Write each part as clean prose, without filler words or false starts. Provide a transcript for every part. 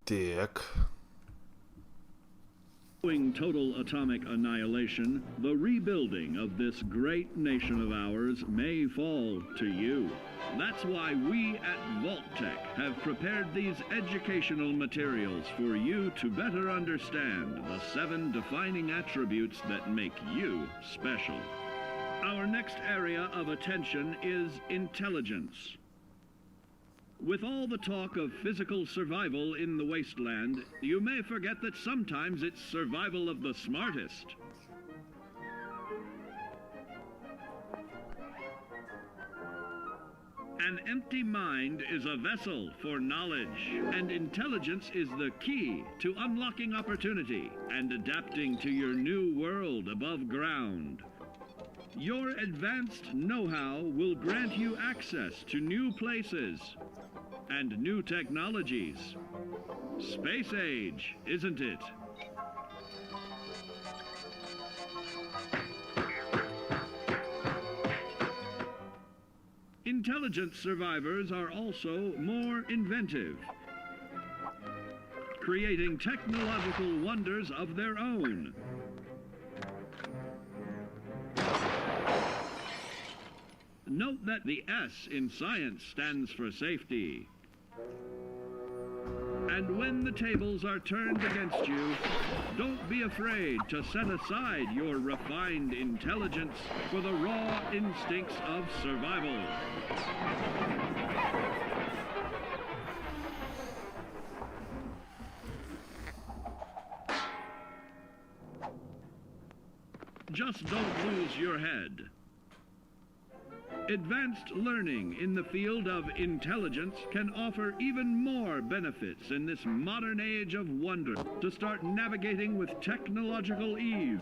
Так. Total atomic annihilation, the rebuilding of this great nation of ours may fall to you. That's why we at Vault-Tec have prepared these educational materials for you to better understand the 7 defining attributes that make you special. Our next area of attention is intelligence. With all the talk of physical survival in the wasteland, you may forget that sometimes it's survival of the smartest. An empty mind is a vessel for knowledge, and intelligence is the key to unlocking opportunity and adapting to your new world above ground. Your advanced know-how will grant you access to new places and new technologies. Space age, isn't it? Intelligent survivors are also more inventive, creating technological wonders of their own. Note that the S in science stands for safety. And when the tables are turned against you, don't be afraid to set aside your refined intelligence for the raw instincts of survival. Just don't lose your head. Advanced learning in the field of intelligence can offer even more benefits in this modern age of wonder. To start navigating with technological ease,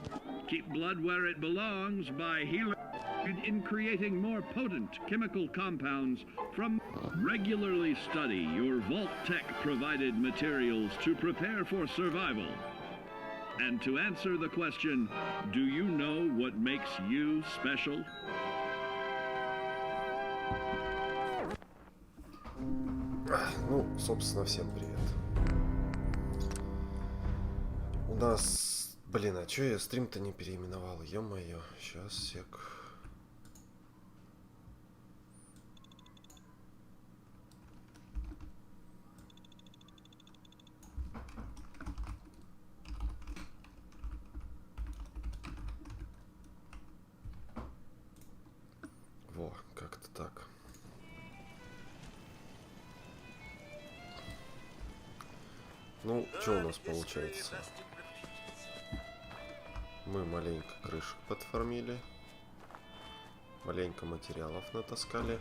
keep blood where it belongs by healing in creating more potent chemical compounds from. Regularly study your Vault-Tec provided materials to prepare for survival. And to answer the question, do you know what makes you special? Ну, собственно, всем привет. У нас... Блин, а чё я стрим-то не переименовал? Ё-моё, сейчас, сек. Во, как-то так. Ну, что у нас получается? Мы маленько крышек подформили, маленько материалов натаскали,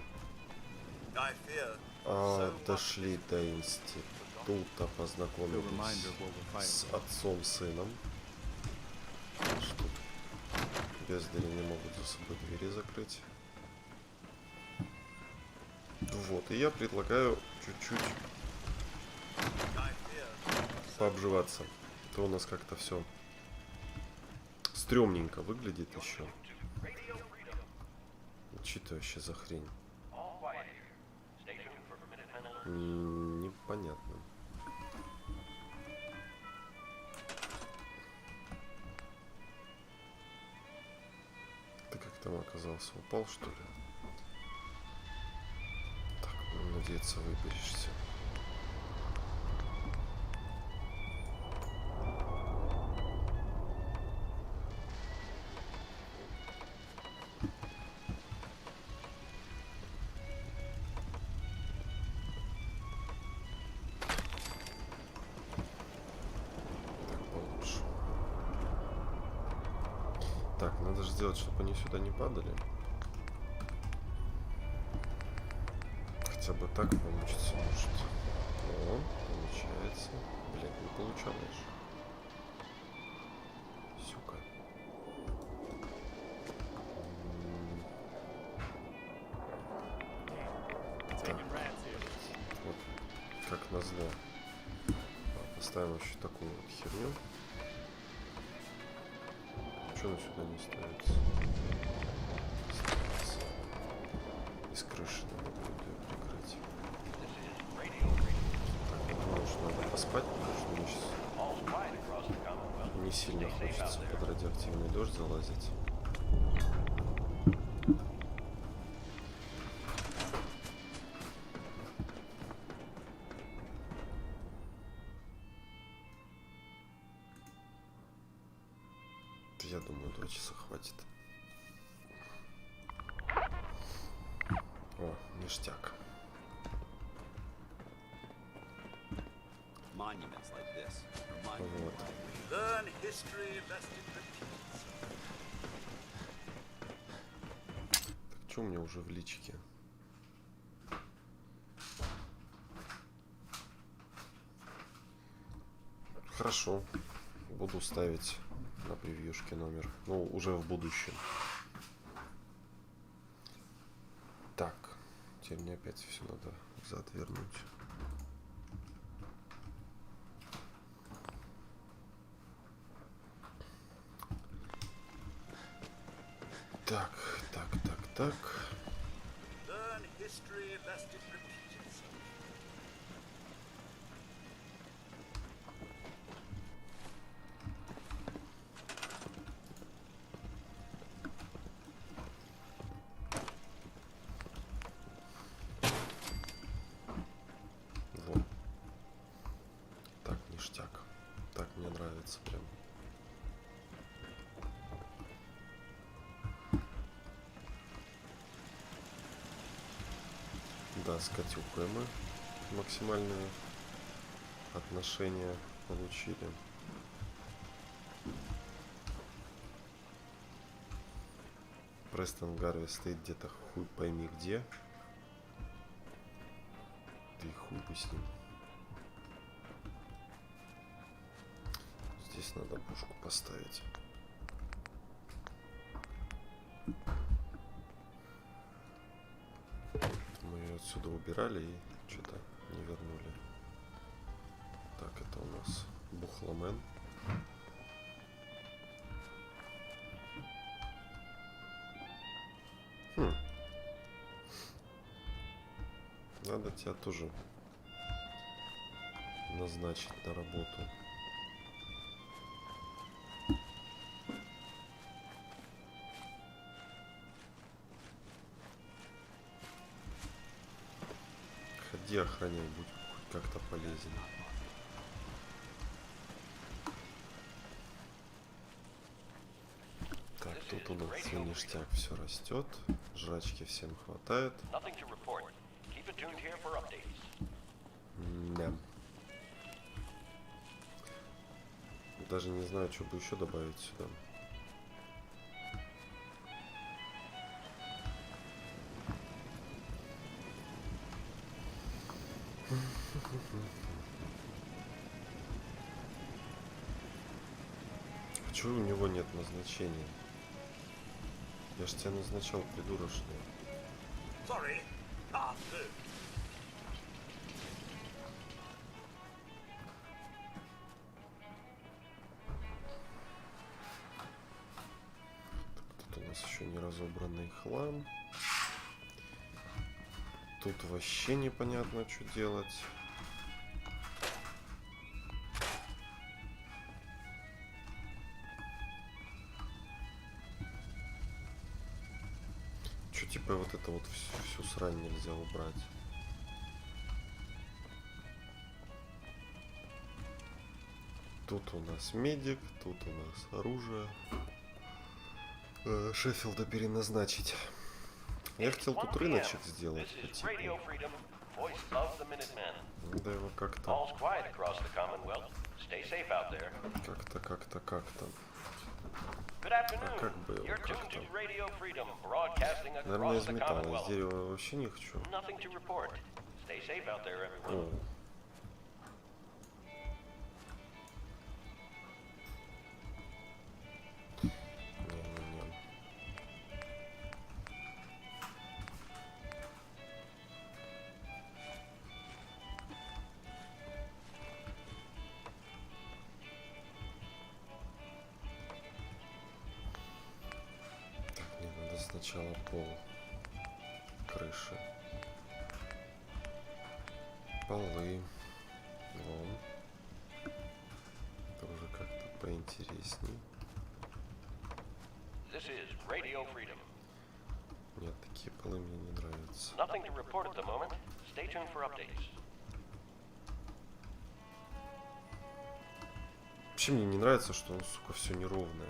дошли до института, познакомились с отцом, сыном, что бездари не могут за собой двери закрыть. Вот, и я предлагаю чуть-чуть пообживаться. То у нас как-то все стрёмненько выглядит еще. Что это вообще за хрень? Непонятно. Ты как там оказался? Упал, что ли? Так, будем надеяться, выберешься. Так, надо же сделать, чтобы они сюда не падали. Хотя бы так получится, может. О, получается. Блин, не получалось. Сука. Так. Вот, как назло. Поставим еще такую вот херню. Почему сюда не ставится? Ставится. Из крыши надо будет ее прикрыть. Так, может, надо поспать, потому что мне сейчас не сильно хочется под радиоактивный дождь залазить. Я думаю, 2 часа хватит. О, ништяк. Вот. Так, что у меня уже в личке? Хорошо. Буду ставить на превьюшке номер. Ну, уже в будущем. Так. Теперь мне опять все надо заотвернуть. Так. Вот. Так, ништяк. Так, мне нравится прям. Да, с Катюхой мы максимальное отношение получили. Престон Гарви стоит где-то хуй пойми где. Ты хуй бы с ним. Здесь надо пушку поставить. Мы ее отсюда убирали и что-то не вернули. Так, это у нас Бухломен. Надо тебя тоже назначить на работу. Ходи, охраняй, будь хоть как-то полезен. Так, тут у нас все ништяк, все растет. Жрачки всем хватает. Да. Даже не знаю, что бы еще добавить сюда. Почему у него нет назначения? Я ж тебя назначал, придурочный. Тут у нас еще не разобранный хлам. Тут вообще непонятно, что делать. Что типа вот это вот всю срань нельзя убрать? Тут у нас медик, тут у нас оружие. Шеффилда переназначить. Я хотел тут рыночек сделать. Типа. Надо его как-то. Как-то. А как бы его как-то? Наверное, из металла, из дерева вообще не хочу. О. Не-не-не. Так, мне надо сначала пол крыши. Полы. Вон. поинтересней. This is Radio Freedom. Нет, такие полы мне не нравятся. Nothing to report at the moment. Stay tuned for updates. Вообще мне не нравится, что он, сука, все неровное.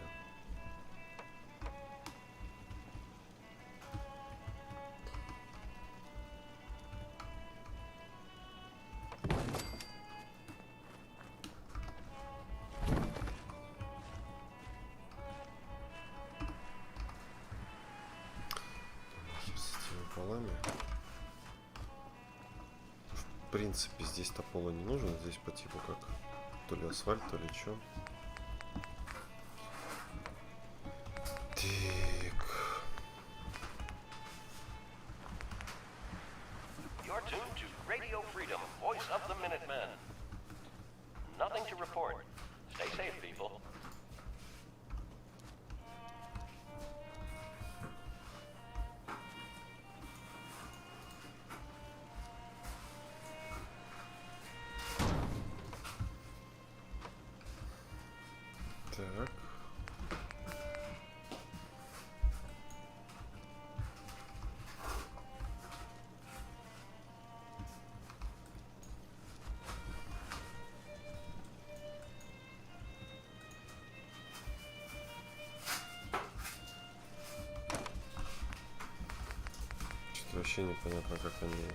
Нахер с этими полами. В принципе, здесь-то пола не нужен. Здесь по типу как то ли асфальт, то ли что. Так. You're tuned to Radio Freedom, voice of the Minutemen. Nothing to report. Stay safe, people. Так. Что-то вообще непонятно, как они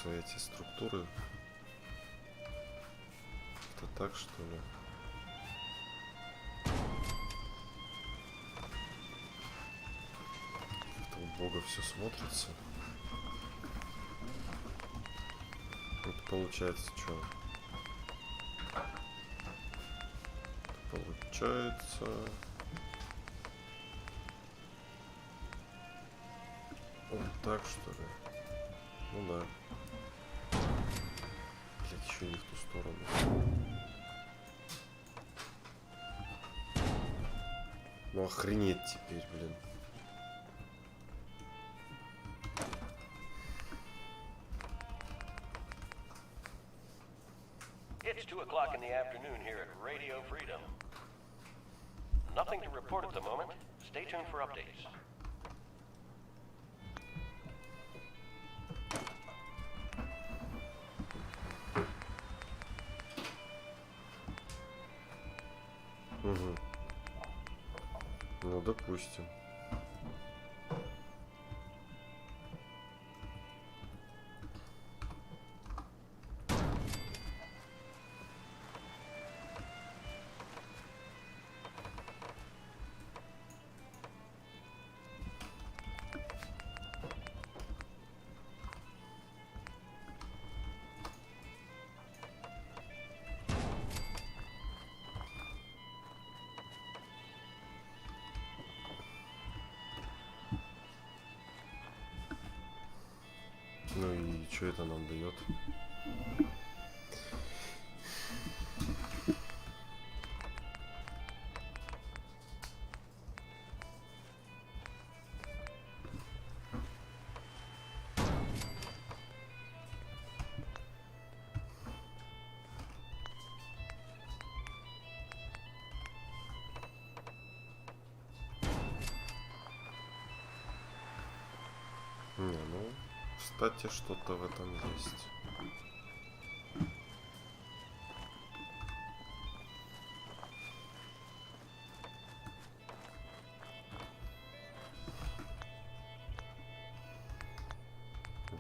свои эти структуры. Это так, что ли? Как-то убого все смотрится. Вот получается, что? Получается... Вот так, что ли? Ну да. Блять, еще не в ту сторону. Ну охренеть теперь, блин. It's 2 o'clock in the afternoon here at Radio Freedom. Nothing to report at the moment. Stay tuned for updates. Угу. Ну, допустим. Ну и что это нам дает? Не, ну, кстати, что-то в этом есть.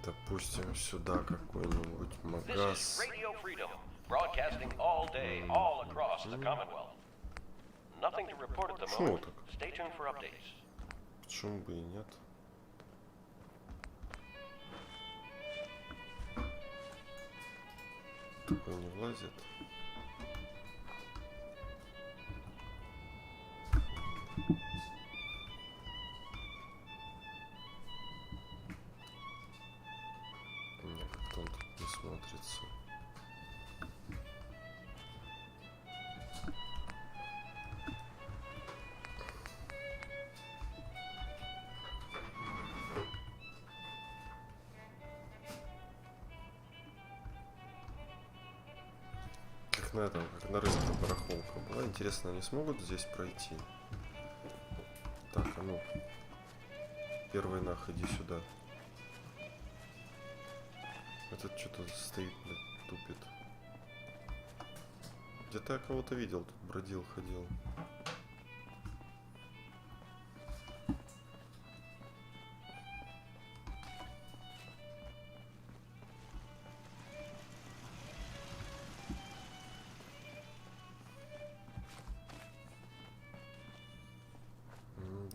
Допустим, сюда какой-нибудь This is магаз. Radio Freedom, broadcasting all day, all across the Commonwealth. Nothing to report at the Почему moment. так? Stay tuned for updates. Почему бы и нет? Такой не влазит. Не, как-то он тут не смотрится. Как на этом, как на рынке барахолка была. Интересно, они смогут здесь пройти? Так, а ну. Первый нах, иди сюда. Этот что-то стоит, блядь, тупит. Где-то я кого-то видел, тут бродил, ходил.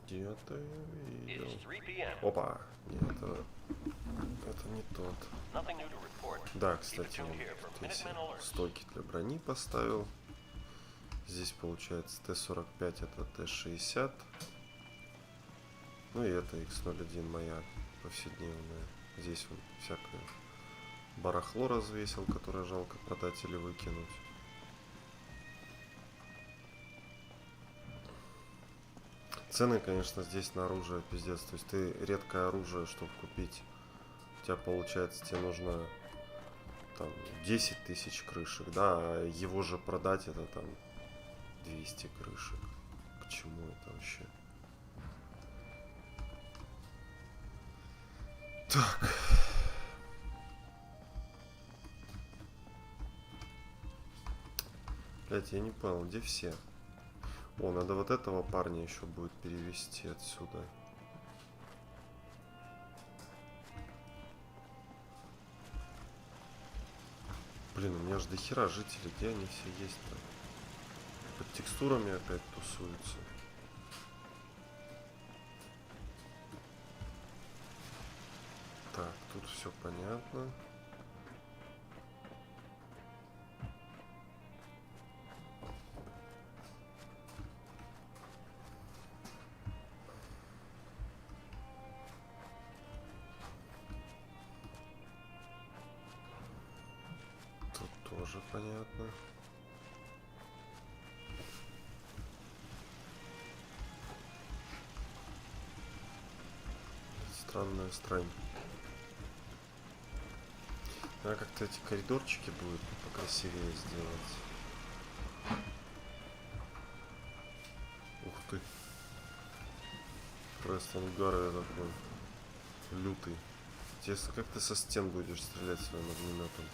Где-то я видел. It's 3 p.m. Опа! Нет, это не тот. Nothing new to report. Да, Keep it кстати, tuned он here for здесь Minutemen alerts. стойки для брони поставил. Здесь получается Т-45, это Т-60. Ну и это Х-01 моя повседневная. Здесь он всякое барахло развесил, которое жалко продать или выкинуть. Цены, конечно, здесь на оружие пиздец. То есть ты редкое оружие, чтобы купить, у тебя получается, тебе нужно там 10 тысяч крышек, да, а его же продать это там 200 крышек. К чему это вообще? Так. Блять, я не понял, где все? О, надо вот этого парня еще будет перевести отсюда. Блин, у меня же дохера жителей, где они все есть-то? Под текстурами опять тусуются. Так, тут все понятно. Тут тоже понятно. Странная странь. Надо как-то эти коридорчики будет покрасивее сделать. Ух ты. Пресс-ангар такой лютый. Интересно, как ты со стен будешь стрелять своим огнеметом?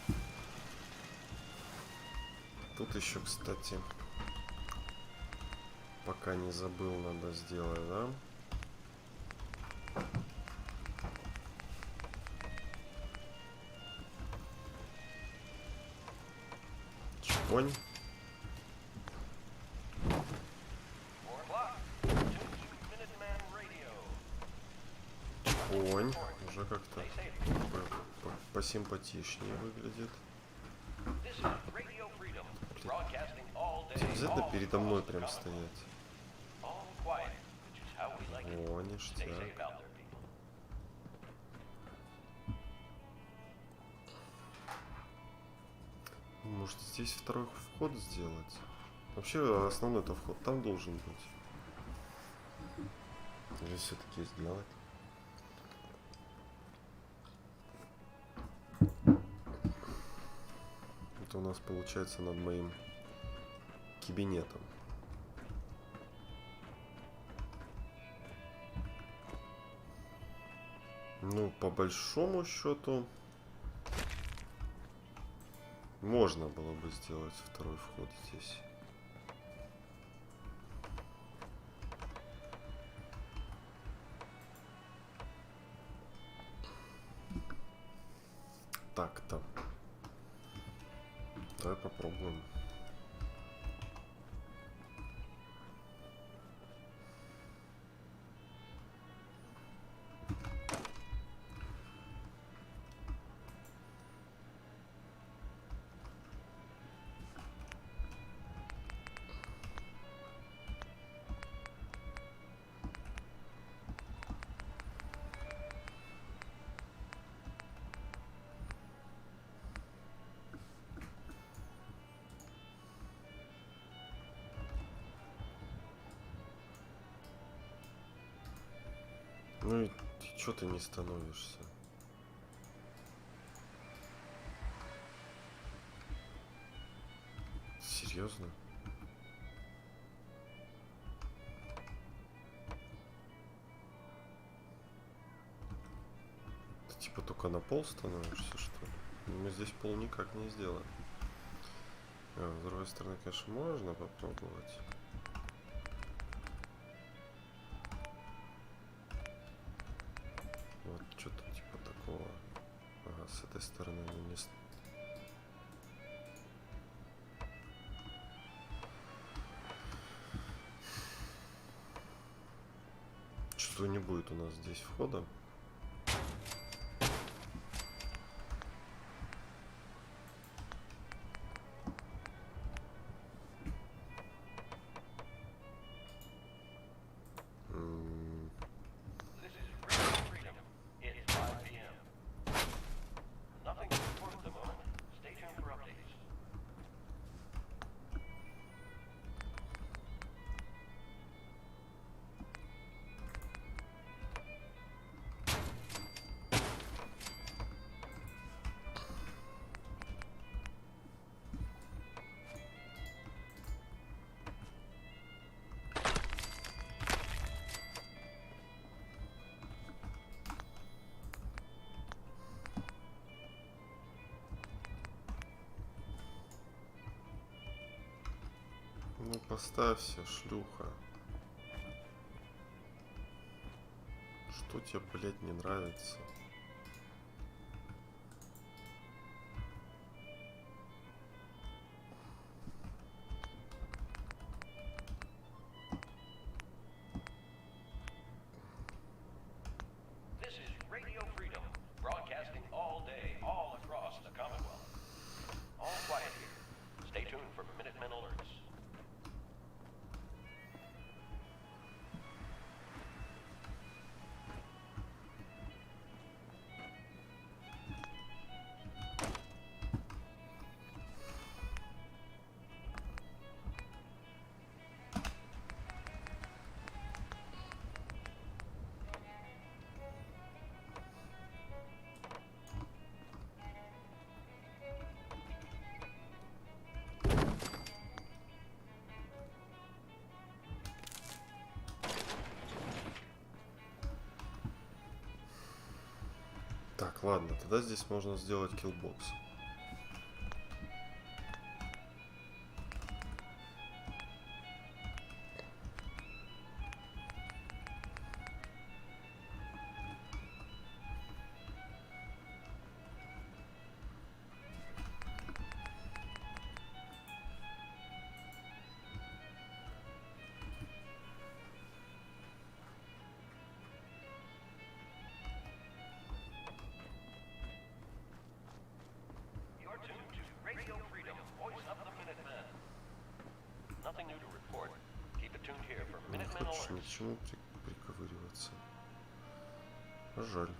Тут еще, кстати, пока не забыл, надо сделать, да? Чпонь. 4 o'clock. Tune to Minuteman Radio. Чпонь. Уже как-то Stay safe. посимпатичнее выглядит. This is Radio Freedom. Broadcasting all day. Обязательно all передо мной across the прям Commonwealth. стоять. All quiet, which is how we like it. О, Stay ништяк. safe out there, people. Может, здесь второй вход сделать? Вообще, основной-то вход там должен быть. Или все-таки сделать? Это у нас получается над моим кабинетом. Ну, по большому счету, можно было бы сделать второй вход здесь. Так-то. Давай попробуем. Ну и чё ты не становишься? Серьезно? Ты типа только на пол становишься, что ли? Мы здесь пол никак не сделаем. С другой стороны, конечно, можно попробовать. Вот что-то типа такого. Ага, с этой стороны не... Что не будет у нас здесь входа. This is Radio Freedom. It's 5 p.m. Nothing to report at the moment. Stay tuned for updates. Ну поставься, шлюха. Что тебе, блядь, не нравится? This is Radio Freedom, broadcasting all day, all across the Commonwealth. All quiet here. Stay tuned for Minutemen alerts. Так, ладно, тогда здесь можно сделать киллбокс. You're tuned to Radio Freedom, voice of the Minutemen. Nothing new to report. Keep it tuned here for Не Minutemen хочешь ни к alerts. чему приковыриваться. Жаль.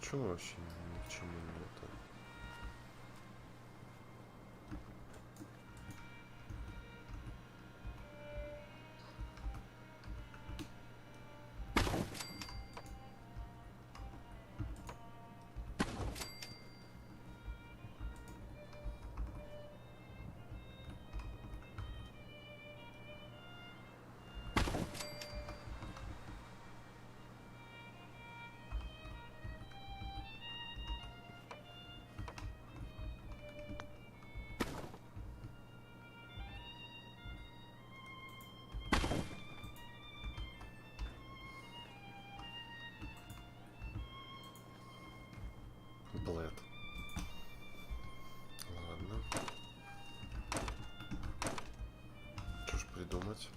Почему вообще ни к чему не это? Блэд. Ладно. Что ж придумать?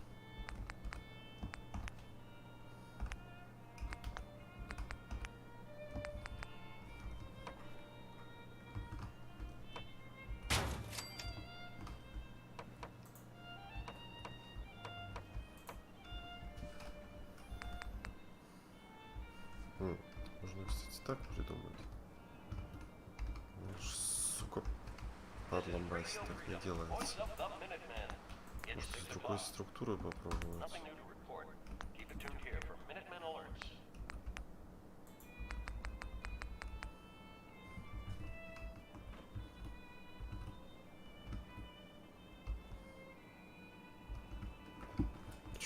Можно, кстати, так придумать. Ну, сука, падла Байс, так не делается. Voice of the Minutemen. It's Может, 6 с другой o'clock. структурой попробовать. Nothing new to report. Keep it tuned here for Minutemen alerts.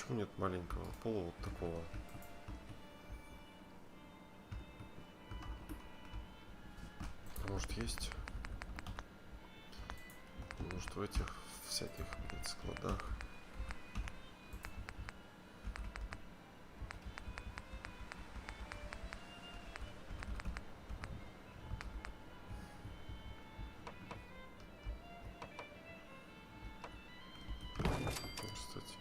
Почему нет маленького пола вот такого? Может есть? Может в этих всяких, блядь, складах? Кстати.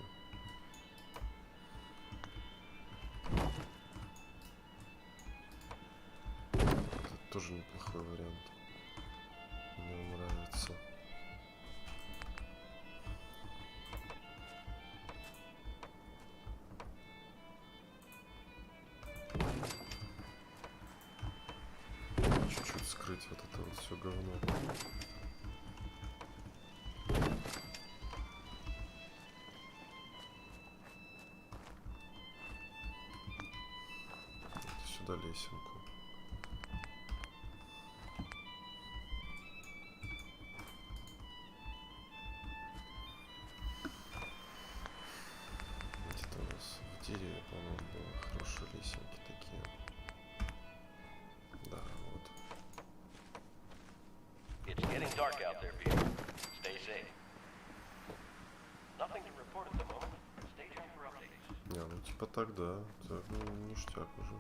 Это тоже неплохой вариант. Мне нравится. Чуть-чуть скрыть вот это вот все говно. Сюда лесенку. Где-то у нас в дереве, по-моему, было хорошие лесенки такие. Да, вот. It's getting dark out there, people. Stay safe. Nothing to report at the moment. Stay tuned for updates. Не, ну типа так, да. Так, ну, ништяк уже.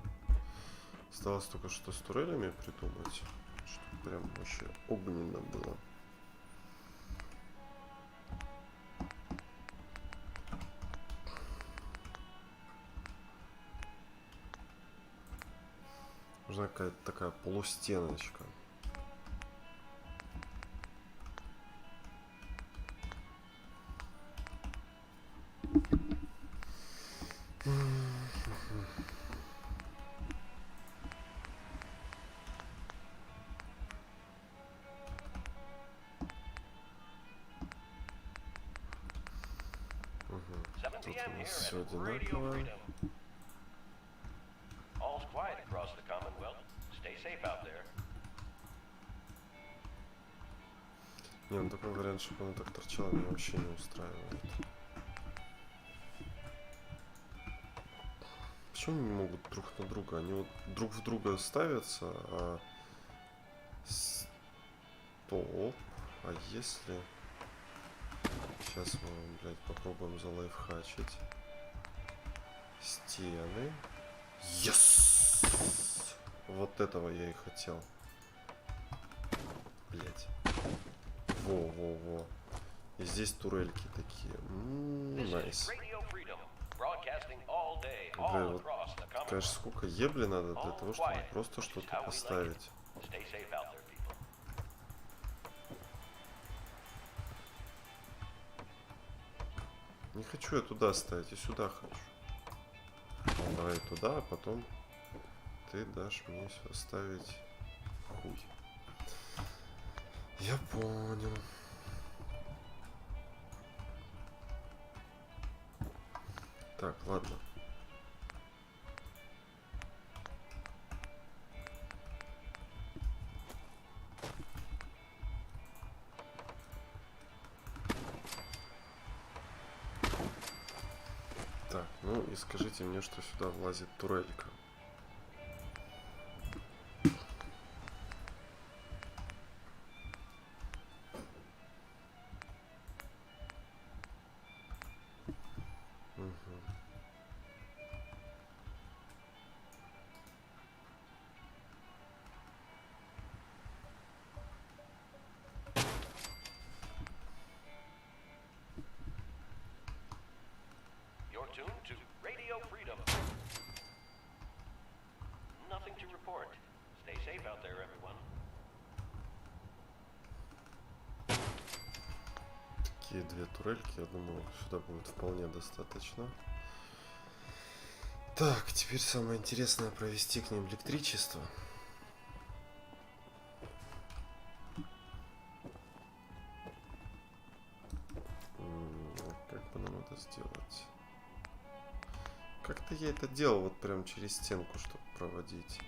Осталось только что с турелями придумать, чтобы прям вообще огненно было. Нужна какая-то такая полустеночка. Тут 7 у p.m. нас here все at Radio одинаково. Freedom. All's quiet across the Commonwealth. Stay safe out there. Не, ну такой вариант, чтобы она так торчала, меня вообще не устраивает. Почему они не могут друг на друга? Они вот друг в друга ставятся, а... Стоп. А если... Сейчас мы, блядь, попробуем залайфхачить. Стены. Yes! Вот этого я и хотел. Блядь. Во-во-во. И здесь турельки такие. Найс. Бля, вот, конечно, сколько ебли надо для того, чтобы просто что-то поставить. Не хочу я туда ставить, я сюда хочу. Давай туда, а потом ты дашь мне ставить хуй. Я понял. Так, ладно. Так, ну и скажите мне, что сюда влазит турелька. Tuned to Radio Freedom. Nothing to report. Stay safe out there, everyone. Такие две турельки, я думаю, сюда будет вполне достаточно. Так, теперь самое интересное провести к ним электричество. Как бы нам это сделать? Как-то я это делал вот прям через стенку, чтобы проводить.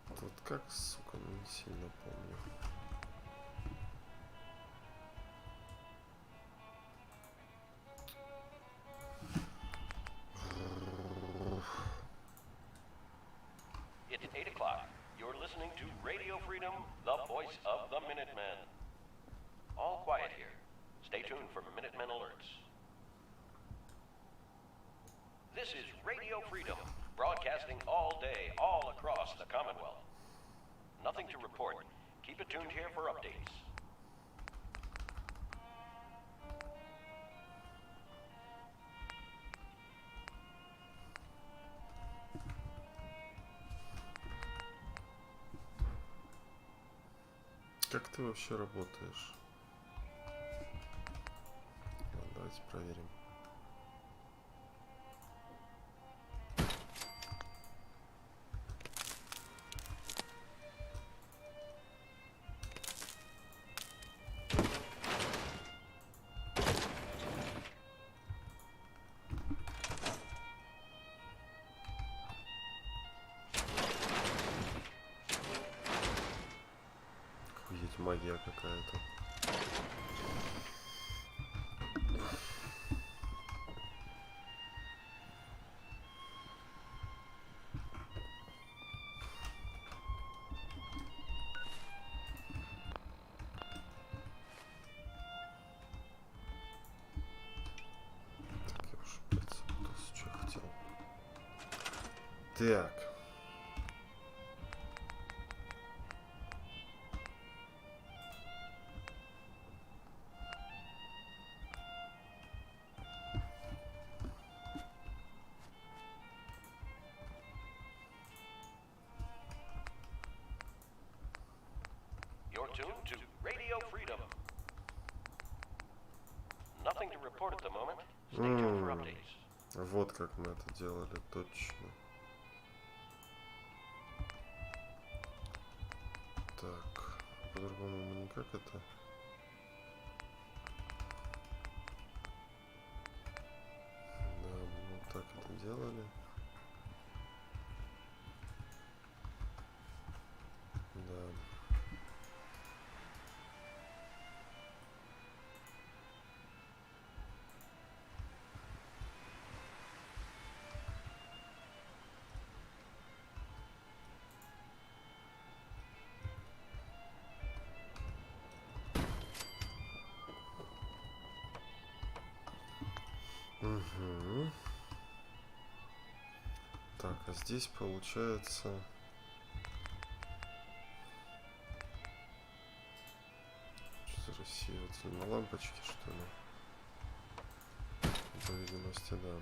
Вот как, сука, не сильно помню. It's 8 o'clock. You're listening to Radio Freedom, the voice of the Minutemen. All quiet here. Stay tuned for Minutemen alerts. This is Radio Freedom, broadcasting all day, all across the Commonwealth. Nothing to report. Keep it tuned here for updates. Как ты вообще работаешь? Ладно, давайте проверим. Охуеть, магия какая-то. Так, я уж опять запутался, что я хотел. Так. You're tuned to Radio Freedom. Nothing to report at the moment. Stay tuned for updates. Вот как мы это делали, точно. Так, по-другому мы никак это. Да, мы вот так это делали. Да. Угу. Так, а здесь получается... Что за рассеиватель? На лампочке, что ли? По видимости, да.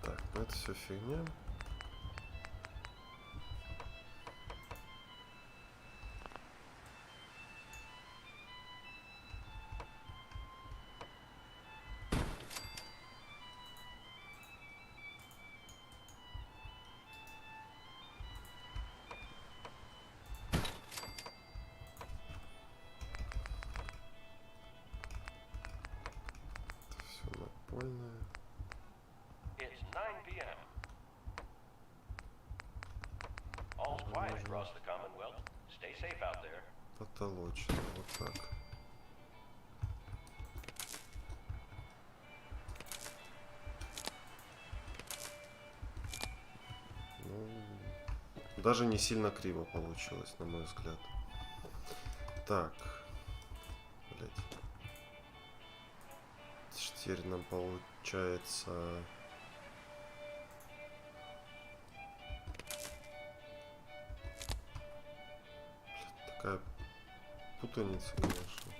Так, ну это все фигня. Все напольное. It's 9 p.m. All's quiet across the Commonwealth. Stay safe out there. Потолочное, вот так. Ну, даже не сильно криво получилось, на мой взгляд. Так. Блять. Теперь нам получается... Блядь, такая путаница, конечно.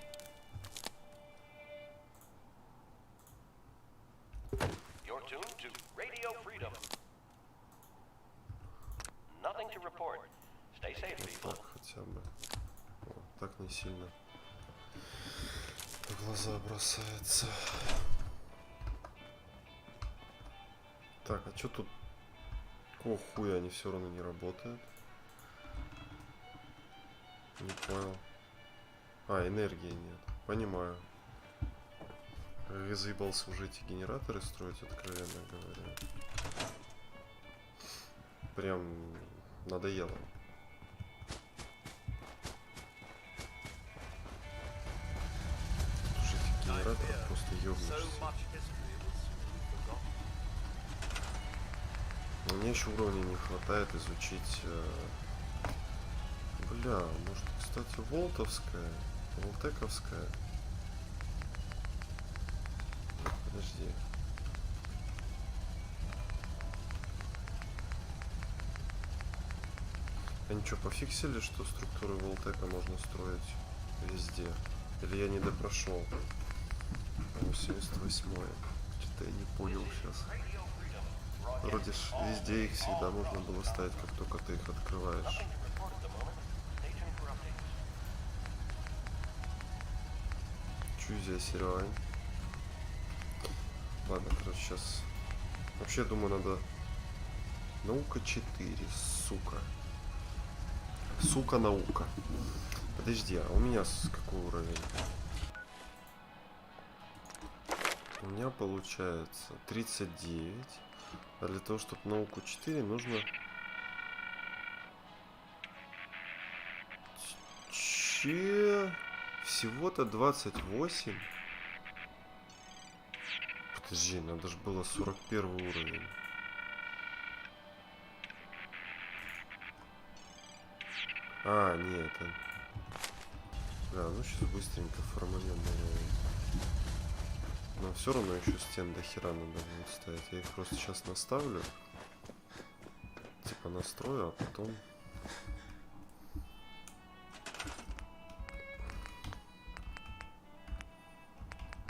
You're tuned to Radio Freedom. Nothing to report. Stay safe, Вот people. так хотя бы. Вот так не сильно в глаза бросается. Так, а что тут? Какого хуя они все равно не работают? Не понял. А, энергии нет. Понимаю. Я заебался уже эти генераторы строить, откровенно говоря. Прям надоело. Слушай, этих генераторов просто ёбнешься. Мне еще уровня не хватает изучить... Бля, может, кстати, волтовская, волтековская. Подожди. Они что, пофиксили, что структуры волтека можно строить везде? Или я не допрошел? 78-е. Что-то я не понял сейчас. Вроде ж везде их всегда можно было ставить, как только ты их открываешь. Чё здесь, Серёга? Ладно, короче, сейчас... Вообще, думаю, надо... Наука 4, сука. Сука, наука. Подожди, а у меня какой уровень? У меня получается 39. А для того, чтобы науку 4, нужно... Че? Всего-то 28? Подожди, надо же было 41 уровень. А, нет, это... Да, ну сейчас быстренько форманем, наверное. Но все равно еще стен до хера надо будет ставить. Я их просто сейчас наставлю. Типа настрою, а потом...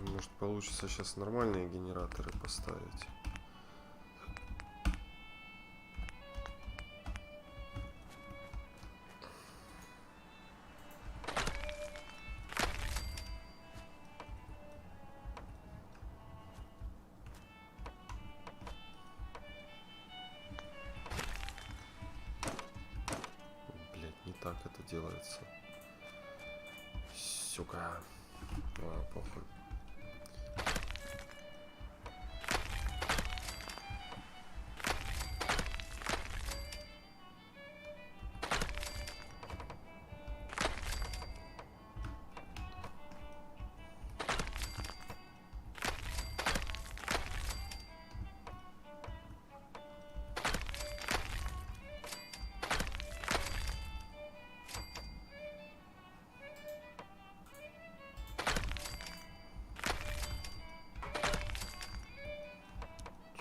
Может получится сейчас нормальные генераторы поставить. Блять, не так это делается. Сука. Ладно, похуй.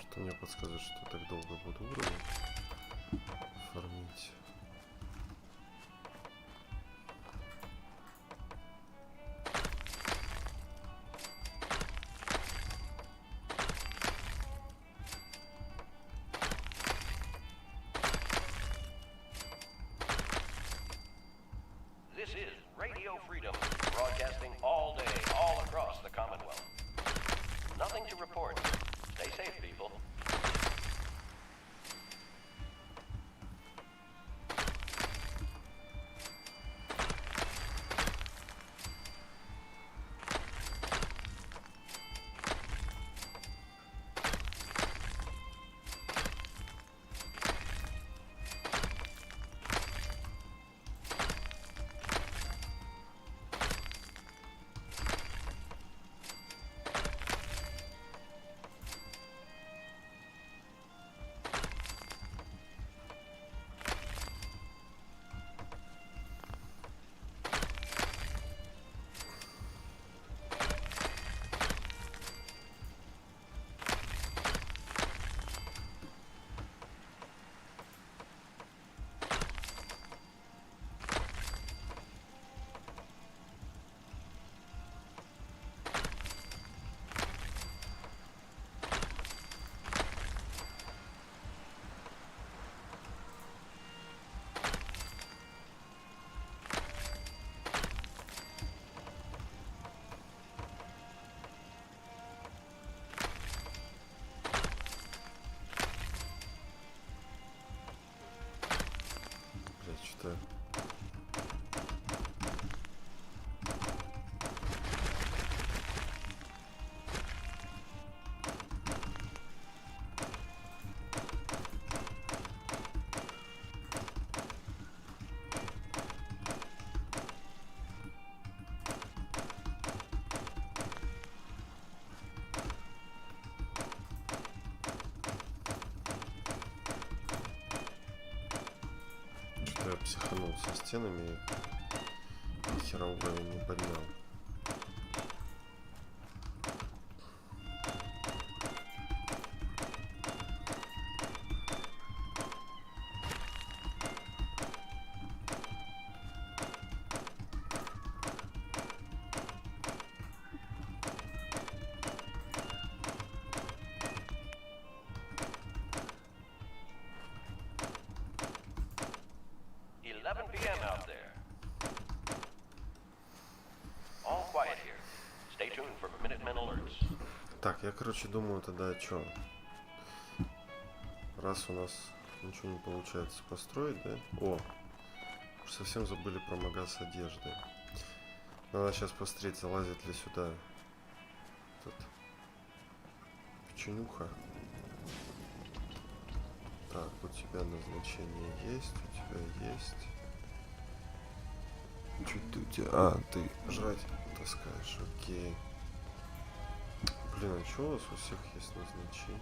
Что мне подсказывает, что я так долго буду уровень фармить. This is Radio Freedom, broadcasting all day, all across the Commonwealth. Nothing to report. Stay safe, people. тут со стенами и хера уровень не поднял. PM out there. All quiet here. Stay tuned for Minutemen alerts. Так, я, короче, думаю тогда, что? Раз у нас ничего не получается построить, да? О, уж совсем забыли про магаз одежды. Надо сейчас посмотреть, залазит ли сюда этот печенюха. Так, у тебя назначение есть, у тебя есть. Что ты у тебя? А, ты жрать таскаешь, окей. Блин, а что у вас у всех есть назначение?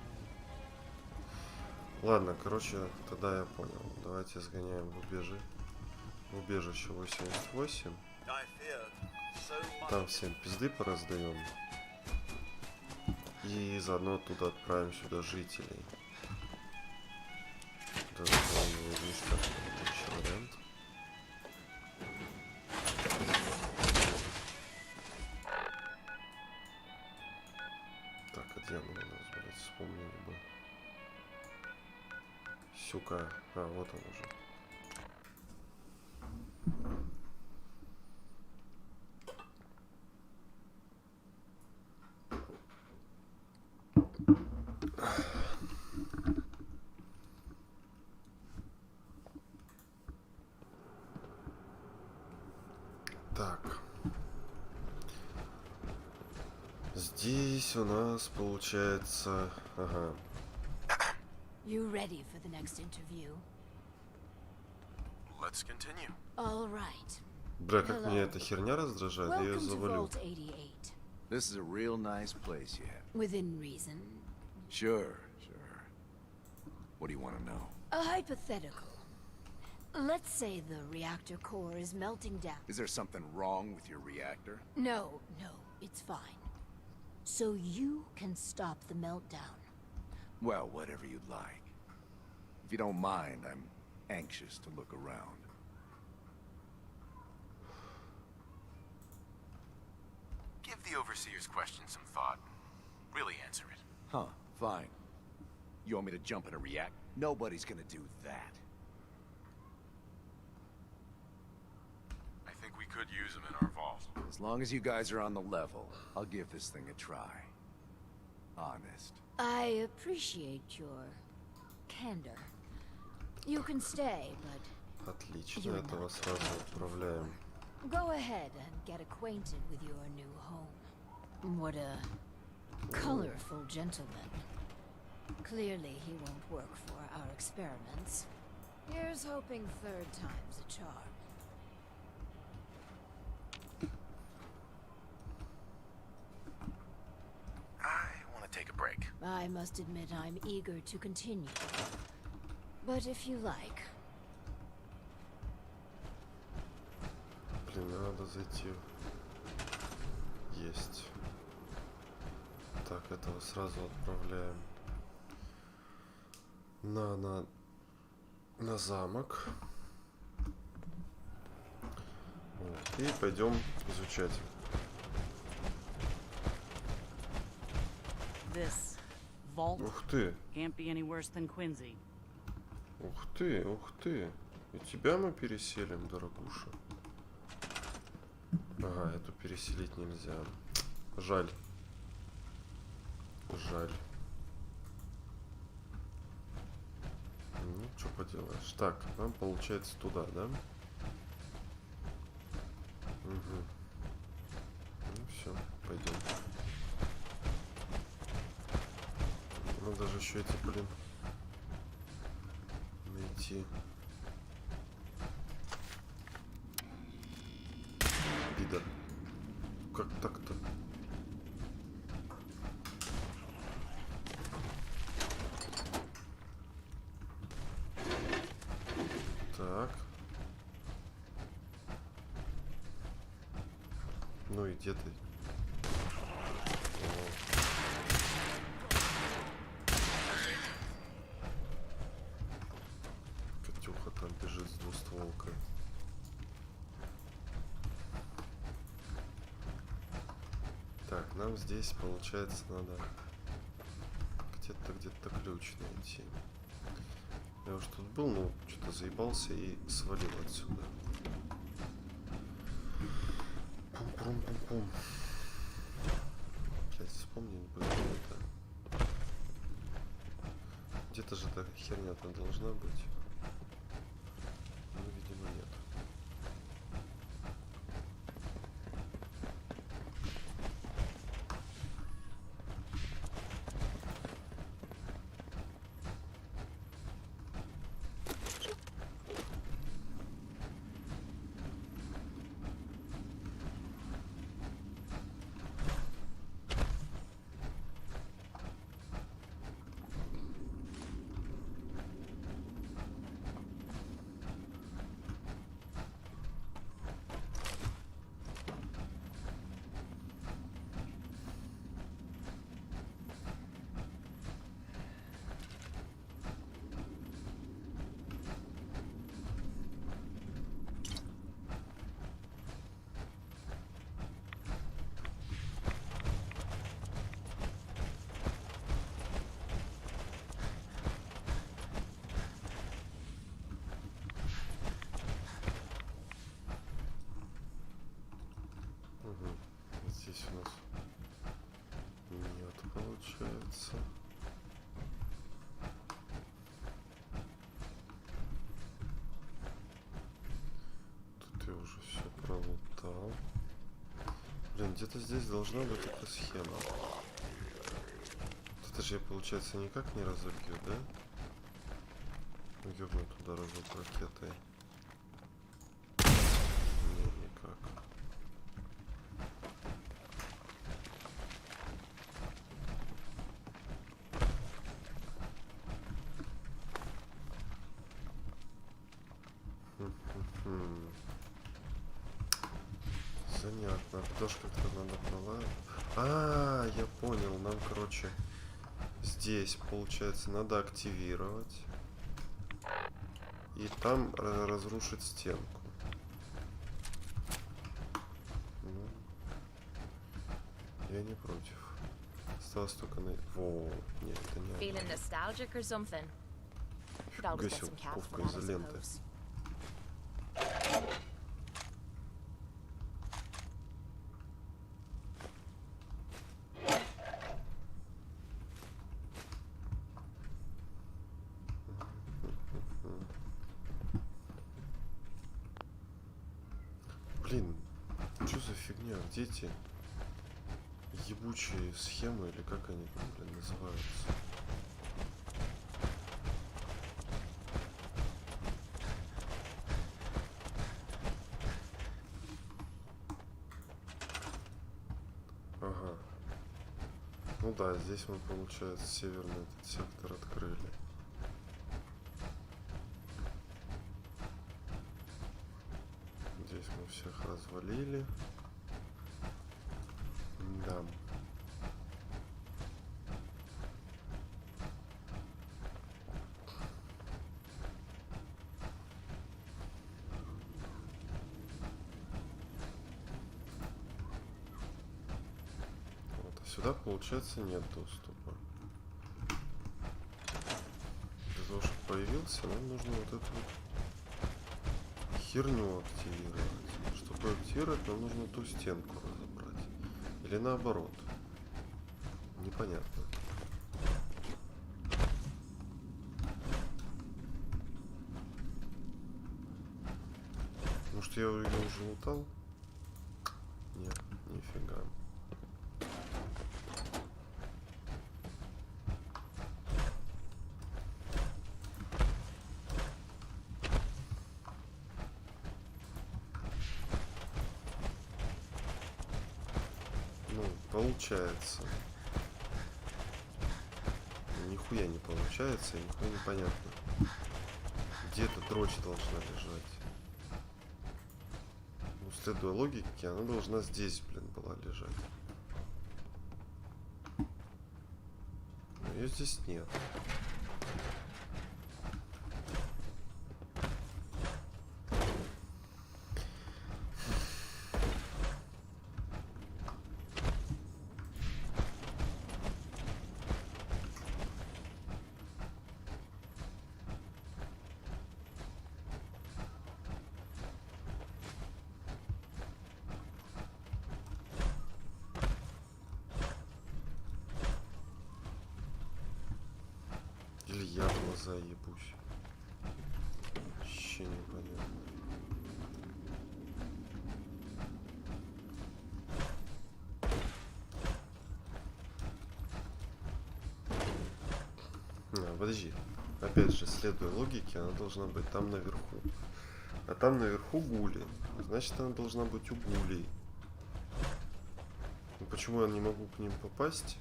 Ладно, короче, тогда я понял. Давайте сгоняем в убежище 88. Там всем пизды пораздаем. И заодно оттуда отправим сюда жителей. Это отличный вариант. Так, а где он у нас, блядь, вспомнили бы. Сука. А, вот он уже. Так. Здесь у нас получается... Ага. You ready for the next interview? Let's continue. All right. Бля, как меня эта херня раздражает, я ее Welcome to завалю. Vault 88. This is a real nice place you have. Within reason. Sure. What do you want to know? A hypothetical. Let's say the reactor core is melting down. Is there something wrong with your reactor? No, it's fine. So you can stop the meltdown. Well, whatever you'd like. If you don't mind, I'm anxious to look around. Give the Overseer's question some thought. Really answer it. Huh, fine. You want me to jump in a react? Nobody's gonna do that. I think we could use him in our vault. As long as you guys are on the level, I'll give this thing a try. Honest. I appreciate your candor. You can stay, but Отлично, этого сразу отправляем. go ahead and get acquainted with your new home. What a colorful gentleman. Clearly he won't work for our experiments. Here's hoping third time's a charm. I want to take a break. I must admit I'm eager to continue. But if you like. Блин, надо зайти. Есть. Так, этого сразу отправляем на замок. Вот. И пойдем изучать. This vault Ух ты, can't be any worse than Quincy. ух ты, ух ты. И тебя мы переселим, дорогуша. Ага, эту переселить нельзя. Жаль. Жаль. Ну, что поделаешь. Так, нам получается туда, да? Угу. Ну все, пойдем. Ну даже еще эти, блин, найти. Пидор. Как так-то? Так. Где ты? Катюха там бежит с двустволкой. Так, нам здесь, получается, надо где-то ключ найти. Я уж тут был, но что-то заебался и свалил отсюда. Пум-пум-пум-пум. Блять, вспомнить бы это. Где-то же эта херня-то должна быть. Ну, видимо, нет. Здесь у нас нет, получается. Тут я уже все пролутал. Блин, где-то здесь должна быть эта схема. Это же я, получается, никак не разобью, да? Ёбну туда разок ракетой. Не, никак. Занятно. Тоже как-то надо пролазить. Я понял. Нам, короче, здесь, получается, надо активировать. И там разрушить стенку. Ну, я не против. Осталось только на... Во, нет, это не Feeling nostalgic or something? Could always get some cash for that, I изоленты. suppose. Блин, что за фигня? Где эти ебучие схемы, или как они там, блин, называются? Ага. Ну да, здесь мы, получается, северный этот сектор открыли. Здесь мы всех развалили. Да. Вот, а сюда, получается, нет доступа. Для того, чтобы появился, нам нужно вот эту вот херню активировать. Чтобы активировать, нам нужно ту стенку разобрать. Или наоборот. Непонятно. Может, я ее уже лутал? Нет, нифига. Получается. Нихуя не получается, нихуя непонятно. Где-то дрочь должна лежать. Ну, следуя логике, она должна здесь, блин, была лежать. Но ее здесь нет. Или я в глаза ебусь. Вообще непонятно. Подожди. Опять же, следуя логике, она должна быть там наверху. А там наверху гули. Значит, она должна быть у гулей. Но почему я не могу к ним попасть?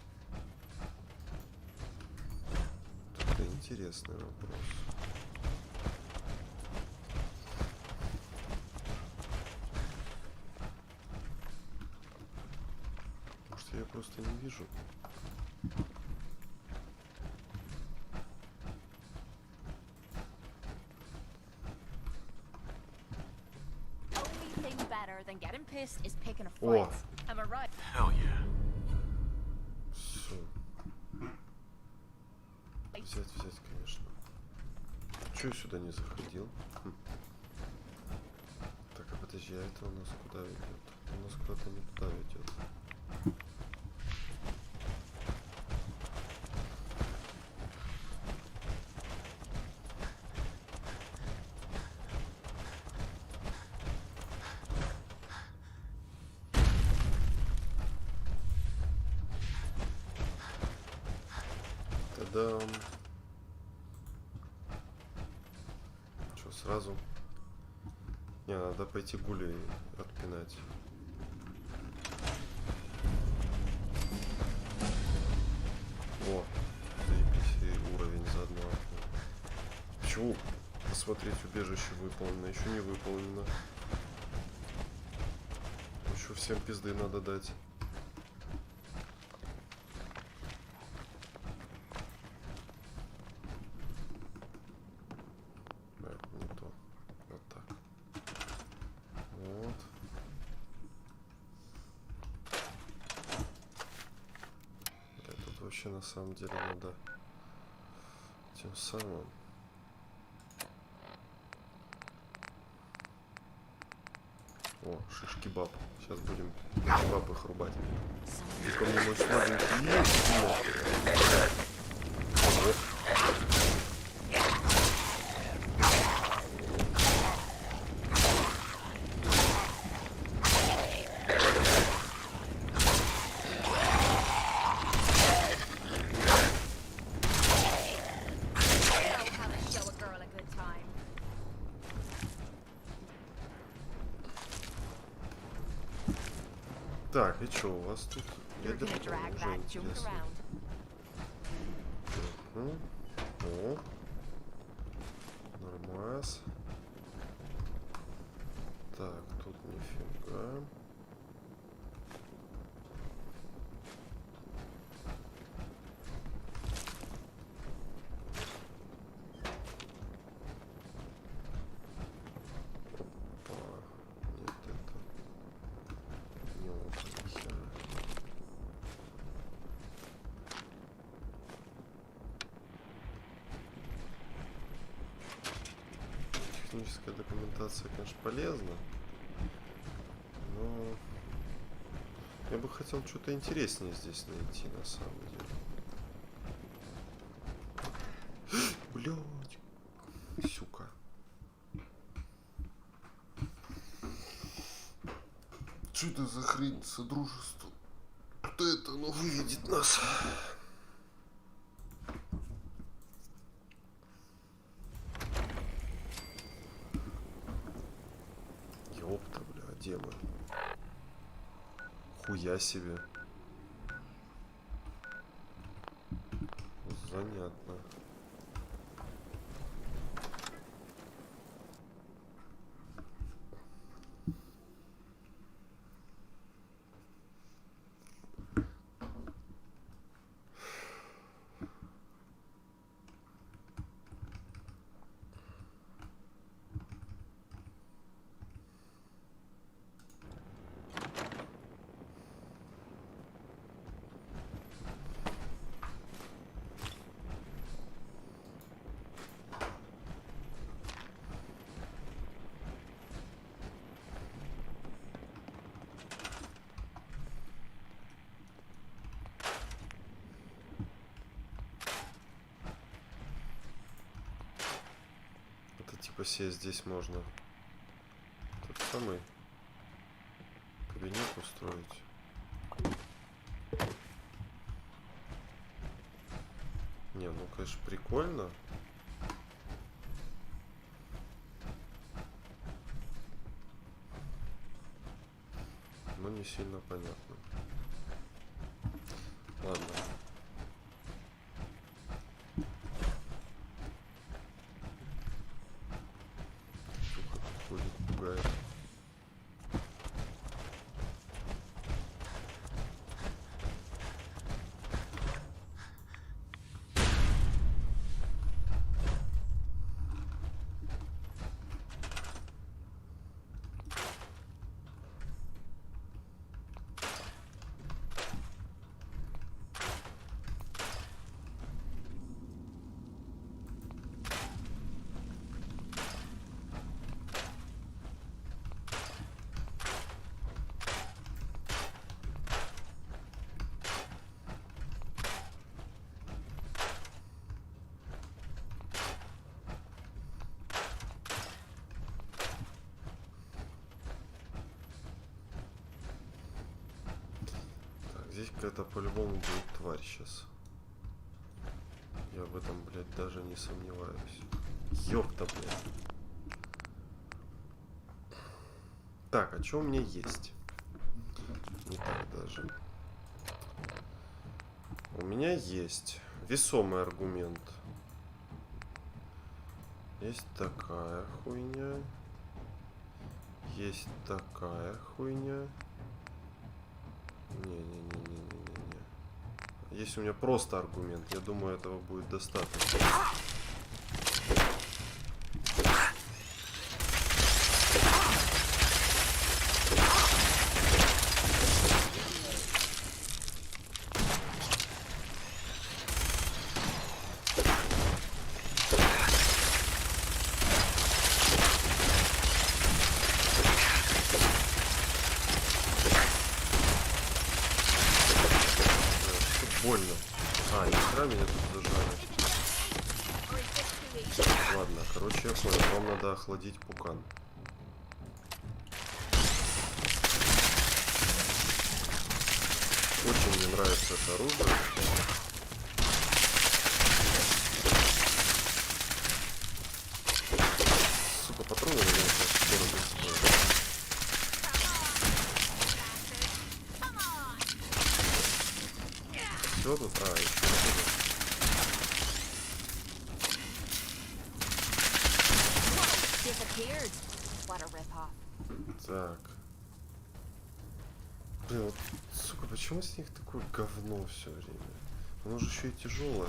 Это интересный вопрос. Может, я просто не вижу. Only thing better than getting pissed is picking a О! fight. Am I right? Hell yeah. Все. Взять, конечно. Чего я сюда не заходил? Так, а подожди, а это у нас куда идет? У нас куда-то не туда идет. Та-дам! Что, сразу? Не, надо пойти гулей отпинать. О, заебись, и уровень заодно. Почему? Посмотреть, убежище выполнено, еще не выполнено. Еще всем пизды надо дать. Не то. Вот так. Вот. Тут вообще на самом деле надо тем самым. О, шиш-кебаб. Сейчас будем кебаб их рубать. И ко мне мой слабенький есть. Так, и что у вас тут? You're gonna drag that junk around. О, нормас. Так, тут нифига. Опа, нет, это не опа, нихера. Техническая документация, конечно, полезна, но я бы хотел что-то интереснее здесь найти, на самом деле. Блядь, сука. Что это за хрень, содружество? Кто это, оно выведет нас? Ёпта, бля, где мы? Хуя себе. Занятно. типа себе здесь можно тот самый кабинет устроить. Не, ну конечно прикольно. Но не сильно понятно. Ладно. Сука, ходит, пугает. Здесь какая-то по-любому будет тварь сейчас. Я в этом, блядь, даже не сомневаюсь. Ёпта, блядь. Так, а что у меня есть? Не так даже. У меня есть весомый аргумент. Есть такая хуйня. Есть такая хуйня. Не-не-не-не-не-не. Есть у меня просто аргумент. Я думаю, этого будет достаточно. Больно. А, нихера меня тут зажали. Ладно, короче, я понял. Вам надо охладить пукан. Очень мне нравится это оружие. Сука, патроны у меня сейчас дорого стоят. Все тут? А, еще так. Блин, вот, сука, почему с них такое говно все время? Оно же еще и тяжелое.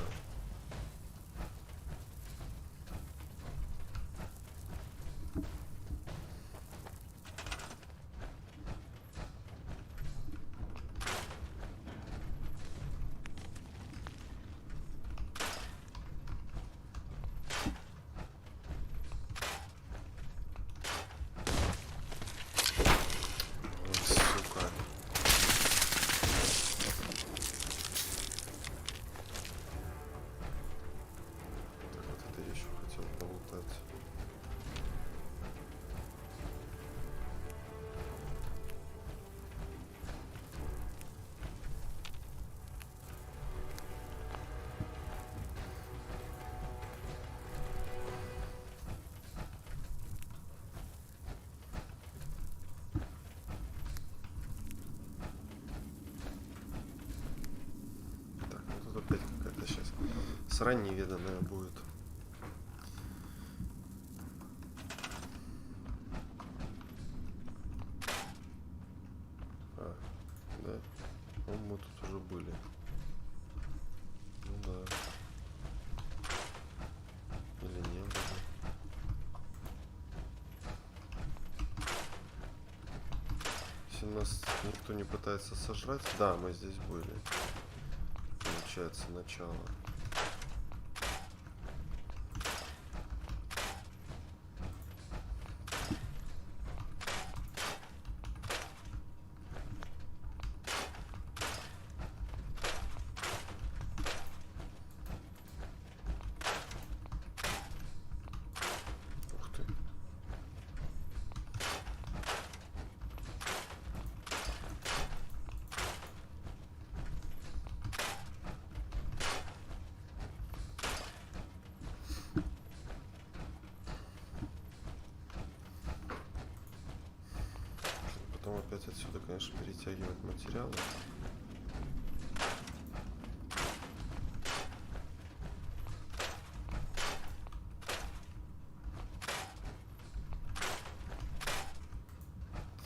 Опять какая-то сейчас срань неведанная будет. А, да. Ну, мы тут уже были. Ну да. Или не были. Если нас никто не пытается сожрать. Да, мы здесь были. Получается начало. Ух стоит отсюда, конечно, перетягивать материалы.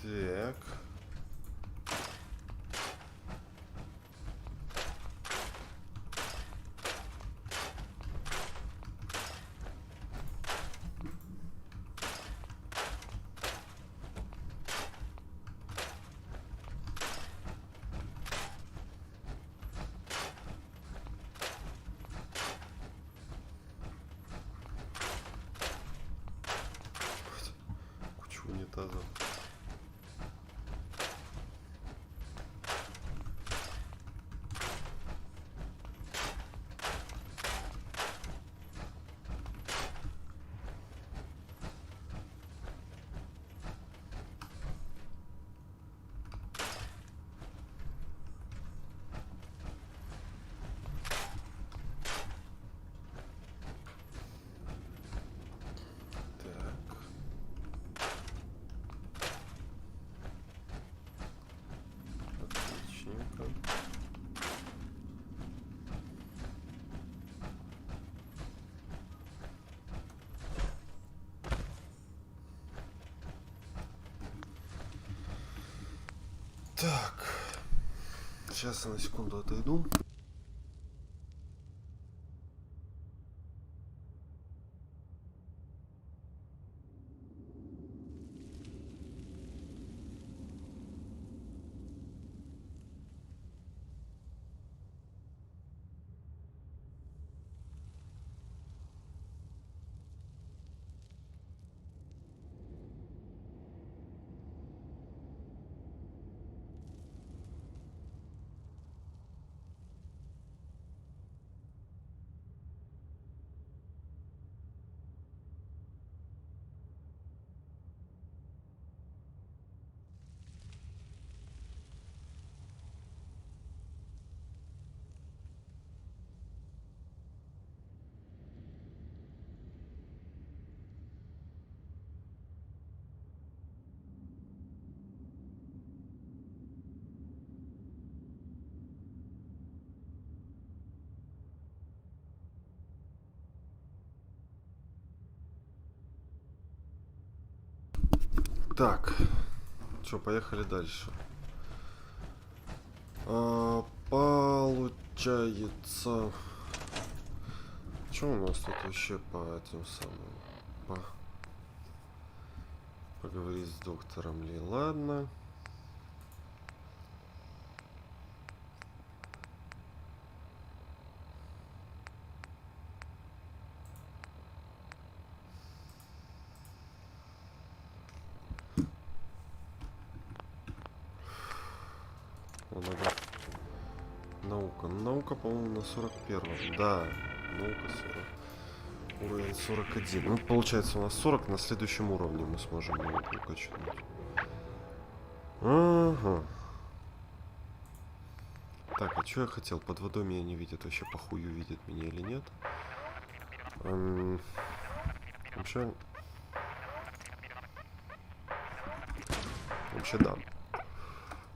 Так. Куча унитазов. Отличненько. Так. Сейчас я на секунду отойду. Так, что, поехали дальше. Получается, что у нас тут еще по этим самым, поговорить с доктором Ли, ладно. Надо... Наука. Наука, по-моему, на 41-м. Да, наука 40. Уровень 41. Ну, получается, у нас 40. На следующем уровне мы сможем науку качнуть. Ага. Так, а что я хотел? Под водой меня не видят. Вообще похую, видит меня или нет. Вообще... Вообще, да.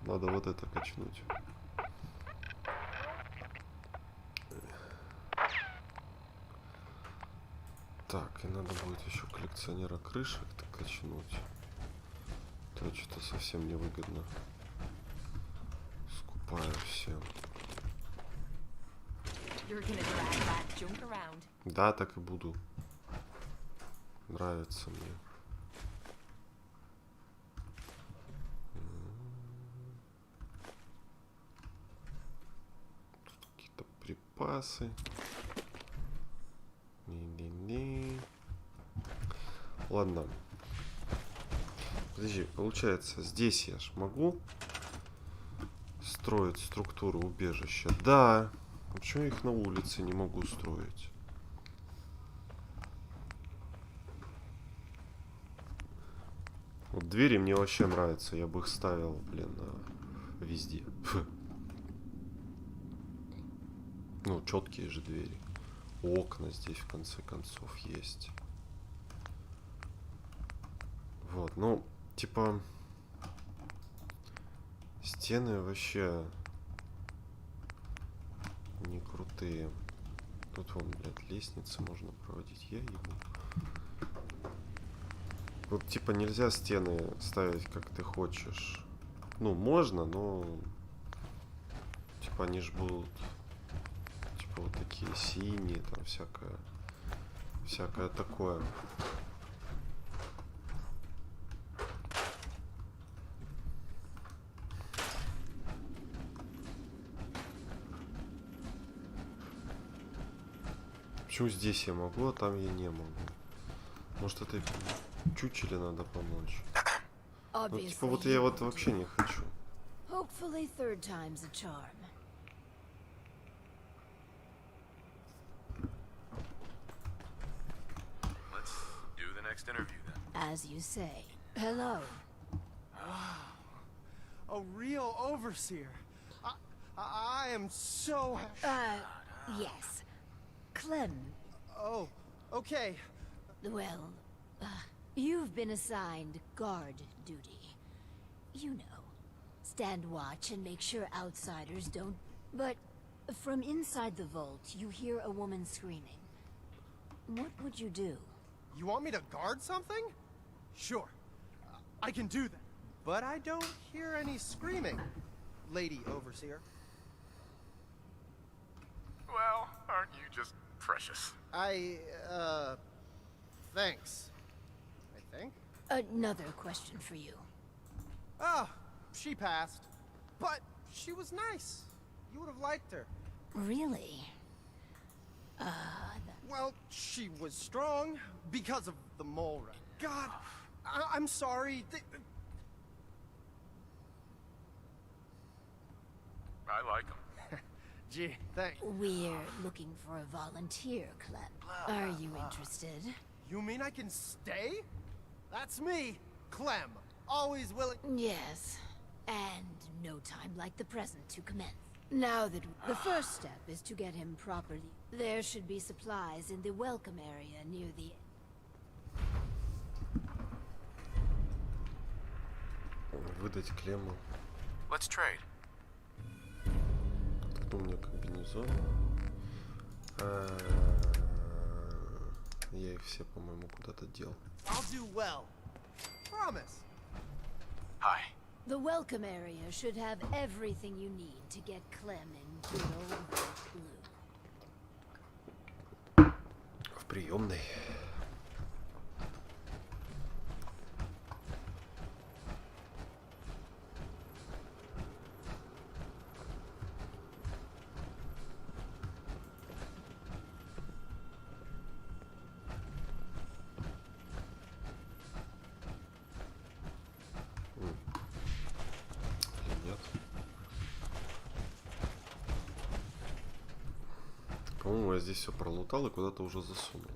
Надо вот это качнуть. Так, и надо будет еще коллекционера крышек-то качнуть. То что-то совсем невыгодно. Скупаю всем. Да, так и буду. Нравится мне. Тут какие-то припасы. Не-не-не. Ладно. Подожди, получается, здесь я ж могу строить структуру убежища? Да. Почему я их на улице не могу строить? Вот двери мне вообще нравятся. Я бы их ставил, блин, везде. Ну, четкие же двери. Окна здесь, в конце концов, есть. Вот, ну, типа... Стены вообще не крутые. Тут вон, блядь, лестницы можно проводить. Я ебу. Вот типа нельзя стены ставить как ты хочешь. Ну, можно, но типа они ж будут типа вот такие синие, там всякое такое. Почему здесь я могу, а там я не могу? Может, это чучеле надо помочь? Ну, типа вот я вот вообще не хочу. Hopefully third time's a charm. Let's do the next interview then. As you say. Hello. A real overseer. I am so Yes. Clem. Oh, okay. Well, you've been assigned guard duty. You know, stand watch and make sure outsiders don't... But from inside the vault, you hear a woman screaming. What would you do? You want me to guard something? Sure. I can do that. But I don't hear any screaming, Lady Overseer. Well, aren't you just precious? Thanks. I think. Another question for you. Oh, she passed. But she was nice. You would have liked her. Really? Well, she was strong because of the mole rat. God, I'm sorry. I like him. Gee, thanks. We're looking for a volunteer, Clem. Are you interested? You mean I can stay? That's me, Clem. Always willing. Yes. And no time like the present to commence. Now that the first step is to get him properly. There should be supplies in the welcome area near the... Выдать Клему. Let's trade. Тут у меня комбинезон. Я их все, по-моему, куда-то дел. I'll do well. Promise. Hi. The welcome area should have everything you need to get Clem in good old blue. В приемной. Нет. По-моему, я здесь все пролутал и куда-то уже засунул.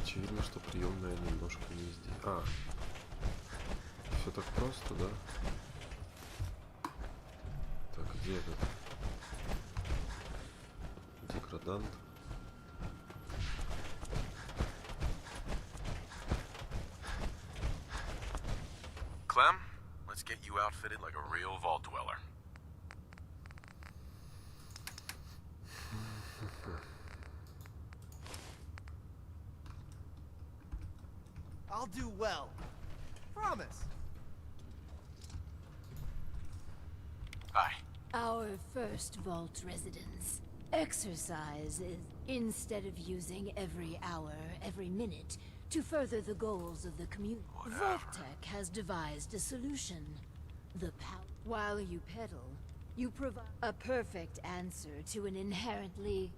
Очевидно, что приемная немножко не здесь. Все так просто, да? Так, где этот деградант? Clem, let's get you outfitted like a real vault dweller. I'll do well. Promise. Hi. Our first vault residence. Exercise is, instead of using every hour, every minute, to further the goals of the community. Vault-Tec has devised a solution. The power. While you pedal, you provide a perfect answer to an inherently...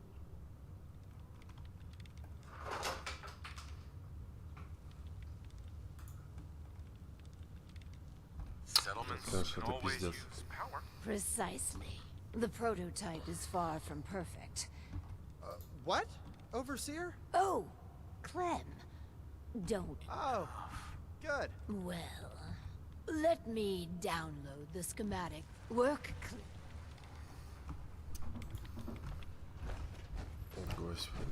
Settlements Конечно, can это always пиздец. use power. Precisely. The prototype is far from perfect. What? Overseer? Oh, Clem. Don't. Oh, good. Well, let me download the schematic. Work clear. О, Господи.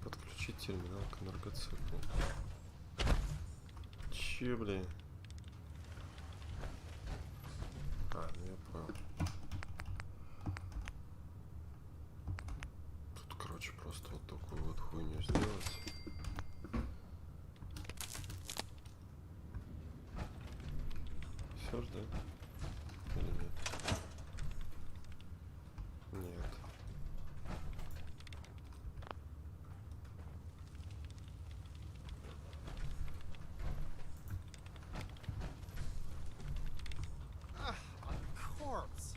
Подключить терминал к энергоциклу. Че, блин? Ну я понял. Тут, короче, просто вот такую вот хуйню сделать. Все ж, да? Или нет? Нет. Corpse.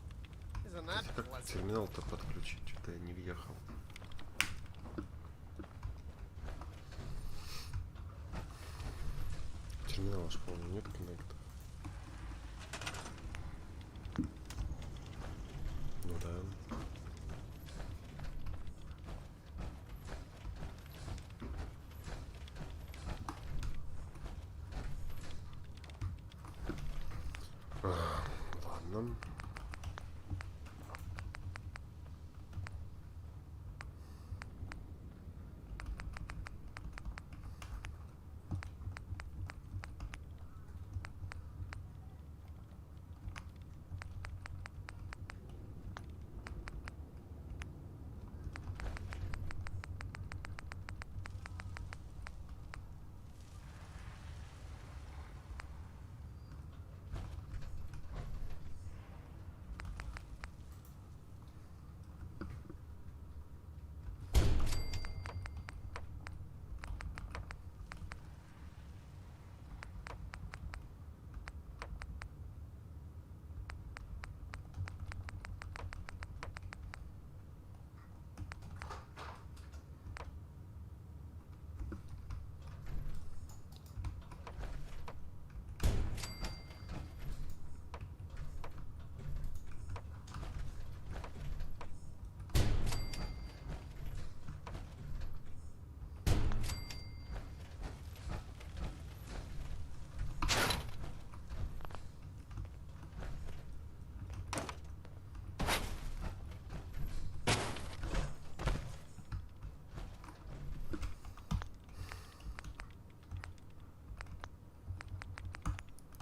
Isn't that Как pleasant? терминал-то подключить? Что-то я не въехал. Терминала ж, по-моему, нет коннекта. Ну да. Ладно.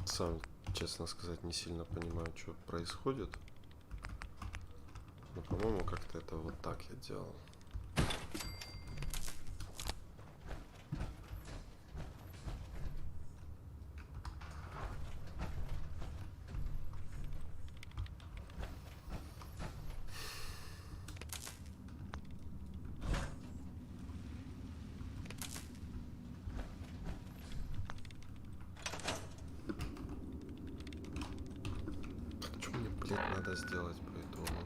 Сам, честно сказать, не сильно понимаю, что происходит. Но, по-моему, как-то это вот так я делал. Что мне, блядь, надо сделать по итогу?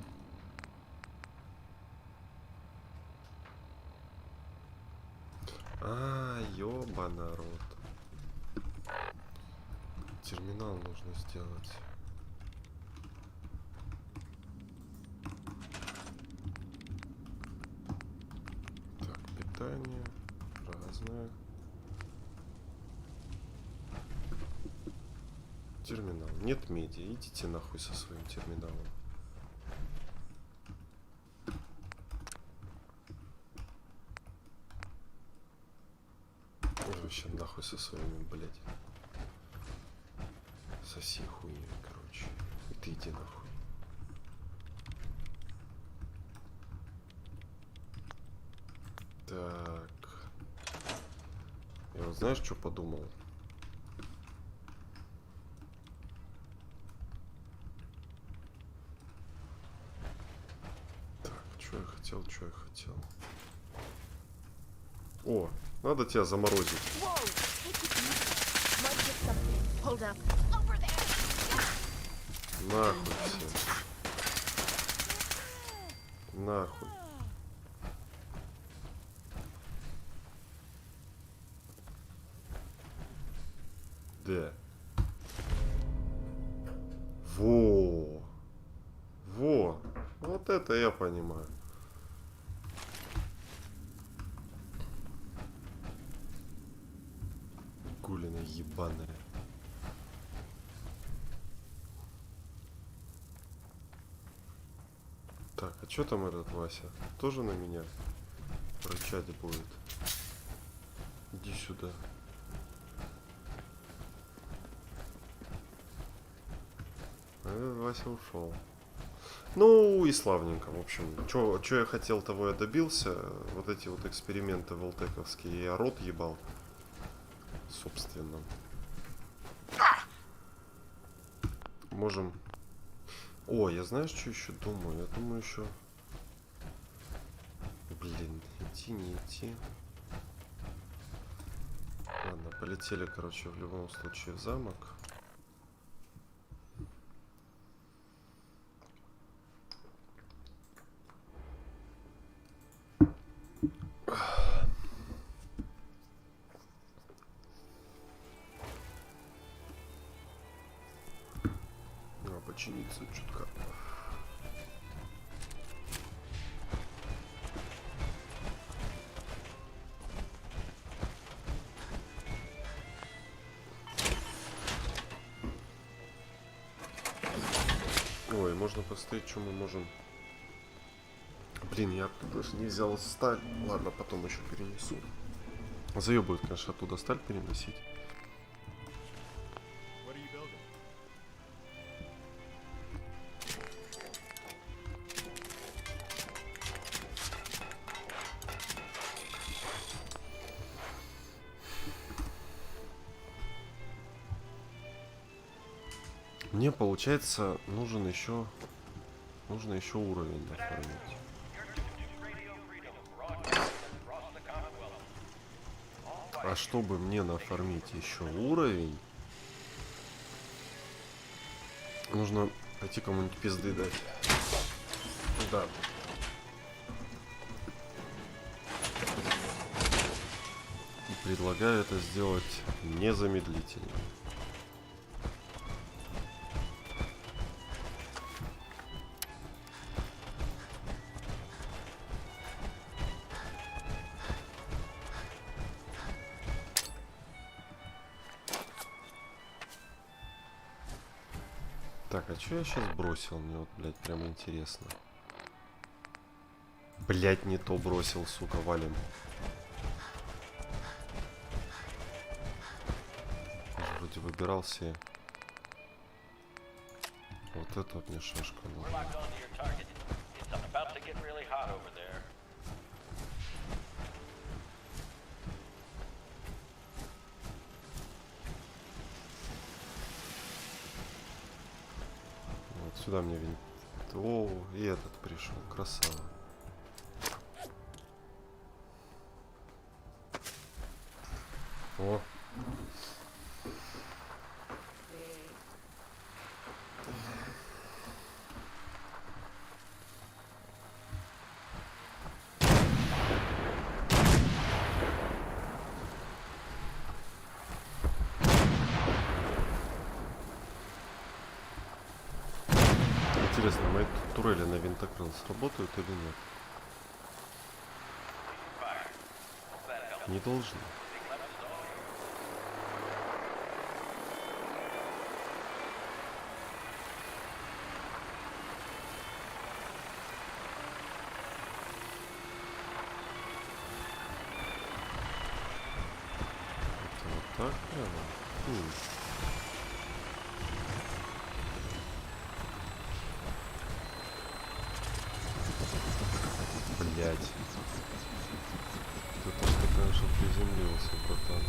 Ёба народ. Терминал нужно сделать. Так, питание разное. Терминал. Нет меди. Идите нахуй со своим терминалом. Вообще нахуй со своими, блядь. Соси хуйню, короче. И ты иди нахуй. Так. Я вот знаешь, что подумал? Что я хотел? О, надо тебя заморозить. Нахуй все. Нахуй. Да. Во. Во. Вот это я понимаю. Гулина ебаная. Так, а что там этот Вася? Тоже на меня рычать будет? Иди сюда. А этот Вася ушел. Ну и славненько, в общем. Что я хотел, того я добился. Вот эти вот эксперименты волтековские я рот ебал. Собственно. Можем... О, я знаешь, что еще думаю? Я думаю еще... Блин, идти, не идти. Ладно, полетели, короче, в любом случае в замок. Починиться чутка. Ой, можно посмотреть, что мы можем. Блин, я даже не взял сталь. Ладно, потом еще перенесу. Заебывает, конечно, оттуда сталь переносить. Мне, получается, нужно еще уровень нафармить. А чтобы мне нафармить еще уровень, нужно пойти кому-нибудь пизды дать. Да. И предлагаю это сделать незамедлительно. Так, а что я сейчас бросил? Мне вот, блядь, прям интересно. Блядь, не то бросил, сука, валим. Я вроде выбирался. Вот это вот мне шашка нужна. Сюда мне винт. О, и этот пришел. Красава. О. Интересно, мои турели на винтокрыл сработают или нет? Не должны. Это вот так прямо? Блять. Кто-то что, конечно, приземлился, братан.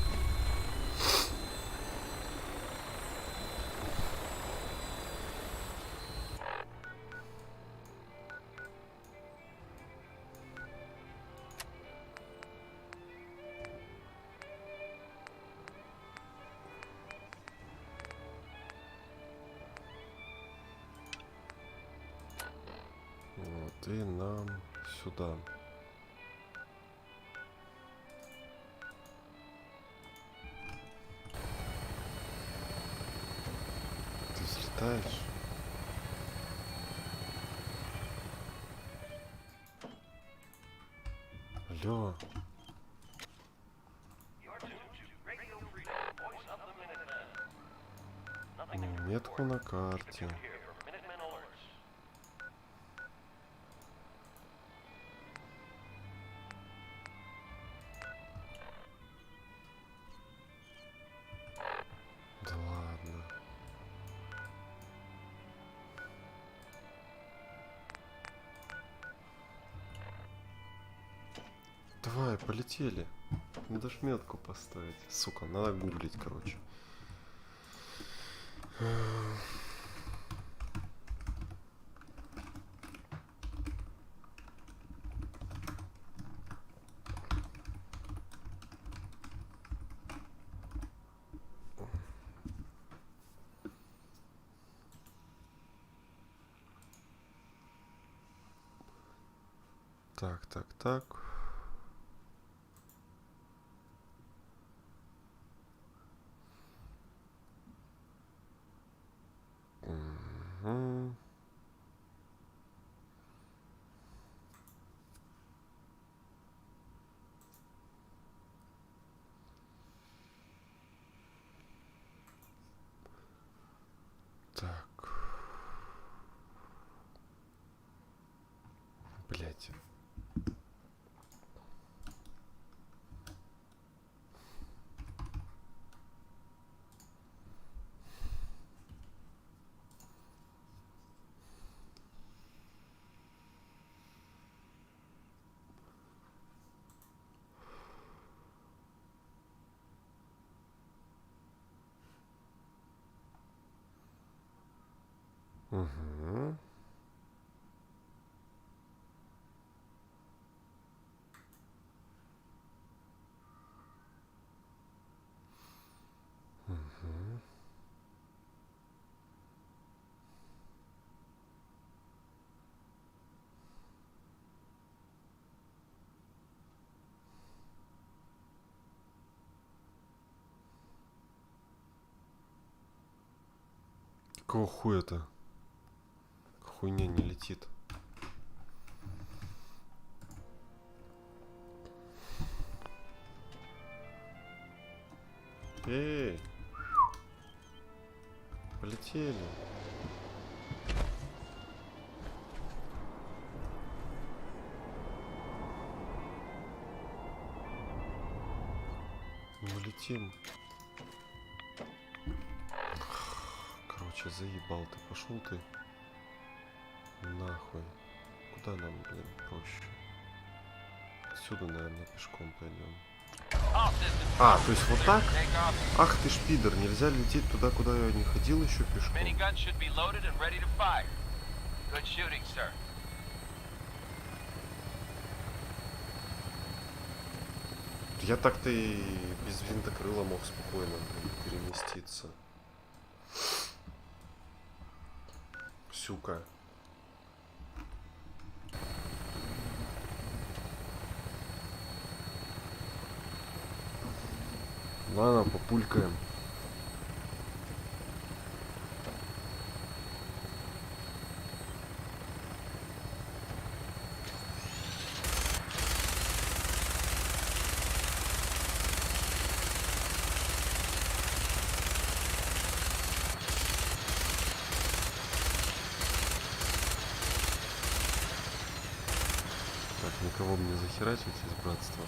Ты нам сюда. Ты взлетаешь? Алло. Метку на карте. Да ладно. Давай, полетели. Надо ж метку поставить. Сука, надо гуглить, короче. Так, так, так. Угу. Так. Блять. Угу. Угу. Какого хуя-то? Хуйня не летит. Эй! Полетели. Мы летим. Короче, заебал ты. Пошел ты. Нахуй. Куда нам, блин, проще? Отсюда, наверное, пешком пойдем. А, то есть вот так? Ах ты ж пидор, нельзя лететь туда, куда я не ходил еще пешком. Я так-то и без винтокрыла мог спокойно, блин, переместиться. Сука. Ладно, популькаем. Так, никого мне захерачить из братства.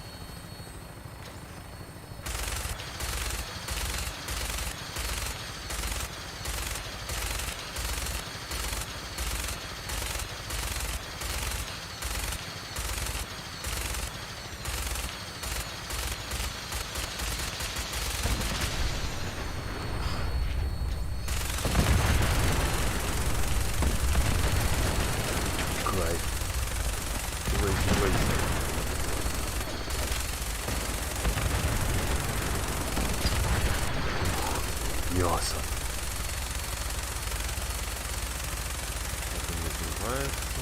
Мясо. Это называется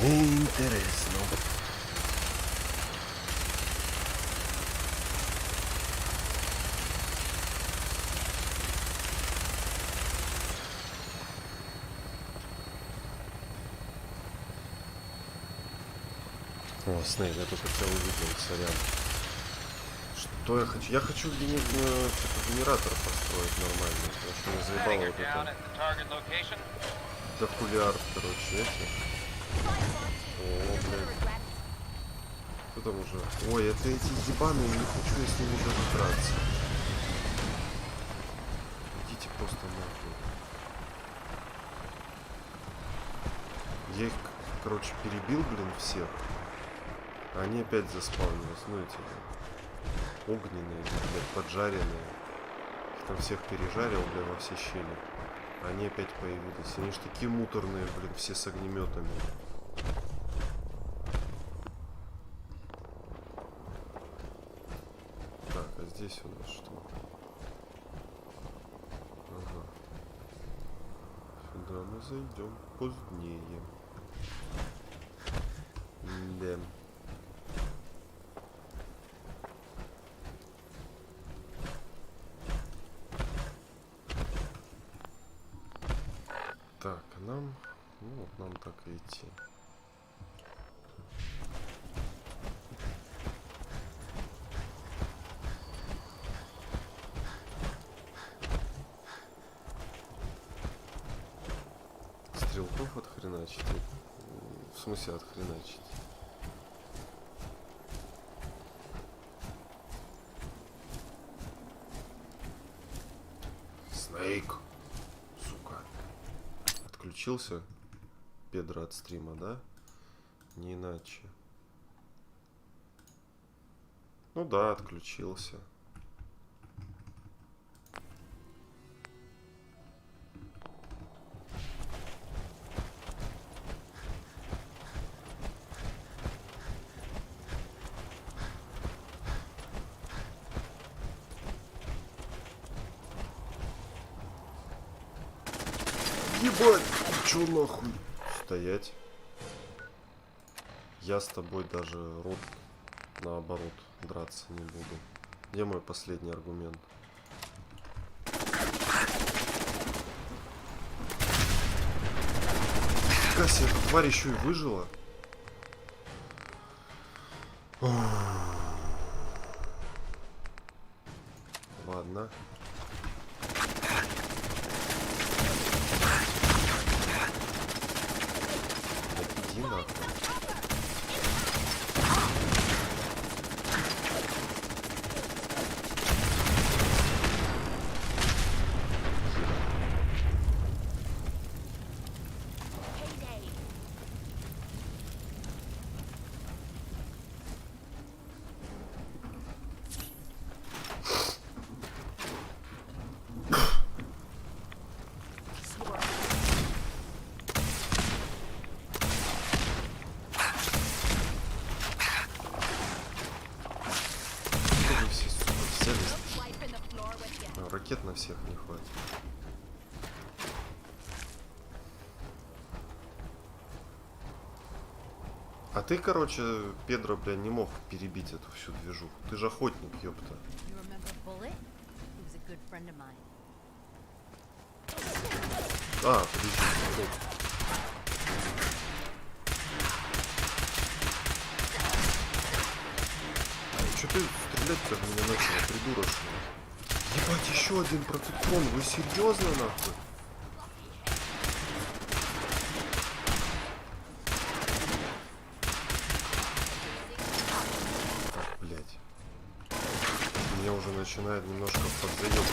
Интересно. О, Снейк, я только тебя увидел, сорян. Что я хочу? Я хочу генератор построить нормальный, потому что меня заебало вот это. Докулярд, короче, эти. О, блядь. Кто там уже? Ой, это эти ебаные, не хочу я с ними даже драться. Идите просто нахуй. Я их, короче, перебил, блин, всех. А они опять заспавнились. Ну эти огненные, блядь, поджаренные. Их там всех пережарил, блядь, во все щели. Они опять появились. Они ж такие муторные, блин, все с огнеметами. Так, а здесь у нас что? Ага. Сюда мы зайдем позднее. Да. Так, нам... Ну, вот нам так и идти. Стрелков отхреначить. В смысле отхреначить? Снейк! Сука. Отключился Педро от стрима, да? Не иначе. Ну да, отключился. Ебать! Чё нахуй? Стоять. Я с тобой даже рот наоборот драться не буду. Где мой последний аргумент? Фига себе, эта тварь еще и выжила. Ладно. Иди нахуй. Ракет на всех не хватит. А ты, короче, Педро, бля, не мог перебить эту всю движуху. Ты же охотник, ёпта. А, подожди, стоп. Чё ты стрелять-то в меня начал, придурочно? Ебать, еще один протектон, вы серьезно, нахуй? Так, блядь. Меня уже начинает немножко подзаебывать.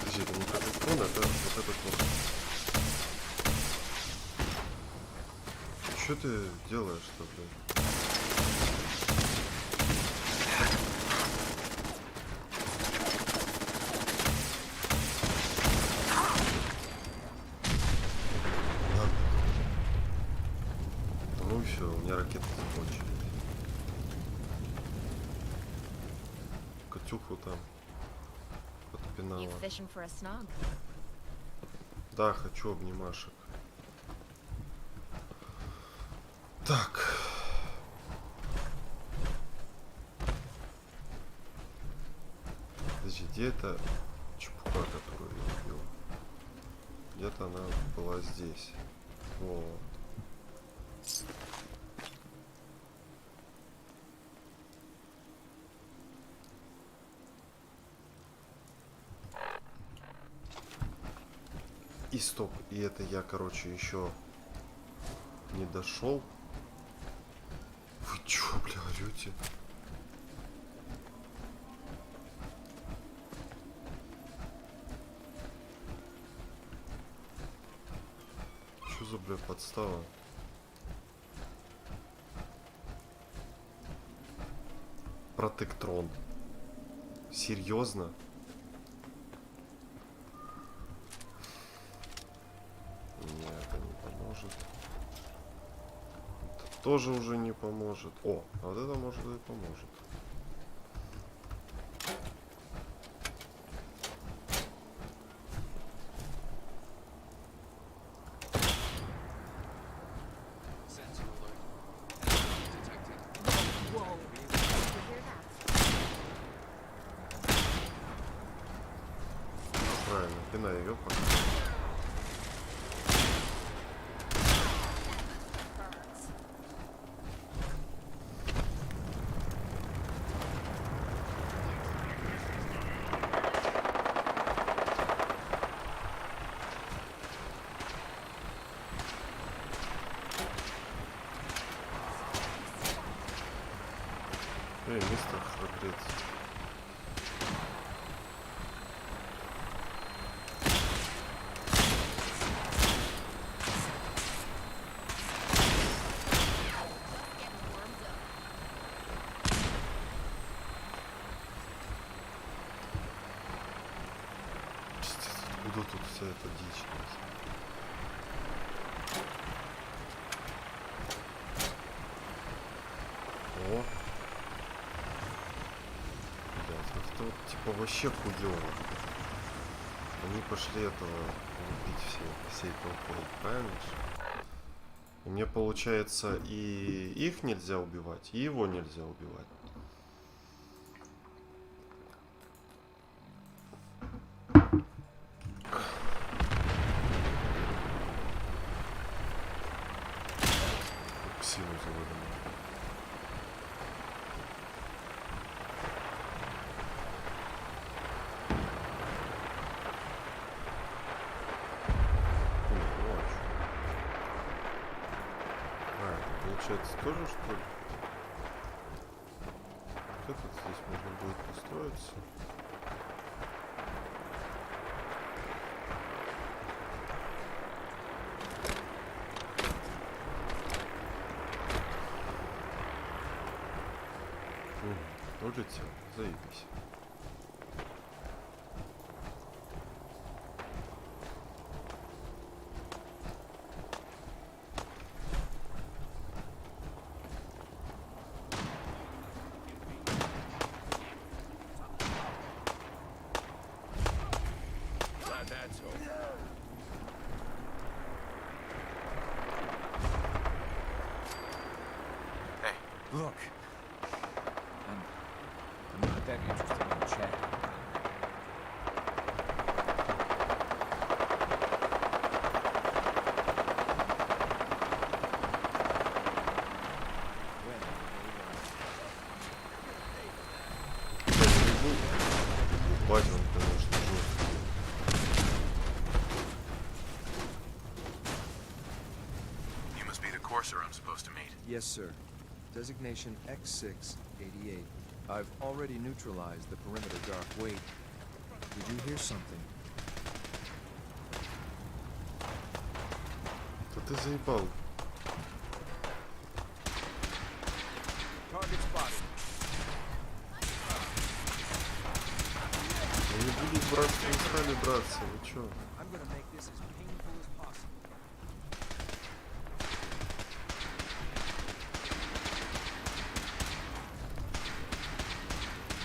Подожди, это не протектон, это вот этот вот. Что ты делаешь-то, блядь? Ну и все, у меня ракеты закончились. Катюху там подпинала. Да, хочу обнимашек. Так. Подожди, где эта чепуха, которую я убил? Где-то она была здесь. Вот. И стоп, и это я, короче, еще не дошел. Вы чё, бля, орете? Что за, бля, подстава? Протектрон. Серьезно? Нет, это не поможет. Это тоже уже не поможет. О, а вот это может и поможет. Правильно, пинай ее пока. Эй, мистер Храбрец. Откуда тут вся эта дичь? О! Блядь, это вот типа вообще хуёво. Они пошли этого убить всей толпой, правильно же? И мне получается и их нельзя убивать, и его нельзя убивать. Силу заводим. Получается тоже, что ли? Вот этот здесь можно будет построиться. Улетел, заебись. Look, I'm not that interested in chat. Бать он, конечно, жесткий. You must be the courser I'm supposed to meet. Yes, sir. Designation X688. I've already neutralized the perimeter dark. Wait, did you hear something? Да ты заебал. Target spotted. Они будут браться, не стали браться, вы чё? I'm gonna make this as painful as possible.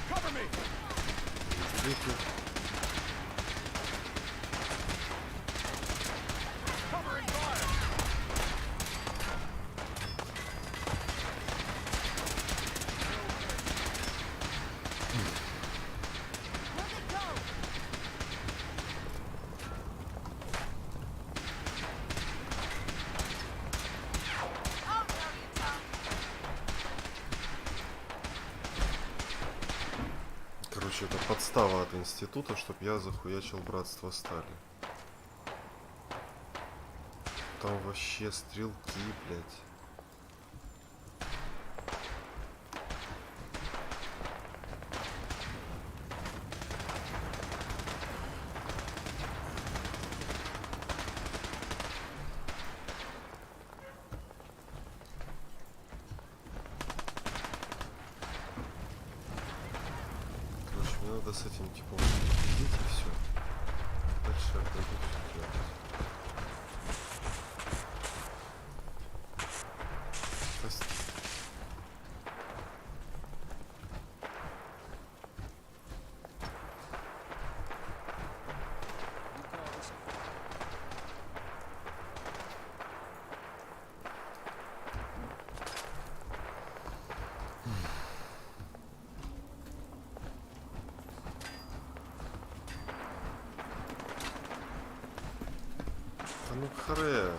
Cover me! Видите? Короче, это подстава от института, чтобы я захуячил братство стали. Там вообще стрелки, блядь. Короче, мне надо с этим типом идти и все. Дальше я пойду все делать. Да ну хрен.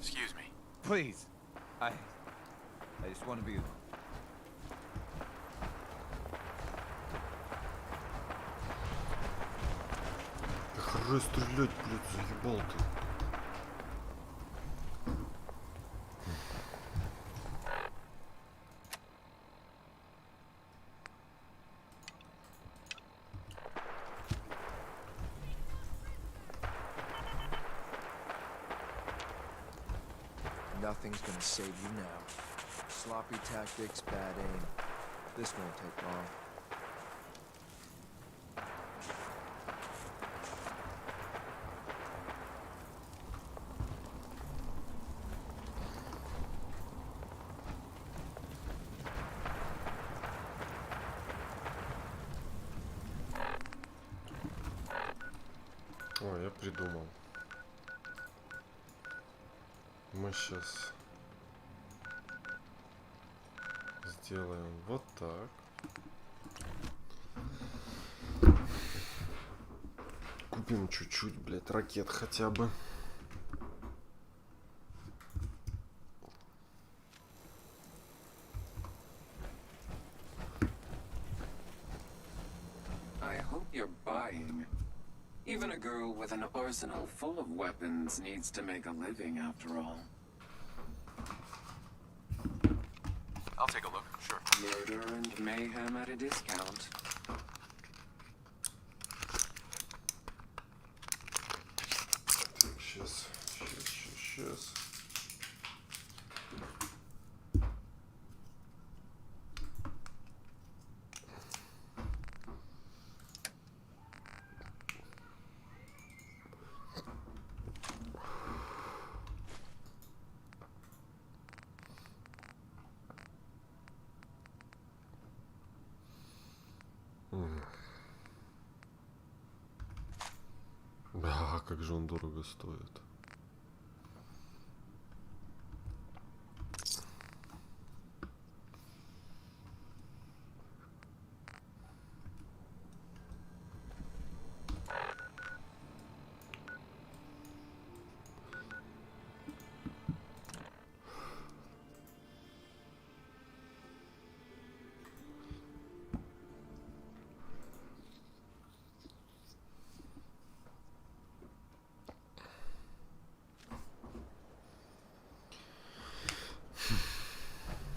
Excuse me. Please. I just want to be... Да хорош стрелять, блядь, заебал ты. Nothing's gonna save you now. Sloppy tactics, bad aim. This won't take long. О, я придумал. Мы сейчас сделаем вот так. Купим чуть-чуть, блядь, ракет хотя бы. I hope you're buying. Even a girl with an arsenal full of weapons needs to make a living after all. I'll take a look, sure. Murder and mayhem at a discount. Сейчас. Да, как же он дорого стоит.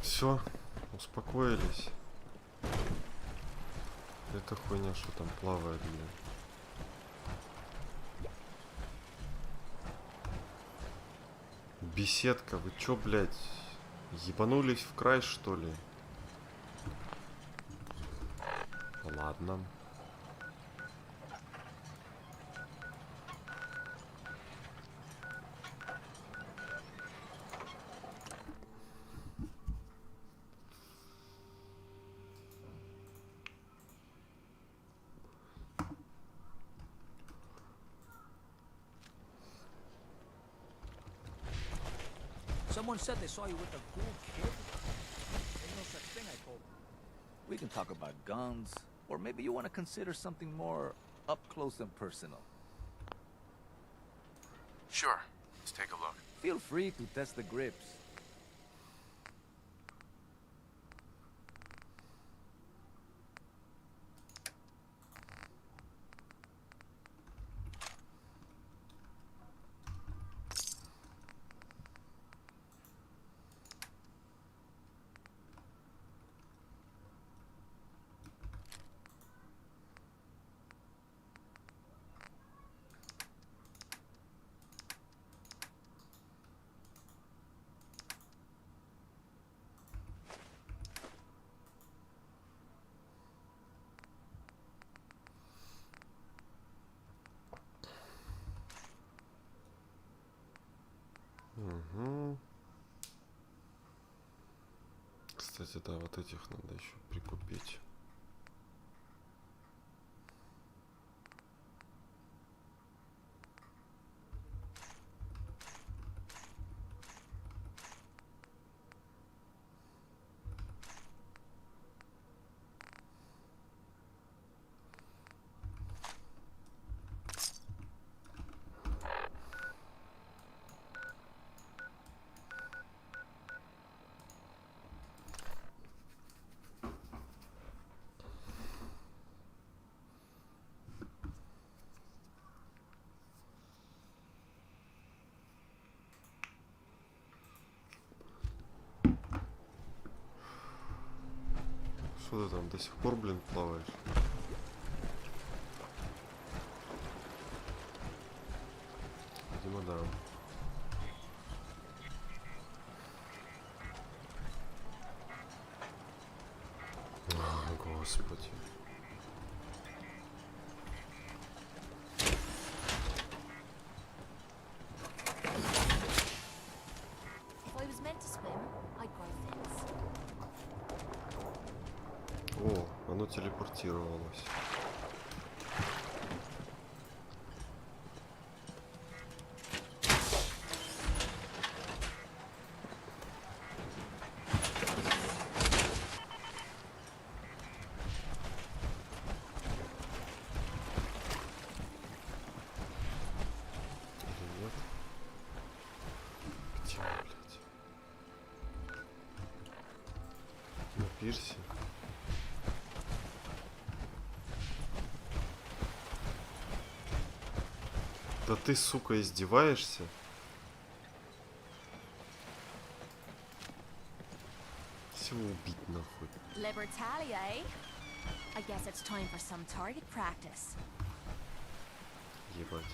Все, успокоились. Это хуйня, что там плавает, блин. Беседка, вы чё, блядь, ебанулись в край, что ли? Ладно. Someone said they saw you with a cool kid. We can talk about guns, or maybe you want to consider something more up close and personal. Sure. Let's take a look. Feel free to test the grips. Угу. Кстати, да, вот этих надо еще прикупить. Что ты там до сих пор, блин, плаваешь? Видимо, да. О, Господи. If I was meant to swim, I'd grow fins. О, оно телепортировалось. Или нет? Где, блядь? На пирсе? Да ты, сука, издеваешься? Всего убить нахуй. Libertalia, eh? I guess it's time for some target practice. Ебать.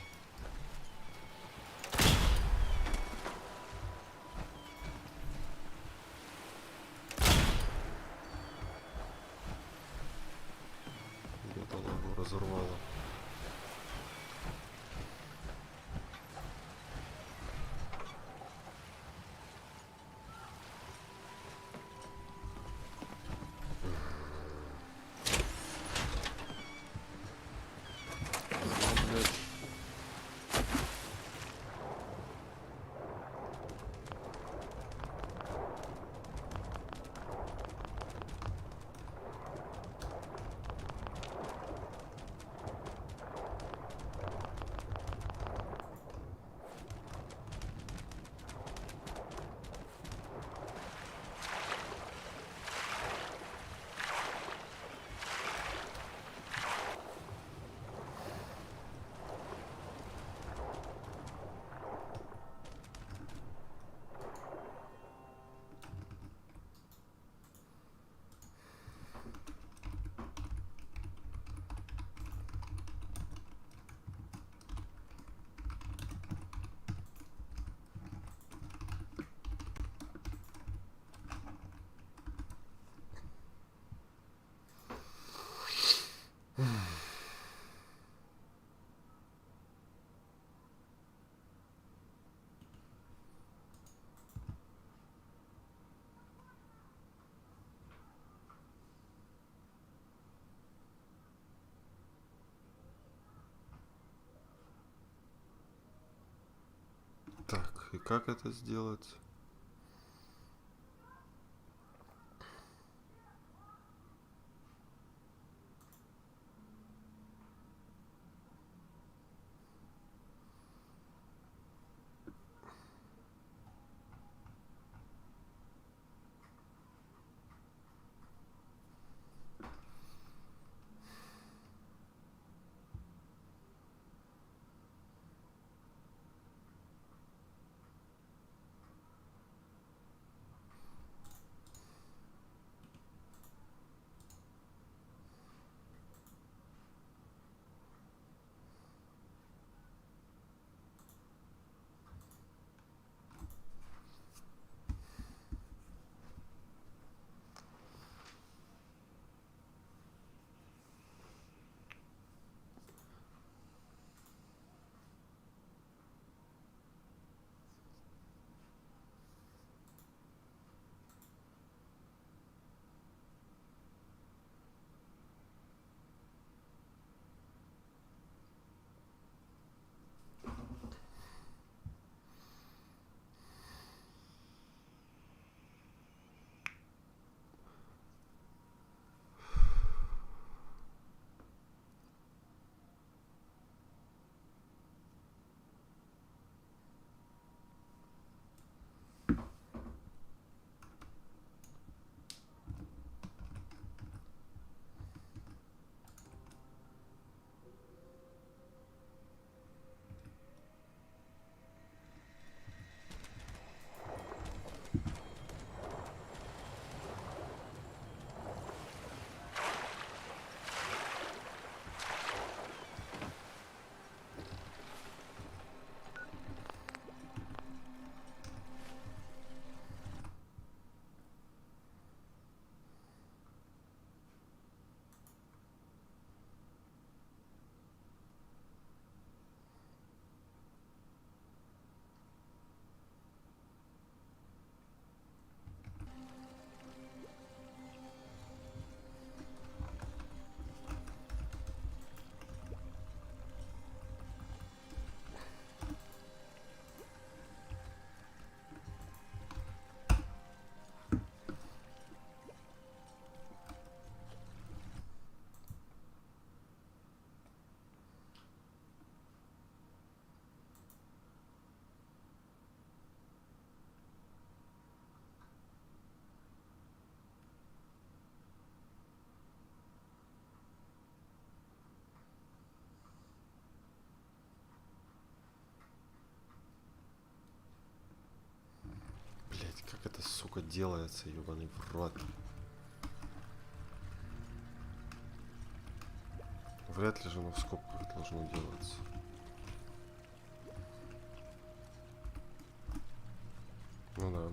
Бедолагу разорвало. Так, и как это сделать? сука, делается, ебаный в рот. Вряд ли же оно в скобках должно делаться. Ну да.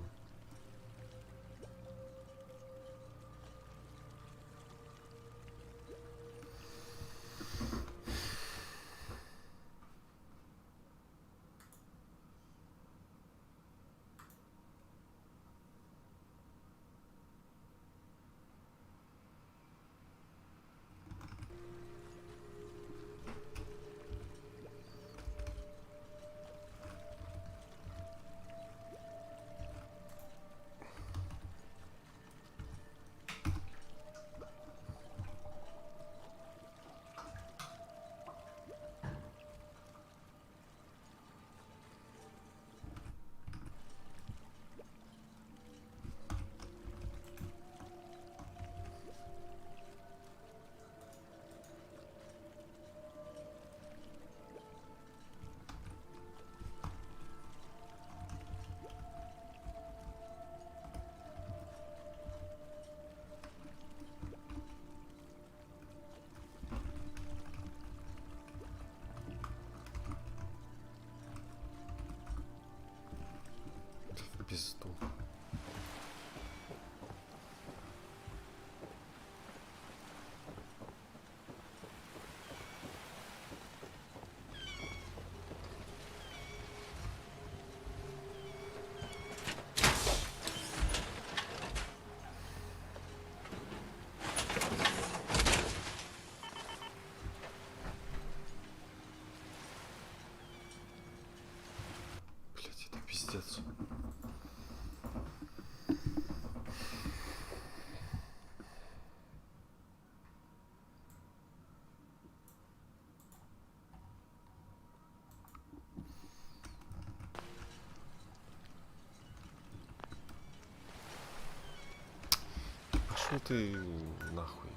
Пизду. Блять, это пиздец. Пошел ты нахуй.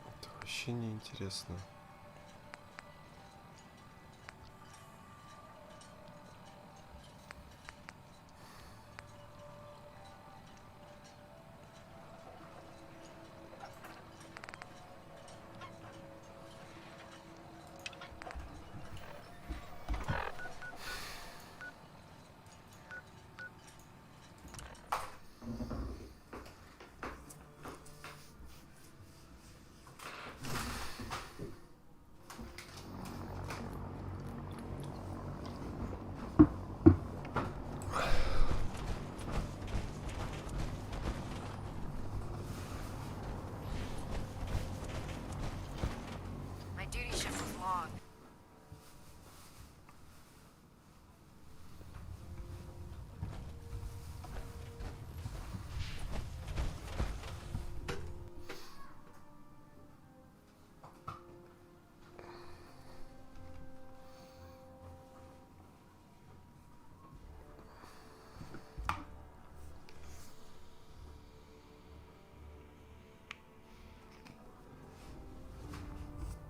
Это вообще не интересно. My duty shift was long.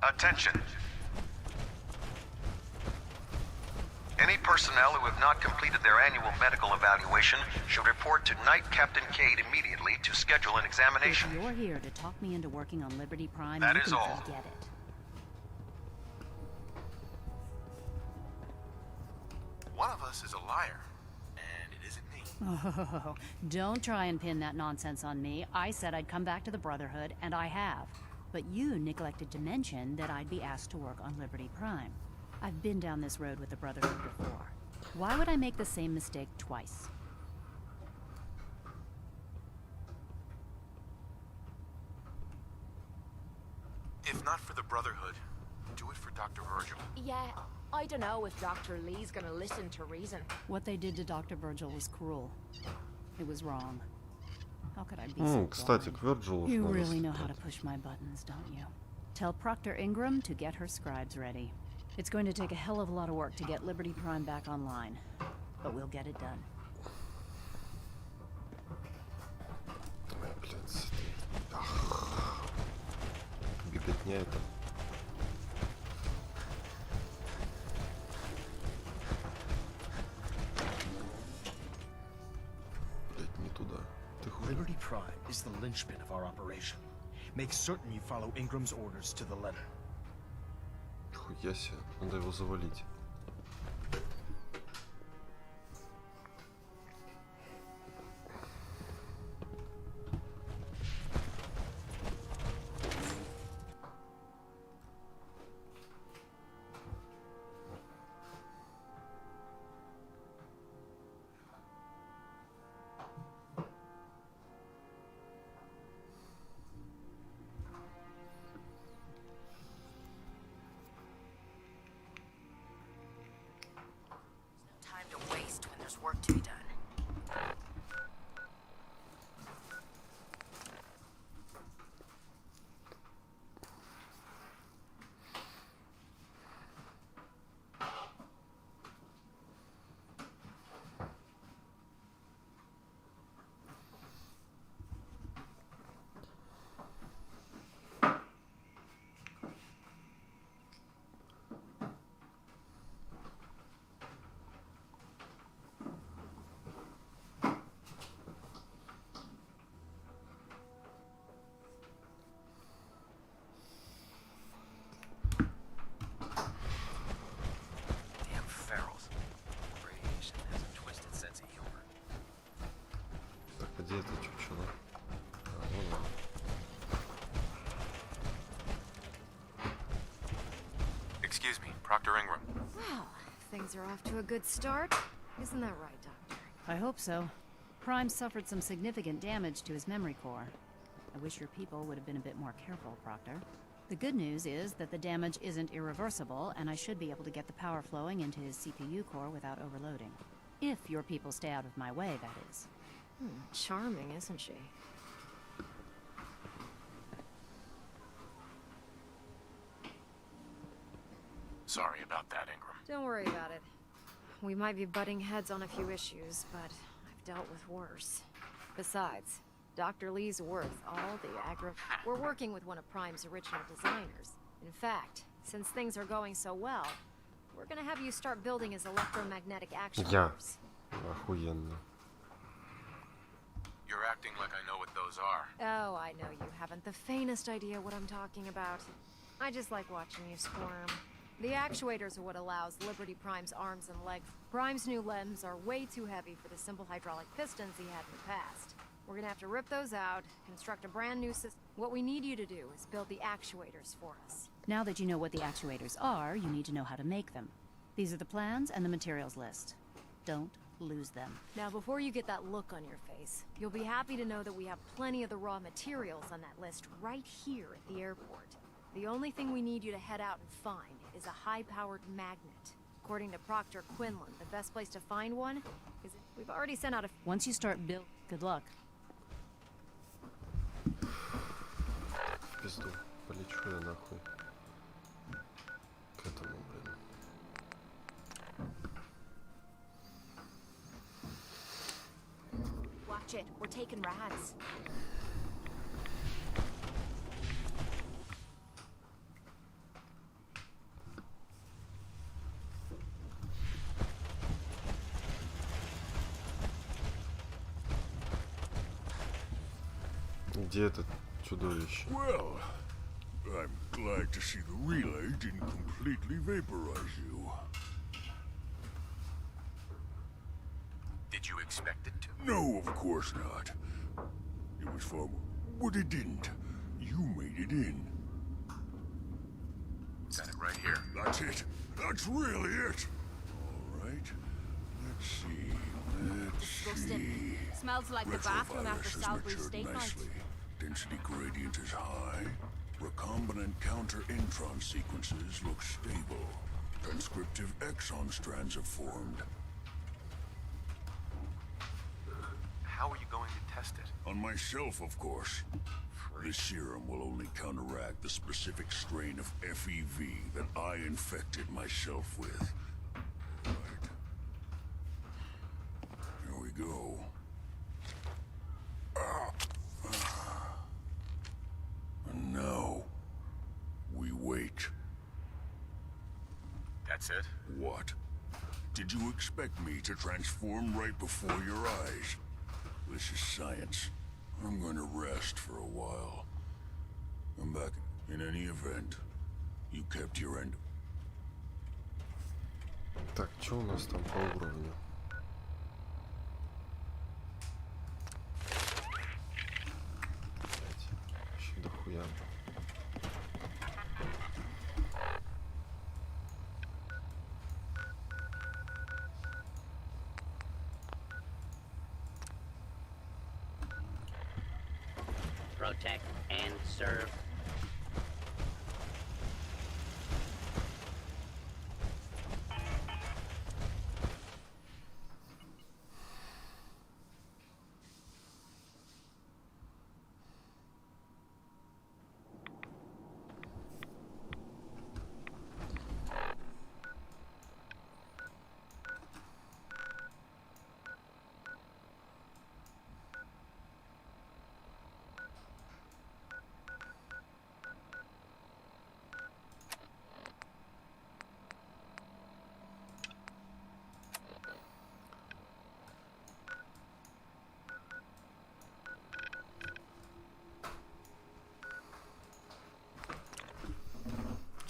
Attention. Any personnel who have not completed their annual medical evaluation should report to Night Captain Cade immediately to schedule an examination. If you're here to talk me into working on Liberty Prime, That you is can all. forget it. One of us is a liar, and it isn't me. Oh, don't try and pin that nonsense on me. I said I'd come back to the Brotherhood, and I have. But you neglected to mention that I'd be asked to work on Liberty Prime. I've been down this road with the Brotherhood before. Why would I make the same mistake twice? If not for the Brotherhood, do it for Dr. Virgil. Yeah, I don't know if Dr. Lee's gonna listen to reason. What they did to Dr. Virgil was cruel. It was wrong. How could I be so Кстати, blind? к Virgil You надо really know how to стать. push my buttons, don't you? Tell Proctor Ingram to get her scribes ready. It's going to take a hell of a lot of work to get Liberty Prime back online, but we'll get it done. Ой, блядь, с этой- Ах. Беготня это. is the linchpin of our operation. Make certain you follow Ingram's orders to the letter. Хуя себе, надо его завалить. Time to waste when there's work to be done. Damn ferals. Radiation has a twisted sense of humor. Так, а где это чучело? А, вон оно. Excuse me, Proctor Ingram. Well, things are off to a good start. Isn't that right, Doctor? I hope so. Prime suffered some significant damage to his memory core. I wish your people would have been a bit more careful, Proctor. The good news is that the damage isn't irreversible, and I should be able to get the power flowing into his CPU core without overloading. If your people stay out of my way, that is. Charming, isn't she? Sorry about that, Ingram. Don't worry about it. We might be butting heads on a few issues, but I've dealt with worse. Besides, Dr. Lee's worth all the We're working with one of Prime's original designers. In fact, since things are going so well, we're gonna have you start building his electromagnetic actuators. Охуенно. You're acting like I know what those are. Oh, I know you haven't the faintest idea what I'm talking about. I just like watching you squirm. The actuators are what allows Liberty Prime's arms and legs. Prime's new limbs are way too heavy for the simple hydraulic pistons he had in the past. We're gonna have to rip those out, construct a brand new system. What we need you to do is build the actuators for us. Now that you know what the actuators are, you need to know how to make them. These are the plans and the materials list. Don't lose them. Now, before you get that look on your face, you'll be happy to know that we have plenty of the raw materials on that list right here at the airport. The only thing we need you to head out and find is a high-powered magnet. According to Proctor Quinlan, the best place to find one is... We've already sent out a... Once you start build, good luck. В пизду. Полечу я нахуй. К этому, блин. Watch it. We're taking rads. Где это чудовище? Well, I'm glad to see the relay didn't completely vaporize you. Did you expect it to? No, of course not. It was far more... But it didn't. You made it in. Got it right here. That's it. That's really it. All right. Let's see. Disgusting. Smells like the bathroom after Retrovirus has Salisbury matured steak night. nicely. Density gradient is high. Recombinant counter-intron sequences look stable. Transcriptive exon strands have formed. How are you going to test it? On myself, of course. This serum will only counteract the specific strain of FEV that I infected myself with. Right. Here we go. And now, we wait. That's it? What? Did you expect me to transform right before your eyes? This is science. I'm going to rest for a while. I'm back. In any event, you kept your end. Так, что у нас там по уровню? Еще дохуя. Protect and serve.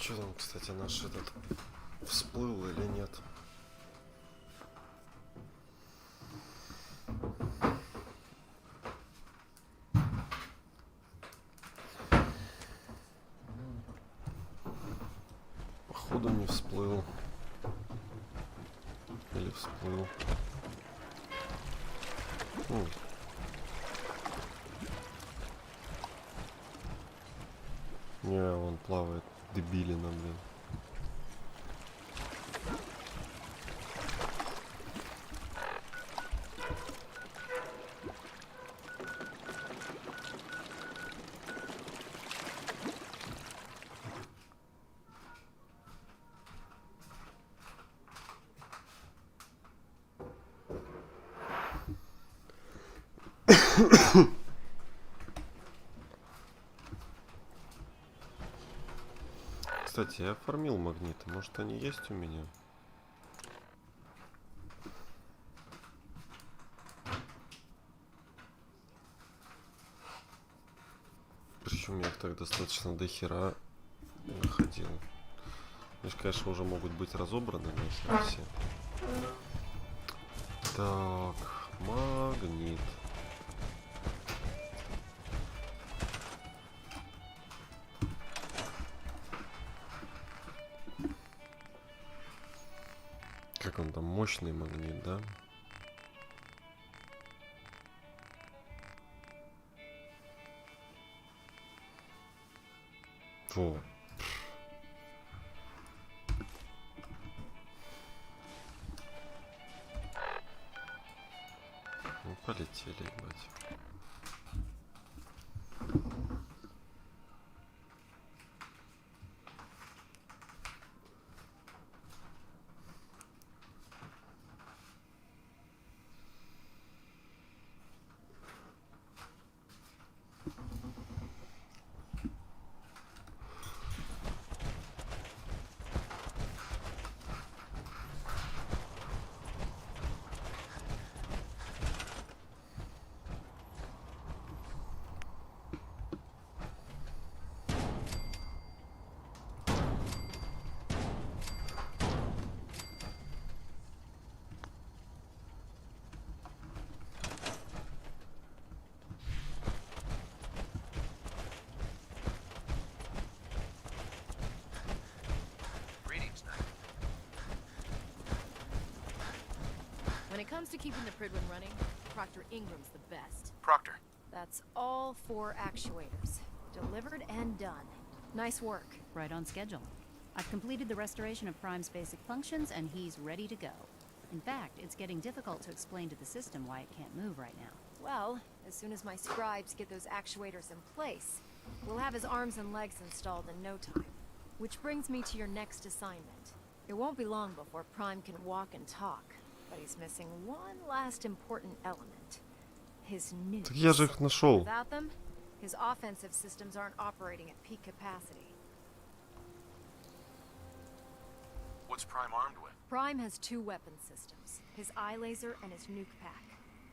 Что там, кстати, наш этот всплыл или нет? Походу не всплыл. Или всплыл. Не, он плавает. Дебилина, блин. Кстати, я оформил магниты. Может, они есть у меня? Причем я их так достаточно дохера находил. Они, конечно, уже могут быть разобраны нахер все. Так, магнит. Как он там, мощный магнит, да? Во. Ну, полетели, ебать. When it comes to keeping the Pridwin running, Proctor Ingram's the best. Proctor. That's all 4 actuators. Delivered and done. Nice work. Right on schedule. I've completed the restoration of Prime's basic functions, and he's ready to go. In fact, it's getting difficult to explain to the system why it can't move right now. Well, as soon as my scribes get those actuators in place, we'll have his arms and legs installed in no time. Which brings me to your next assignment. It won't be long before Prime can walk and talk, but he's missing one last important element. His nukes. Так я же их нашел. Without them, his offensive systems aren't operating at peak capacity. What's Prime armed with? Prime has 2 weapon systems, his eye laser and his nuke pack.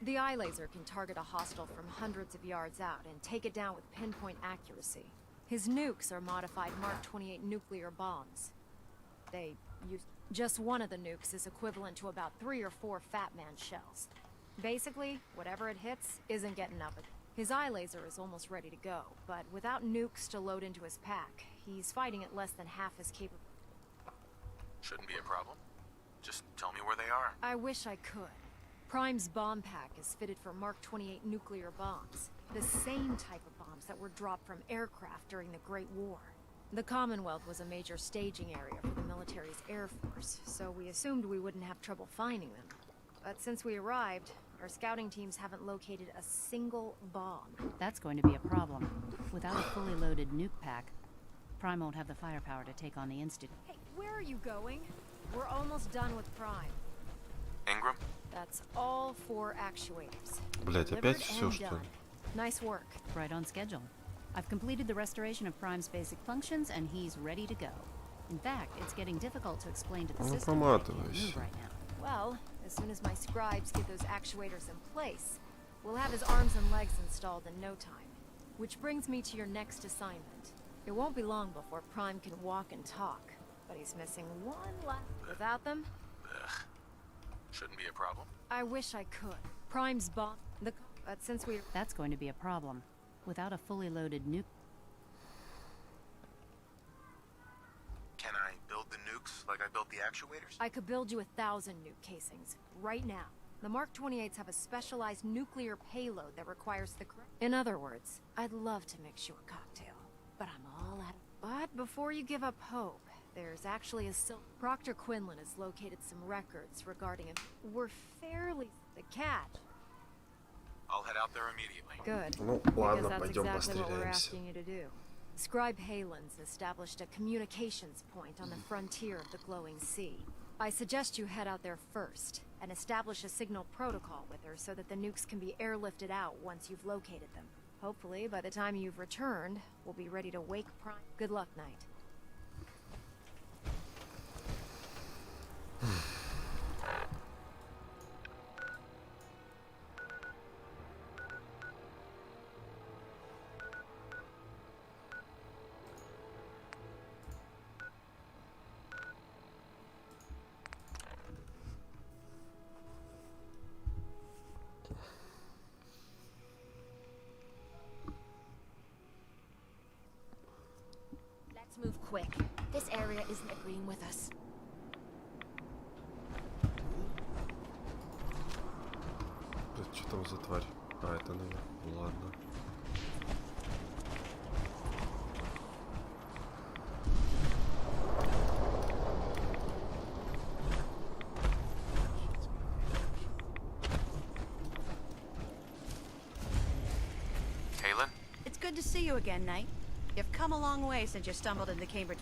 The eye laser can target a hostile from hundreds of yards out and take it down with pinpoint accuracy. His nukes are modified Mark 28 nuclear bombs. They use... Just one of the nukes is equivalent to about 3 or 4 Fat Man shells. Basically, whatever it hits isn't getting up. His eye laser is almost ready to go, but without nukes to load into his pack, he's fighting at less than half as capable. Shouldn't be a problem. Just tell me where they are. I wish I could. Prime's bomb pack is fitted for Mark 28 nuclear bombs, the same type of bombs that were dropped from aircraft during the Great War. The Commonwealth was a major staging area for the military's air force, so we assumed we wouldn't have trouble finding them. But since we arrived, our scouting teams haven't located a single bomb. That's going to be a problem. Without a fully loaded nuke pack, Prime won't have the firepower to take on the Institute. Hey, where are you going? We're almost done with Prime. Ingram? That's all 4 actuators. Блять, опять все, что ли? Nice work. Right on schedule. I've completed the restoration of Prime's basic functions, and he's ready to go. In fact, it's getting difficult to explain to the system that it can't move right now. Well, as soon as my scribes get those actuators in place, we'll have his arms and legs installed in no time. Which brings me to your next assignment. It won't be long before Prime can walk and talk, but he's missing one last. Without them? Ugh. Shouldn't be a problem. I wish I could. Prime's bomb. But since we... That's going to be a problem. Without a fully loaded nuke... Can I build the nukes like I built the actuators? I could build you 1,000 nuke casings, right now. The Mark 28s have a specialized nuclear payload that requires the... In other words, I'd love to mix you a cocktail, but I'm all out of... But before you give up hope, there's actually a Proctor Quinlan has located some records regarding it. We're fairly... The catch. I'll head out there immediately. Good. Ну, ладно, пойдем Exactly what we're постреляемся. asking you to do. Scribe Halen's established a communications point on the frontier of the glowing sea. I suggest you head out there first and establish a signal protocol with her so that the nukes can be airlifted out once you've located them. Hopefully, by the time you've returned, we'll be ready to wake Prime. Good luck, Knight. Let's move quick. This area isn't agreeing with us. Что там за тварь? А, это наверное. Ладно. Halen? It's good to see you again, Knight. You've come a long way since you stumbled into Cambridge.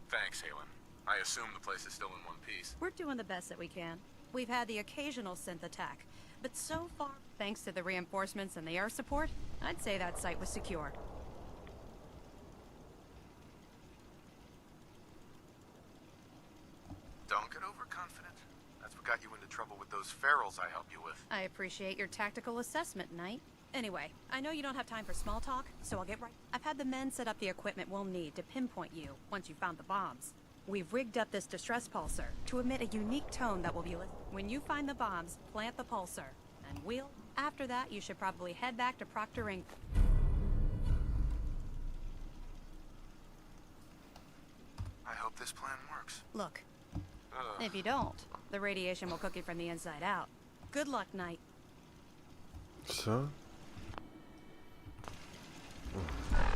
Thanks, Halen. I assume the place is still in one piece. We're doing the best that we can. We've had the occasional synth attack, but so far, thanks to the reinforcements and the air support, I'd say that site was secure. Don't get overconfident. That's what got you into trouble with those ferals I helped you with. I appreciate your tactical assessment, Knight. Anyway, I know you don't have time for small talk, so I'll get right. I've had the men set up the equipment we'll need to pinpoint you once you've found the bombs. We've rigged up this distress pulsar to emit a unique tone that will be lit. When you find the bombs, plant the pulsar, and we'll... After that, you should probably head back to Proctor Inc. I hope this plan works. Look, if you don't, the radiation will cook you from the inside out. Good luck, Knight. Все.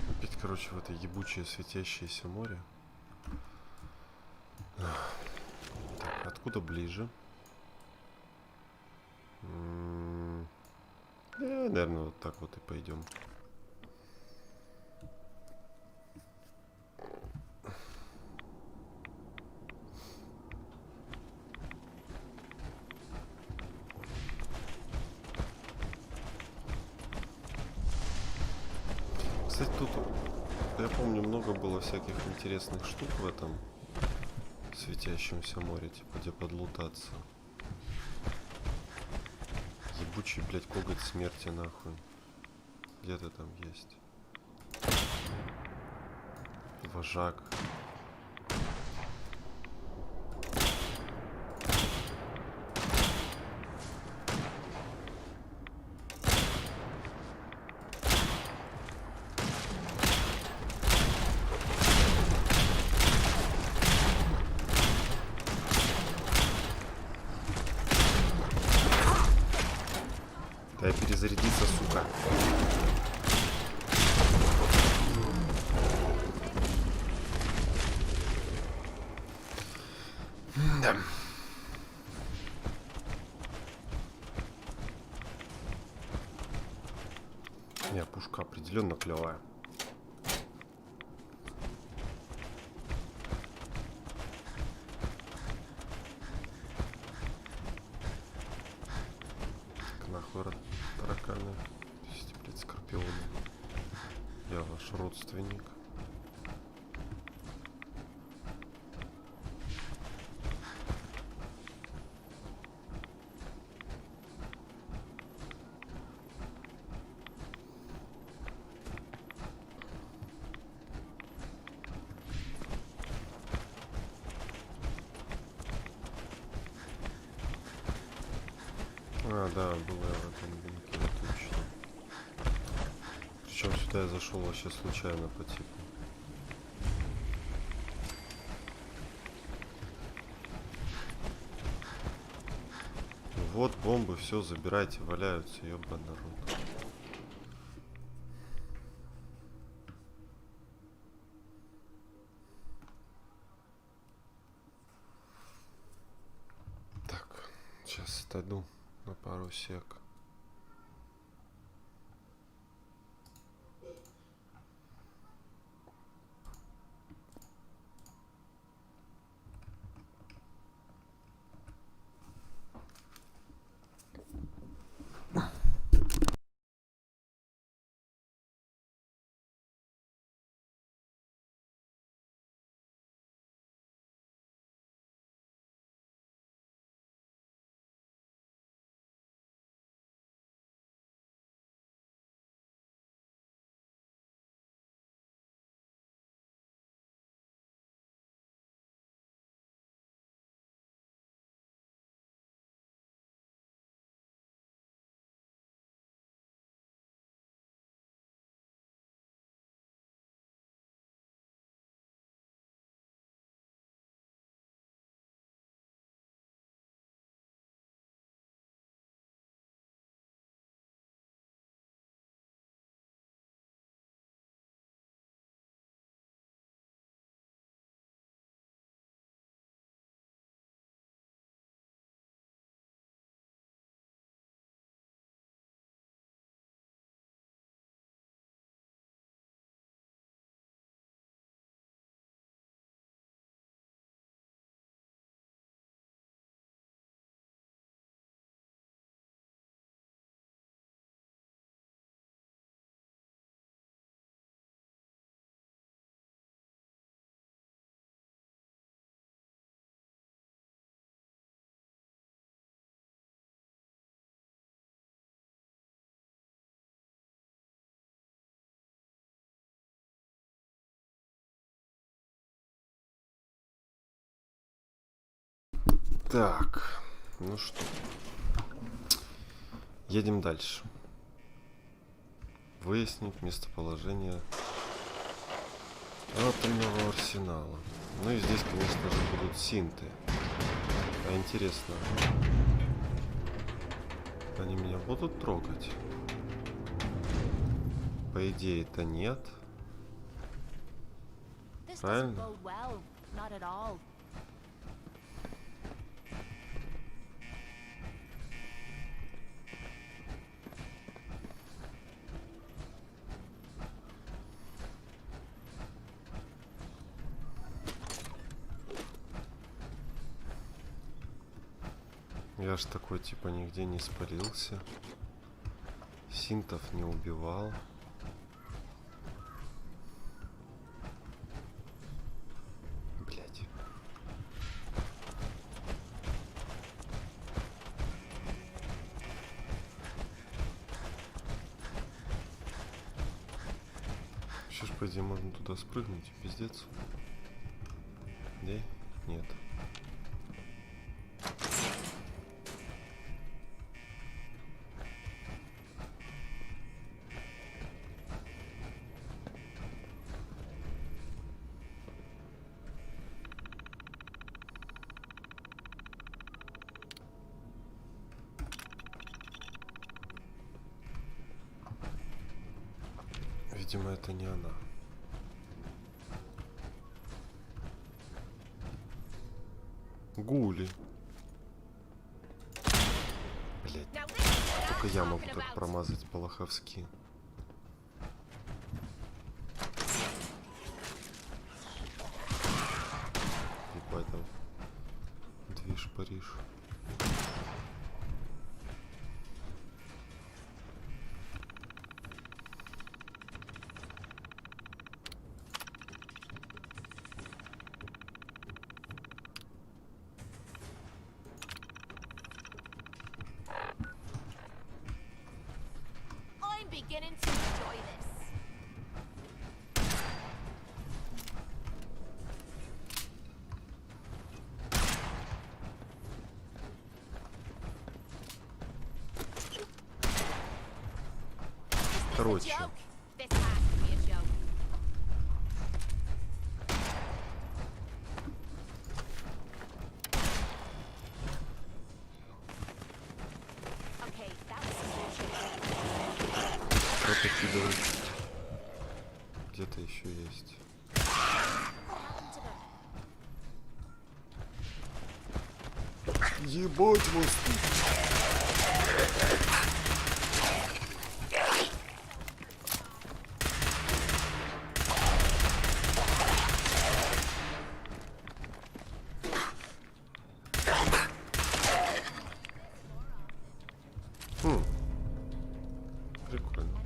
Опять, короче, в это ебучее светящееся море. Так, откуда ближе? Наверное, вот так вот и пойдем. Кстати, тут, я помню, много было всяких интересных штук в этом светящемся море, типа где подлутаться. Ебучий, блядь, коготь смерти, нахуй. Где ты там есть? Вожак. Дай перезарядиться, сука. Да. Не, пушка определенно клевая. Нахуй тараканы. Блядь, скорпионы. Я ваш родственник. А, да, было в этом линке, точно. Причем сюда я зашел вообще случайно по типу. Вот бомбы, все, забирайте, валяются, ёбаный народ. Так, сейчас отойду на пару сек. Так, ну что, едем дальше. Выяснить местоположение атомного арсенала. Ну и здесь, конечно же, будут синты. А интересно, они меня будут трогать? По идее-то нет. Правильно? Я ж такой типа нигде не спалился. Синтов не убивал. Блять. Вообще ж, по идее, можно туда спрыгнуть, пиздец. Да? Нет. Видимо, это не она. Гули. Блять. Только я могу так промазать по-лоховски. Ебать там. Движ Париж. I'm beginning to enjoy this. Короче. This has to be a joke. Okay, that was some bullshit. Кто-то кидает. Где-то еще есть. Ебать вас тут. Прикольно.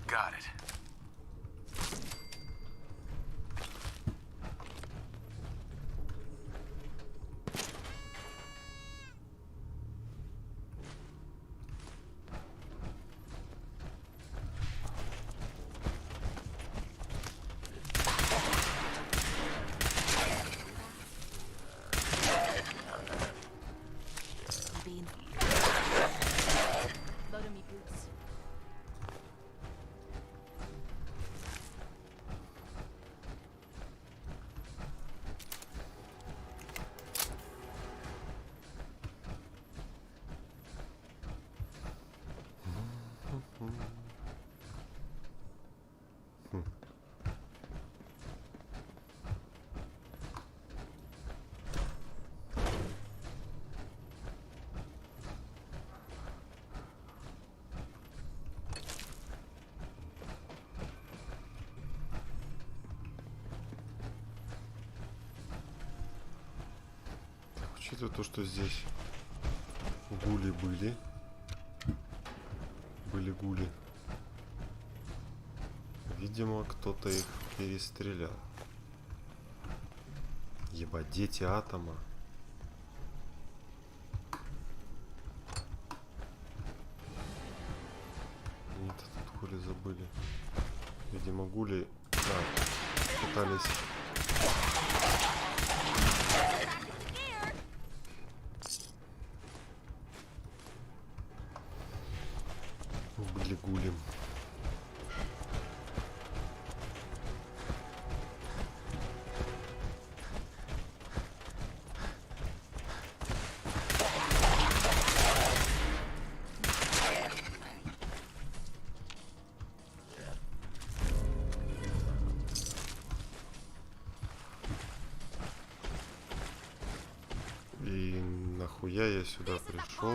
Got it. Load of me boots. Учитывая то, что здесь гули были гули. Видимо, кто-то их перестрелял. Ебать, дети атома. Они-то тут гули забыли. Видимо, гули пытались... Были гулем. Нахуя я сюда пришел?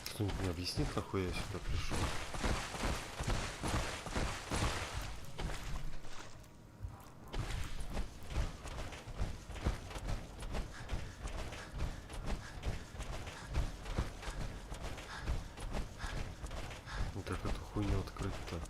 Кто-нибудь мне объяснит, нахуя я сюда пришел? Ну как эту хуйню открыть-то?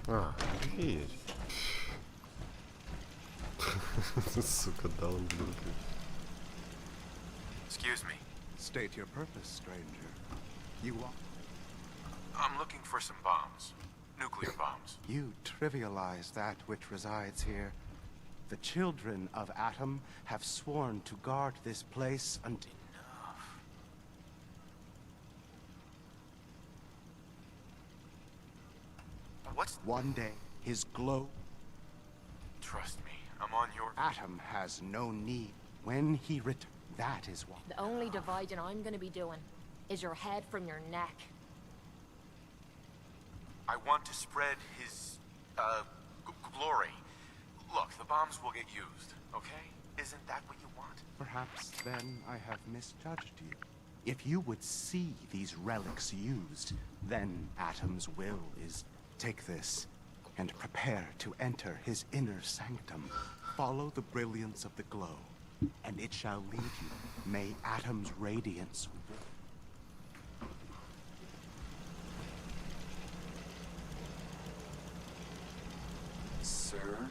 А, дверь. Сука, даунблюд. Excuse me. State your purpose, stranger. You are... I'm looking for some bombs. Nuclear bombs. You trivialize that which resides here. The children of Atom have sworn to guard this place until... Enough. What's... One day, his glow... Trust me, I'm on your... Atom has no need. When he returns, that is what... The only dividing I'm gonna be doing is your head from your neck. I want to spread his, glory. Look, the bombs will get used, okay? Isn't that what you want? Perhaps then I have misjudged you. If you would see these relics used, then Atom's will is... Take this, and prepare to enter his inner sanctum. Follow the brilliance of the glow, and it shall lead you. May Atom's radiance... Sir?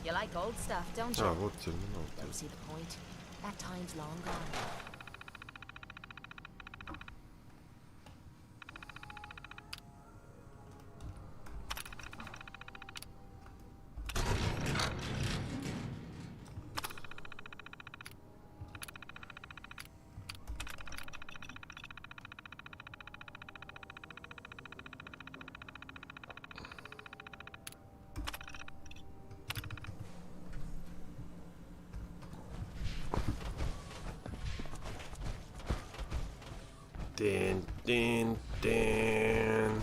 You like old stuff, don't you? А, вот терминал. Don't see the point. That time's long gone. Дин, дин, дин.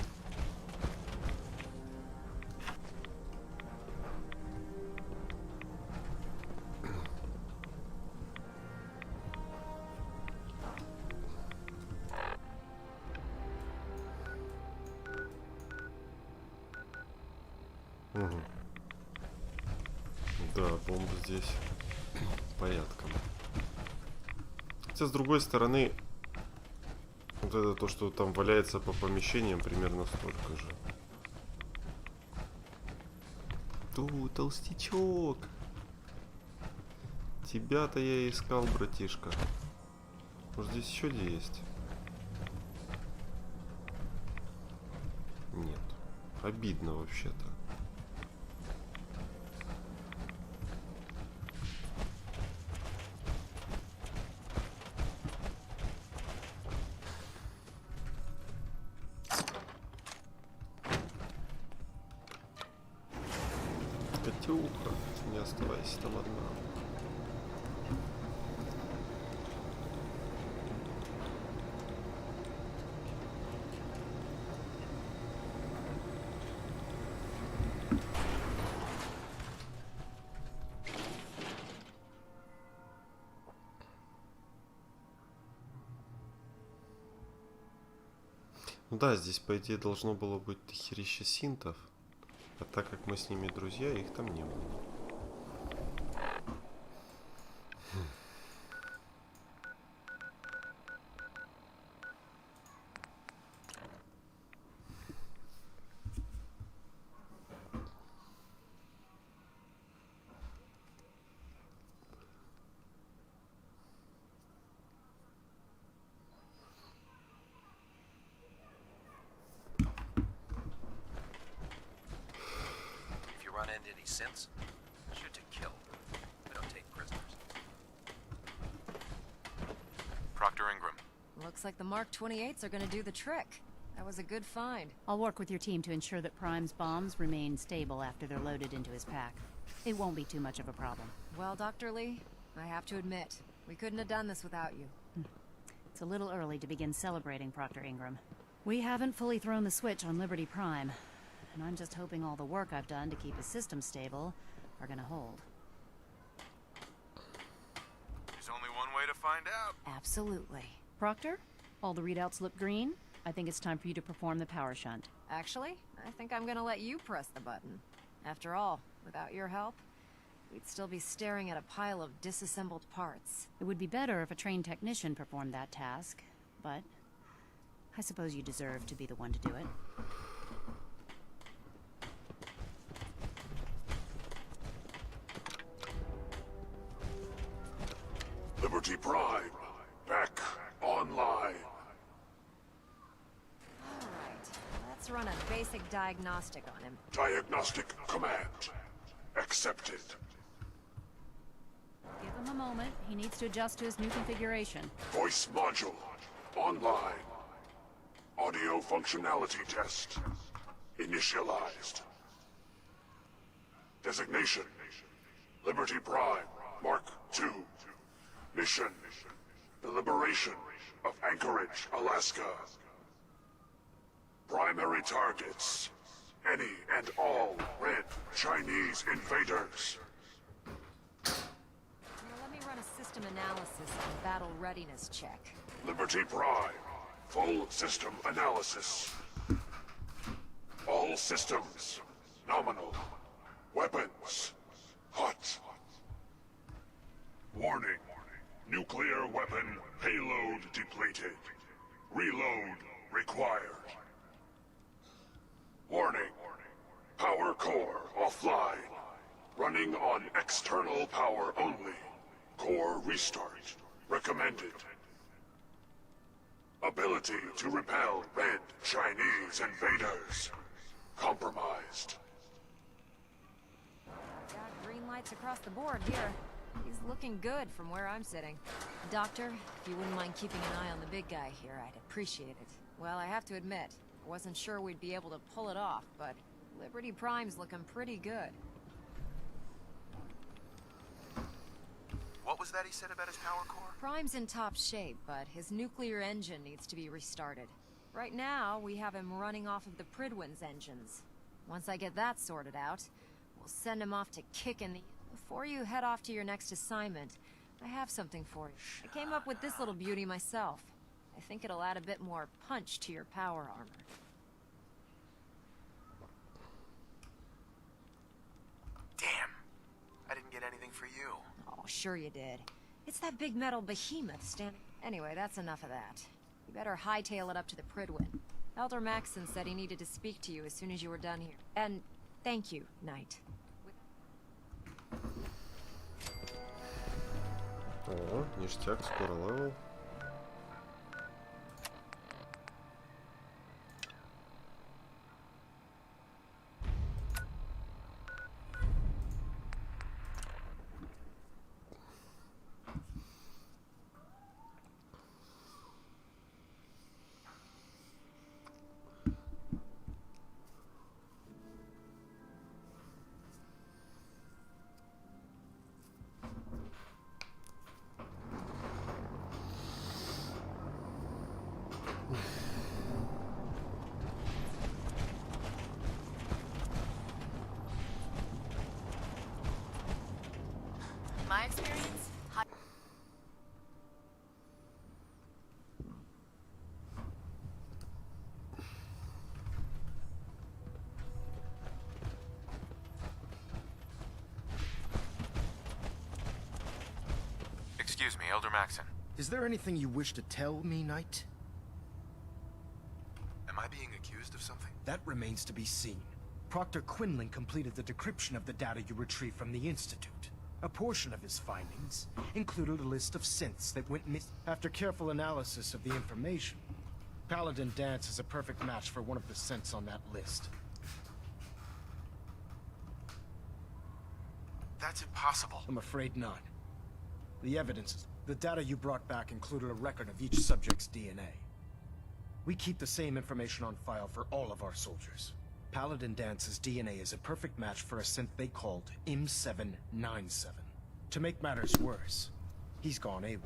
Угу. Да, бомба здесь порядком. Хотя с другой стороны, вот это то, что там валяется по помещениям, примерно столько же. Ту, толстячок. Тебя-то я искал, братишка. Может, здесь еще где есть? Нет. Обидно вообще-то. Катюха, не оставайся там одна. Ну да, здесь по идее должно было быть дохерища синтов. А так как мы с ними друзья, их там не было. synths? Shoot to kill. We don't take prisoners. Proctor Ingram. Looks like the Mark 28s are gonna do the trick. That was a good find. I'll work with your team to ensure that Prime's bombs remain stable after they're loaded into his pack. It won't be too much of a problem. Well, Dr. Lee, I have to admit, we couldn't have done this without you. It's a little early to begin celebrating, Proctor Ingram. We haven't fully thrown the switch on Liberty Prime, and I'm just hoping all the work I've done to keep his system stable are gonna hold. There's only one way to find out. Absolutely. Proctor, all the readouts look green. I think it's time for you to perform the power shunt. Actually, I think I'm gonna let you press the button. After all, without your help, we'd still be staring at a pile of disassembled parts. It would be better if a trained technician performed that task, but I suppose you deserve to be the one to do it. Liberty Prime, back online. Alright, let's run a basic diagnostic on him. Diagnostic command accepted. Give him a moment. He needs to adjust to his new configuration. Voice module online. Audio functionality test initialized. Designation: Liberty Prime, Mark II. Mission: the liberation of Anchorage, Alaska. Primary targets: any and all red Chinese invaders. Now let me run a system analysis and battle readiness check. Liberty Prime, full system analysis. All systems nominal. Weapons hot. Warning: nuclear weapon payload depleted. Reload required. Warning: power core offline. Running on external power only. Core restart recommended. Ability to repel red Chinese invaders compromised. Got green lights across the board here. He's looking good from where I'm sitting. Doctor, if you wouldn't mind keeping an eye on the big guy here, I'd appreciate it. Well, I have to admit, I wasn't sure we'd be able to pull it off, but Liberty Prime's looking pretty good. What was that he said about his power core? Prime's in top shape, but his nuclear engine needs to be restarted. Right now, we have him running off of the Pridwin's engines. Once I get that sorted out, we'll send him off to kick in the... Before you head off to your next assignment, I have something for you. I came up with this little beauty myself. I think it'll add a bit more punch to your power armor. Damn. I didn't get anything for you. Oh, sure you did. It's that big metal behemoth standing... Anyway, that's enough of that. You better hightail it up to the Pridwin. Elder Maxson said he needed to speak to you as soon as you were done here. And thank you, Knight. О, ништяк, скоро левел. My experience? Excuse me, Elder Maxson. Is there anything you wish to tell me, Knight? Am I being accused of something? That remains to be seen. Proctor Quinlan completed the decryption of the data you retrieved from the Institute. A portion of his findings included a list of synths that went missing. After careful analysis of the information, Paladin Dance is a perfect match for one of the synths on that list. That's impossible. I'm afraid not. The evidence, the data you brought back included a record of each subject's DNA. We keep the same information on file for all of our soldiers. Paladin Dance's DNA is a perfect match for a synth they called M797. To make matters worse, he's gone AWOL.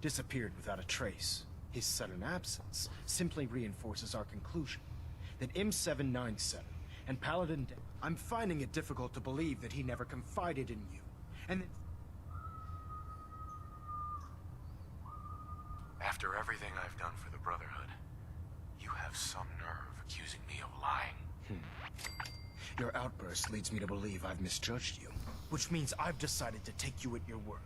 Disappeared without a trace. His sudden absence simply reinforces our conclusion that M797 and Paladin I'm finding it difficult to believe that he never confided in you, and that... After everything I've done for the Brotherhood, you have some nerve accusing me of lying. Your outburst leads me to believe I've misjudged you, which means I've decided to take you at your word.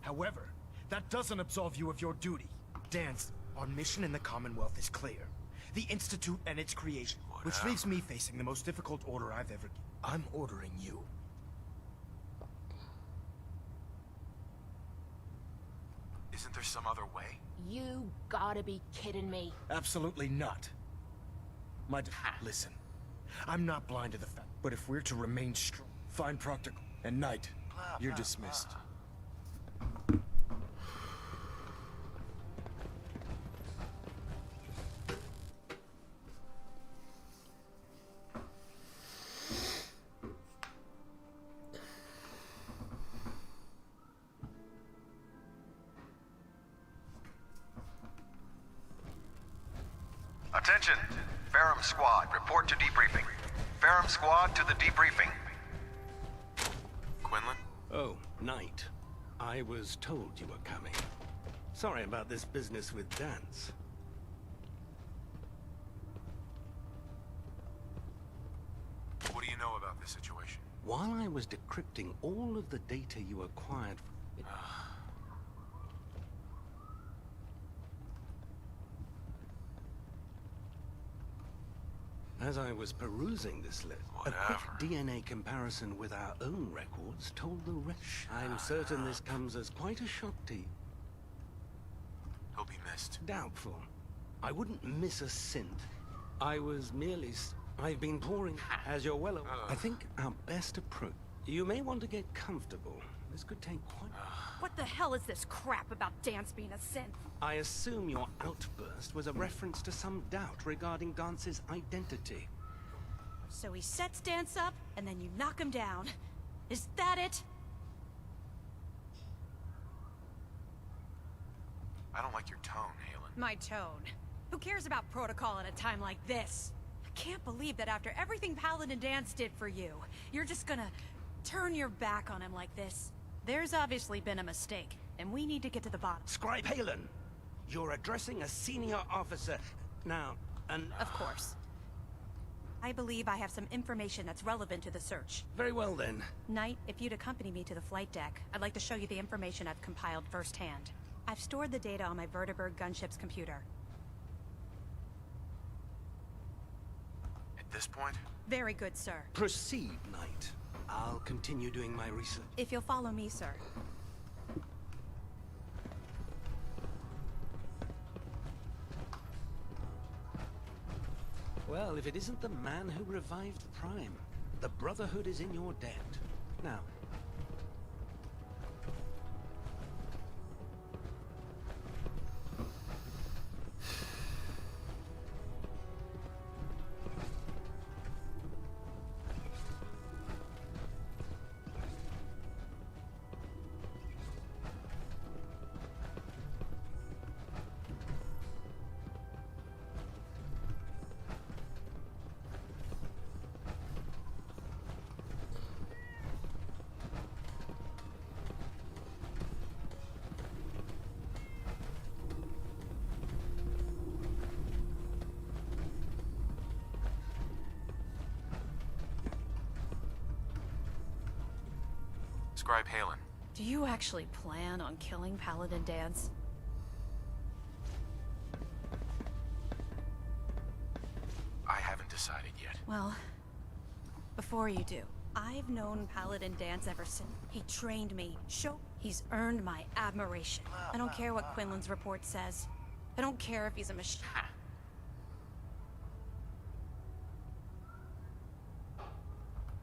However, that doesn't absolve you of your duty. Dance, our mission in the Commonwealth is clear. The Institute and its creation, which leaves me facing the most difficult order I've ever... I'm ordering you. Isn't there some other way? You gotta be kidding me. Absolutely not. Listen, I'm not blind to the fact, but if we're to remain strong, find Proctor and Knight, you're dismissed. Attention! Ferrum Squad, report to debriefing. Ferrum Squad to the debriefing. Quinlan? Oh, Knight. I was told you were coming. Sorry about this business with Dance. What do you know about this situation? While I was decrypting all of the data you acquired... As I was perusing this list, a quick DNA comparison with our own records told the rest. I'm certain this comes as quite a shock to you. He'll be missed. Doubtful. I wouldn't miss a synth. I was merely... I've been pouring... As you're well aware, I think our best approach... You may want to get comfortable. This could take quite... What the hell is this crap about Dance being a synth? I assume your outburst was a reference to some doubt regarding Dance's identity. So he sets Dance up, and then you knock him down. Is that it? I don't like your tone, Halen. My tone. Who cares about protocol at a time like this? I can't believe that after everything Paladin Dance did for you, you're just gonna turn your back on him like this. There's obviously been a mistake, and we need to get to the bottom. Scribe Halen, you're addressing a senior officer now, and... Of course. I believe I have some information that's relevant to the search. Very well, then. Knight, if you'd accompany me to the flight deck, I'd like to show you the information I've compiled firsthand. I've stored the data on my Vertibird gunship's computer. At this point? Very good, sir. Proceed, Knight. I'll continue doing my research. If you'll follow me, sir. Well, if it isn't the man who revived Prime, the Brotherhood is in your debt. Now... Scribe Halen. Do you actually plan on killing Paladin Dance? I haven't decided yet. Well, before you do, I've known Paladin Dance ever since. He trained me. He's earned my admiration. I don't care what Quinlan's report says. I don't care if he's a machine.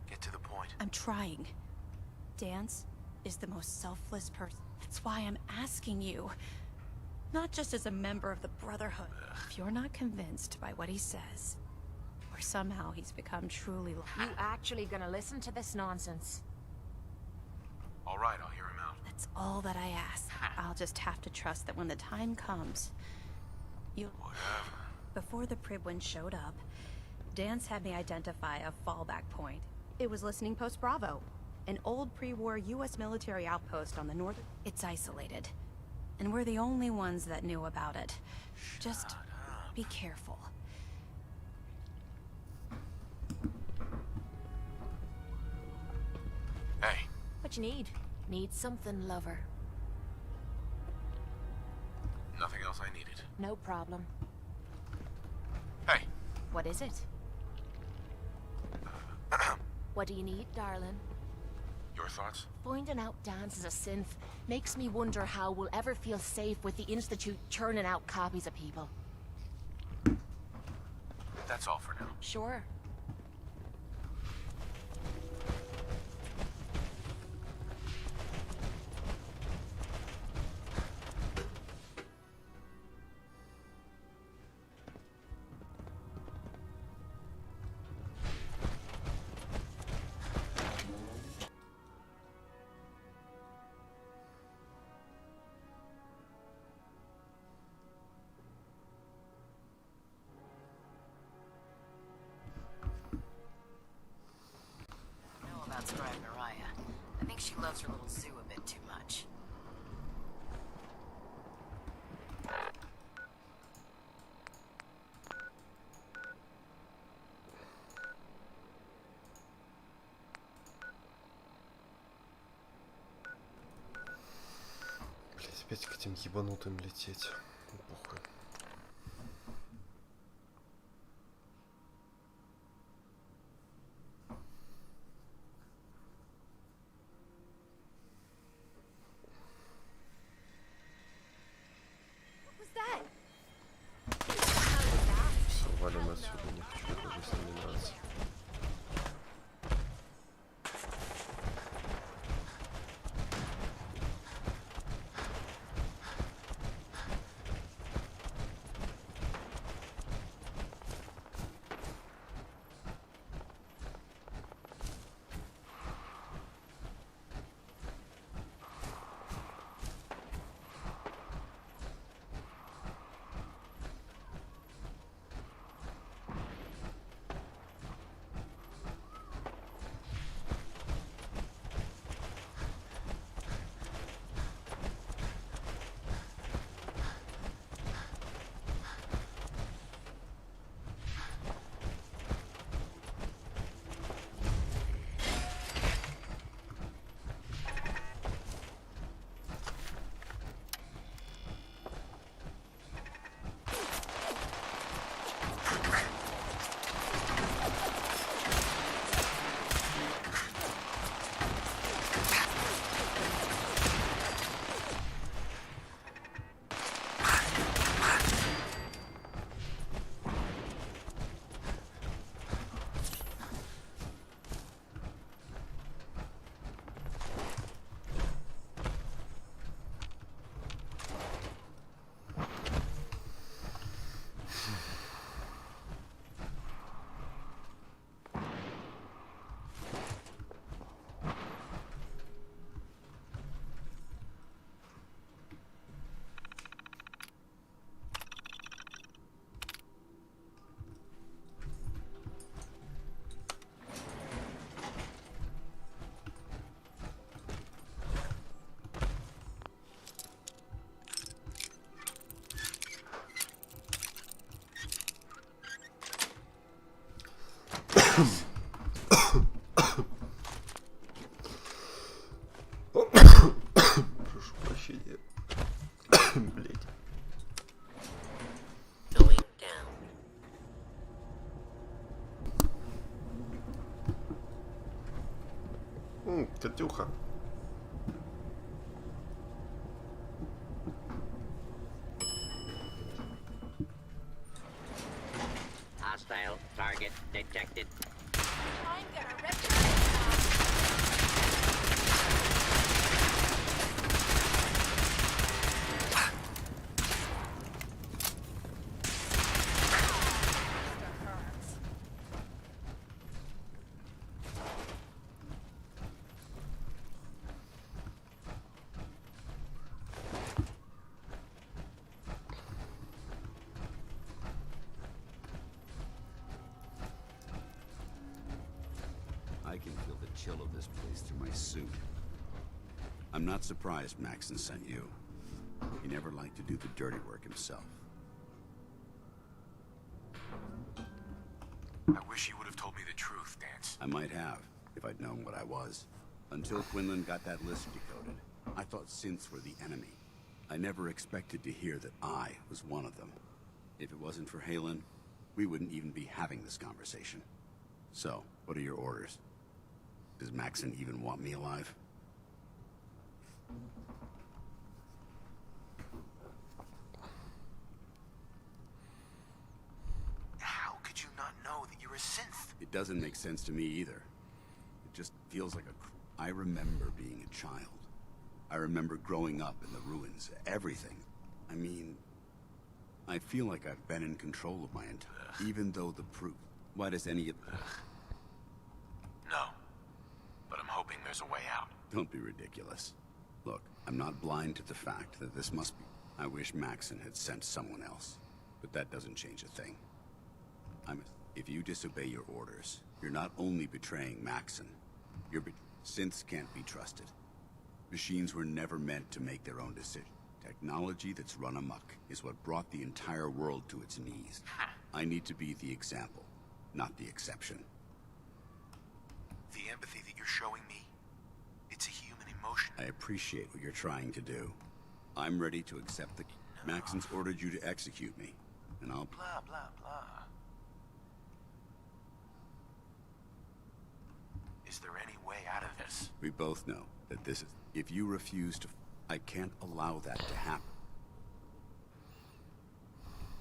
Get to the point. I'm trying. Dance is the most selfless person. That's why I'm asking you. Not just as a member of the Brotherhood. If you're not convinced by what he says, or somehow he's become truly... You actually gonna listen to this nonsense? All right, I'll hear him out. That's all that I ask. I'll just have to trust that when the time comes, you'll... Whatever. Before the Pribwin showed up, Dance had me identify a fallback point. It was Listening Post Bravo, an old pre-war U.S. military outpost on the northern... It's isolated, and we're the only ones that knew about it. Just be careful. Hey. What you need? Need something, lover. Nothing else I needed. No problem. Hey. What is it? What do you need, darling? Your thoughts? Finding out Dance is a synth makes me wonder how we'll ever feel safe with the Institute churning out copies of people. That's all for now. Sure. Scribe Mariah. I think she loves her little zoo a bit too much. Блять, опять к этим ебанутым лететь. Похуй. Валим отсюда, не хочу этой жизни не нравится. Прошу прощения. Блять. Катюха. Hostile target detected. I'm gonna rip your head off. I can feel the chill of this place through my suit. I'm not surprised Maxon sent you. He never liked to do the dirty work himself. I wish you would have told me the truth, Dance. I might have, if I'd known what I was. Until Quinlan got that list decoded, I thought synths were the enemy. I never expected to hear that I was one of them. If it wasn't for Halen, we wouldn't even be having this conversation. So, what are your orders? Does Maxon even want me alive? How could you not know that you're a synth? It doesn't make sense to me either. It just feels like I remember being a child. I remember growing up in the ruins, everything. I mean, I feel like I've been in control of my entire... Even though the proof... Why does any of... No. But I'm hoping there's a way out. Don't be ridiculous. Look, I'm not blind to the fact that this must be... I wish Maxon had sent someone else. But that doesn't change a thing. If you disobey your orders, you're not only betraying Maxon, synths can't be trusted. Machines were never meant to make their own decisions. Technology that's run amok is what brought the entire world to its knees. I need to be the example, not the exception. The empathy that you're showing me, it's a human emotion. I appreciate what you're trying to do. I'm ready to accept the... Maxon's ordered you to execute me, and I'll... Blah, blah, blah. Is there any way out of this? We both know that this is... If you refuse to... I can't allow that to happen.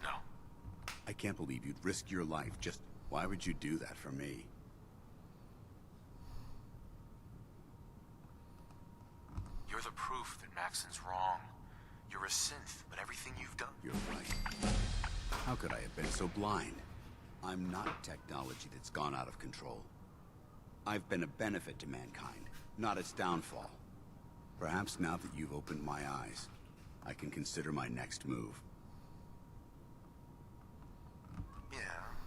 No. I can't believe you'd risk your life just... Why would you do that for me? You're the proof that Maxon's wrong. You're a synth, but everything you've done... You're right. How could I have been so blind? I'm not technology that's gone out of control. I've been a benefit to mankind, not its downfall. Perhaps now that you've opened my eyes, I can consider my next move. Yeah,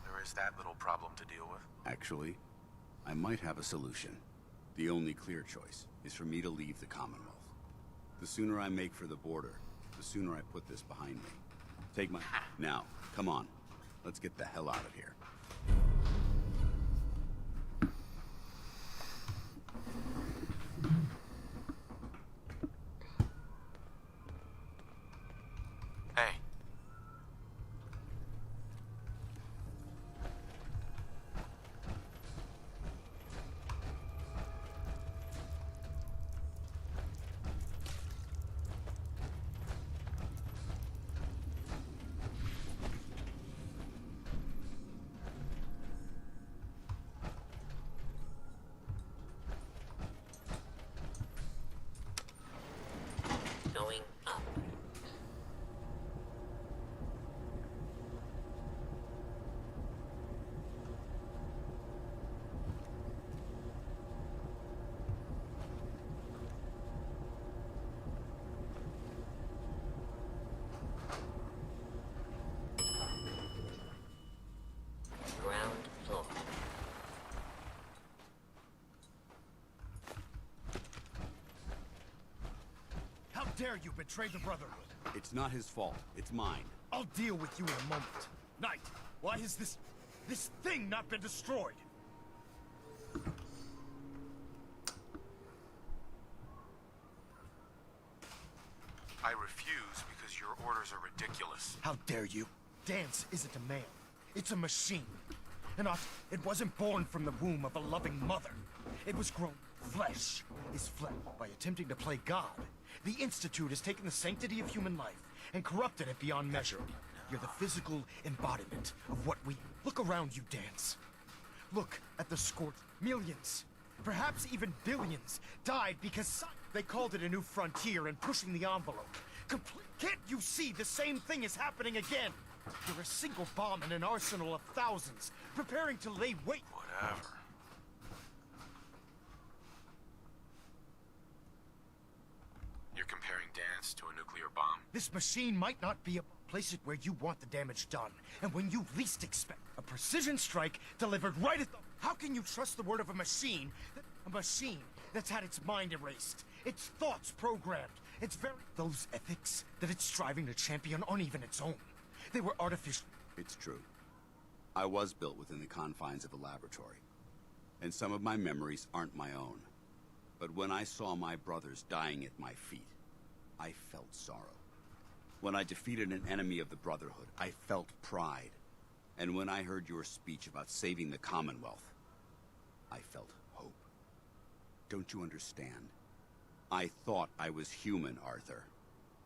there is that little problem to deal with. Actually, I might have a solution. The only clear choice is for me to leave the Commonwealth. The sooner I make for the border, the sooner I put this behind me. Take my... Now, come on. Let's get the hell out of here. Hey. Going up. Ground floor. How dare you betray the Brotherhood? It's not his fault. It's mine. I'll deal with you in a moment. Knight, why has this thing not been destroyed? I refuse because your orders are ridiculous. How dare you? Dance isn't a man. It's a machine. It wasn't born from the womb of a loving mother. It was grown flesh. Is flesh. By attempting to play God, the Institute has taken the sanctity of human life and corrupted it beyond measure. You're the physical embodiment of what we... Look around you, Dance. Look at the scorch. Millions, perhaps even billions, died because they called it a new frontier and pushing the envelope. Can't you see the same thing is happening again? You're a single bomb in an arsenal of thousands, preparing to lay waste. Whatever. You're comparing Dance to a nuclear bomb? This machine might not be a... Place it where you want the damage done, and when you least expect. A precision strike delivered right at the... How can you trust the word of a machine that's had its mind erased, its thoughts programmed, its very... Those ethics that it's striving to champion aren't even its own. They were artificial. It's true. I was built within the confines of a laboratory, and some of my memories aren't my own. But when I saw my brothers dying at my feet, I felt sorrow. When I defeated an enemy of the Brotherhood, I felt pride. And when I heard your speech about saving the Commonwealth, I felt hope. Don't you understand? I thought I was human, Arthur.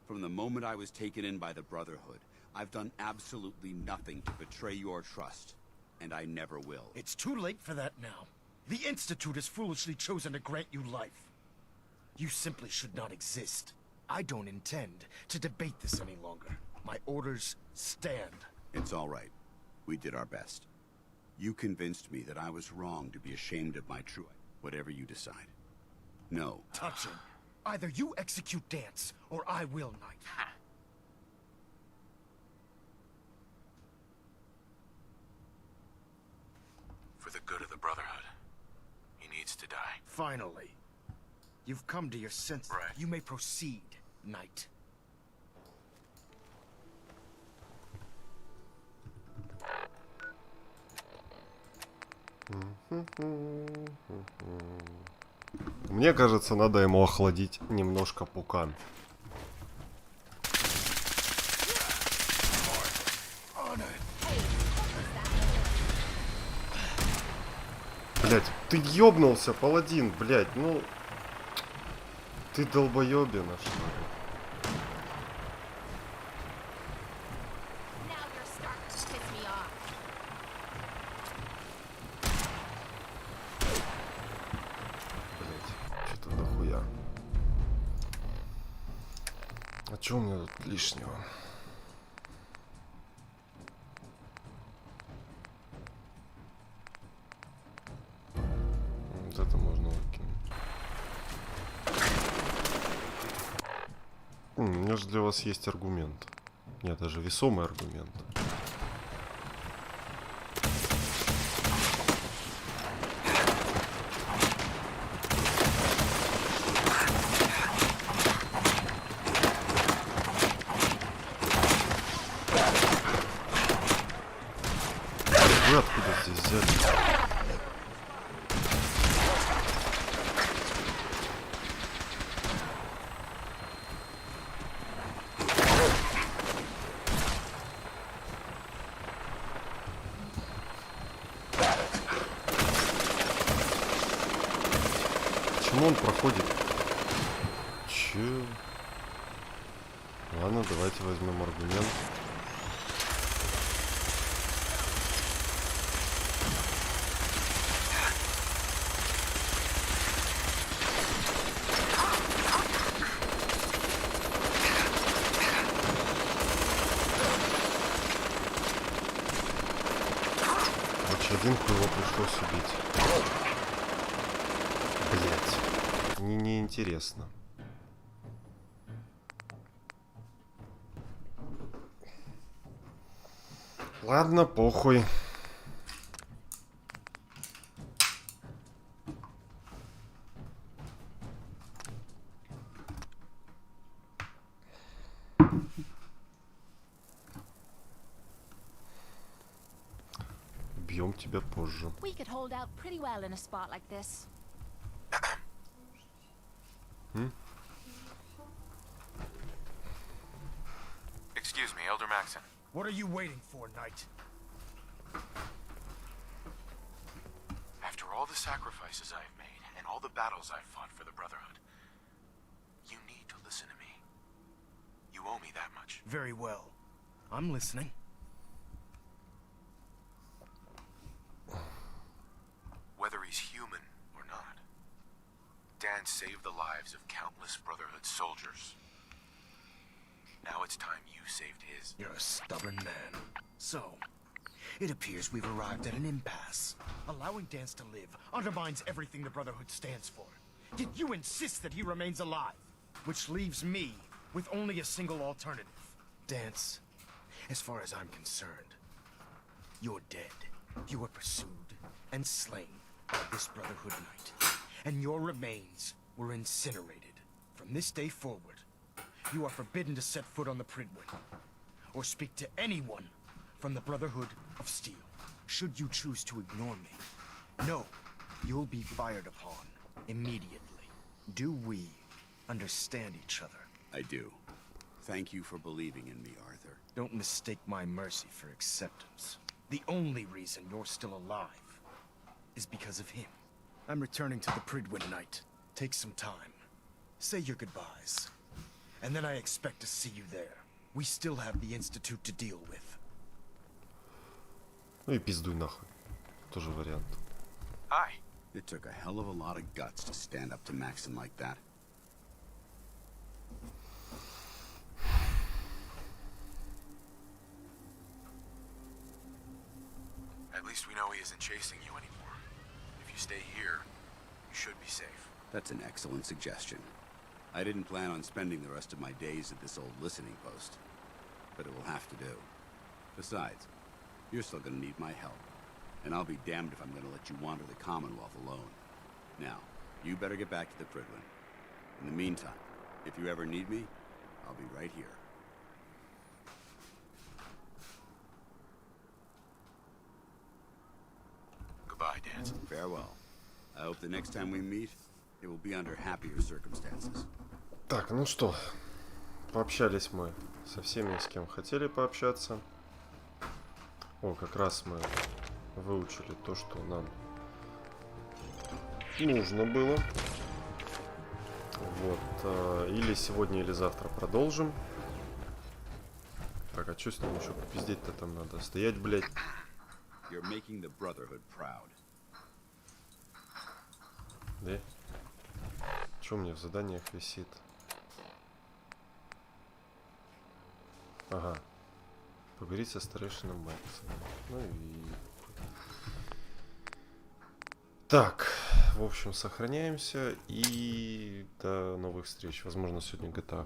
From the moment I was taken in by the Brotherhood, I've done absolutely nothing to betray your trust, and I never will. It's too late for that now. The Institute has foolishly chosen to grant you life. You simply should not exist. I don't intend to debate this any longer. My orders stand. It's all right. We did our best. You convinced me that I was wrong to be ashamed of my true... Whatever you decide. No. Touching. Either you execute Dance, or I will, Knight. For the good of the Brotherhood, he needs to die. Finally. You've come to your senses. Right. You may proceed, Knight. Мне кажется, надо ему охладить немножко пукан. Блять, ты ёбнулся, паладин, блять, ну... Ты долбоёбина, что ли? Блять, что-то дохуя. А чё у меня тут лишнего? Вот это можно выкинуть. У меня же для вас есть аргумент. Нет, даже весомый аргумент. Вы откуда здесь взяли? Почему он проходит? Че? Ладно, давайте возьмем аргумент. Короче, один хуй его пришлось убить. Блять, мне неинтересно. Ладно, похуй. Бьем тебя позже. We could hold out pretty well in a spot like this. Excuse me, Elder Maxon. What are you waiting for, Knight? After all the sacrifices I've made, and all the battles I've fought for the Brotherhood, you need to listen to me. You owe me that much. Very well. I'm listening. Whether he's human or not, Dan saved the lives of countless Brotherhood soldiers. Now it's time you saved his. You're a stubborn man. So, it appears we've arrived at an impasse. Allowing Dance to live undermines everything the Brotherhood stands for. Yet you insist that he remains alive, which leaves me with only a single alternative. Dance, as far as I'm concerned, you're dead. You were pursued, and slain by this Brotherhood Knight, and your remains were incinerated. From this day forward, you are forbidden to set foot on the Pridwin, or speak to anyone from the Brotherhood of Steel. Should you choose to ignore me, no, you'll be fired upon immediately. Do we understand each other? I do. Thank you for believing in me, Arthur. Don't mistake my mercy for acceptance. The only reason you're still alive is because of him. I'm returning to the Pridwin Knight. Take some time. Say your goodbyes. And then I expect to see you there. We still have the Institute to deal with. Ну и пиздуй нахуй. Тоже вариант. Hi. It took a hell of a lot of guts to stand up to Maxon like that. At least we know he isn't chasing you anymore. If you stay here, you should be safe. That's an excellent suggestion. I didn't plan on spending the rest of my days at this old listening post, but it will have to do. Besides, you're still gonna need my help, and I'll be damned if I'm gonna let you wander the Commonwealth alone. Now, you better get back to the Pridwin. In the meantime, if you ever need me, I'll be right here. Goodbye, Danson. Farewell. I hope the next time we meet, it will be under happier circumstances. Так, ну что, пообщались мы со всеми, с кем хотели пообщаться. О, как раз мы выучили то, что нам нужно было. Вот, или сегодня, или завтра продолжим. Так, а что с ним еще попиздеть-то там надо? Стоять, блядь. You're making the Brotherhood proud. Да? Что у меня в заданиях висит? Ага. Поговорить со старейшином Максом. Ну и... Так, в общем, сохраняемся и до новых встреч. Возможно, сегодня GTA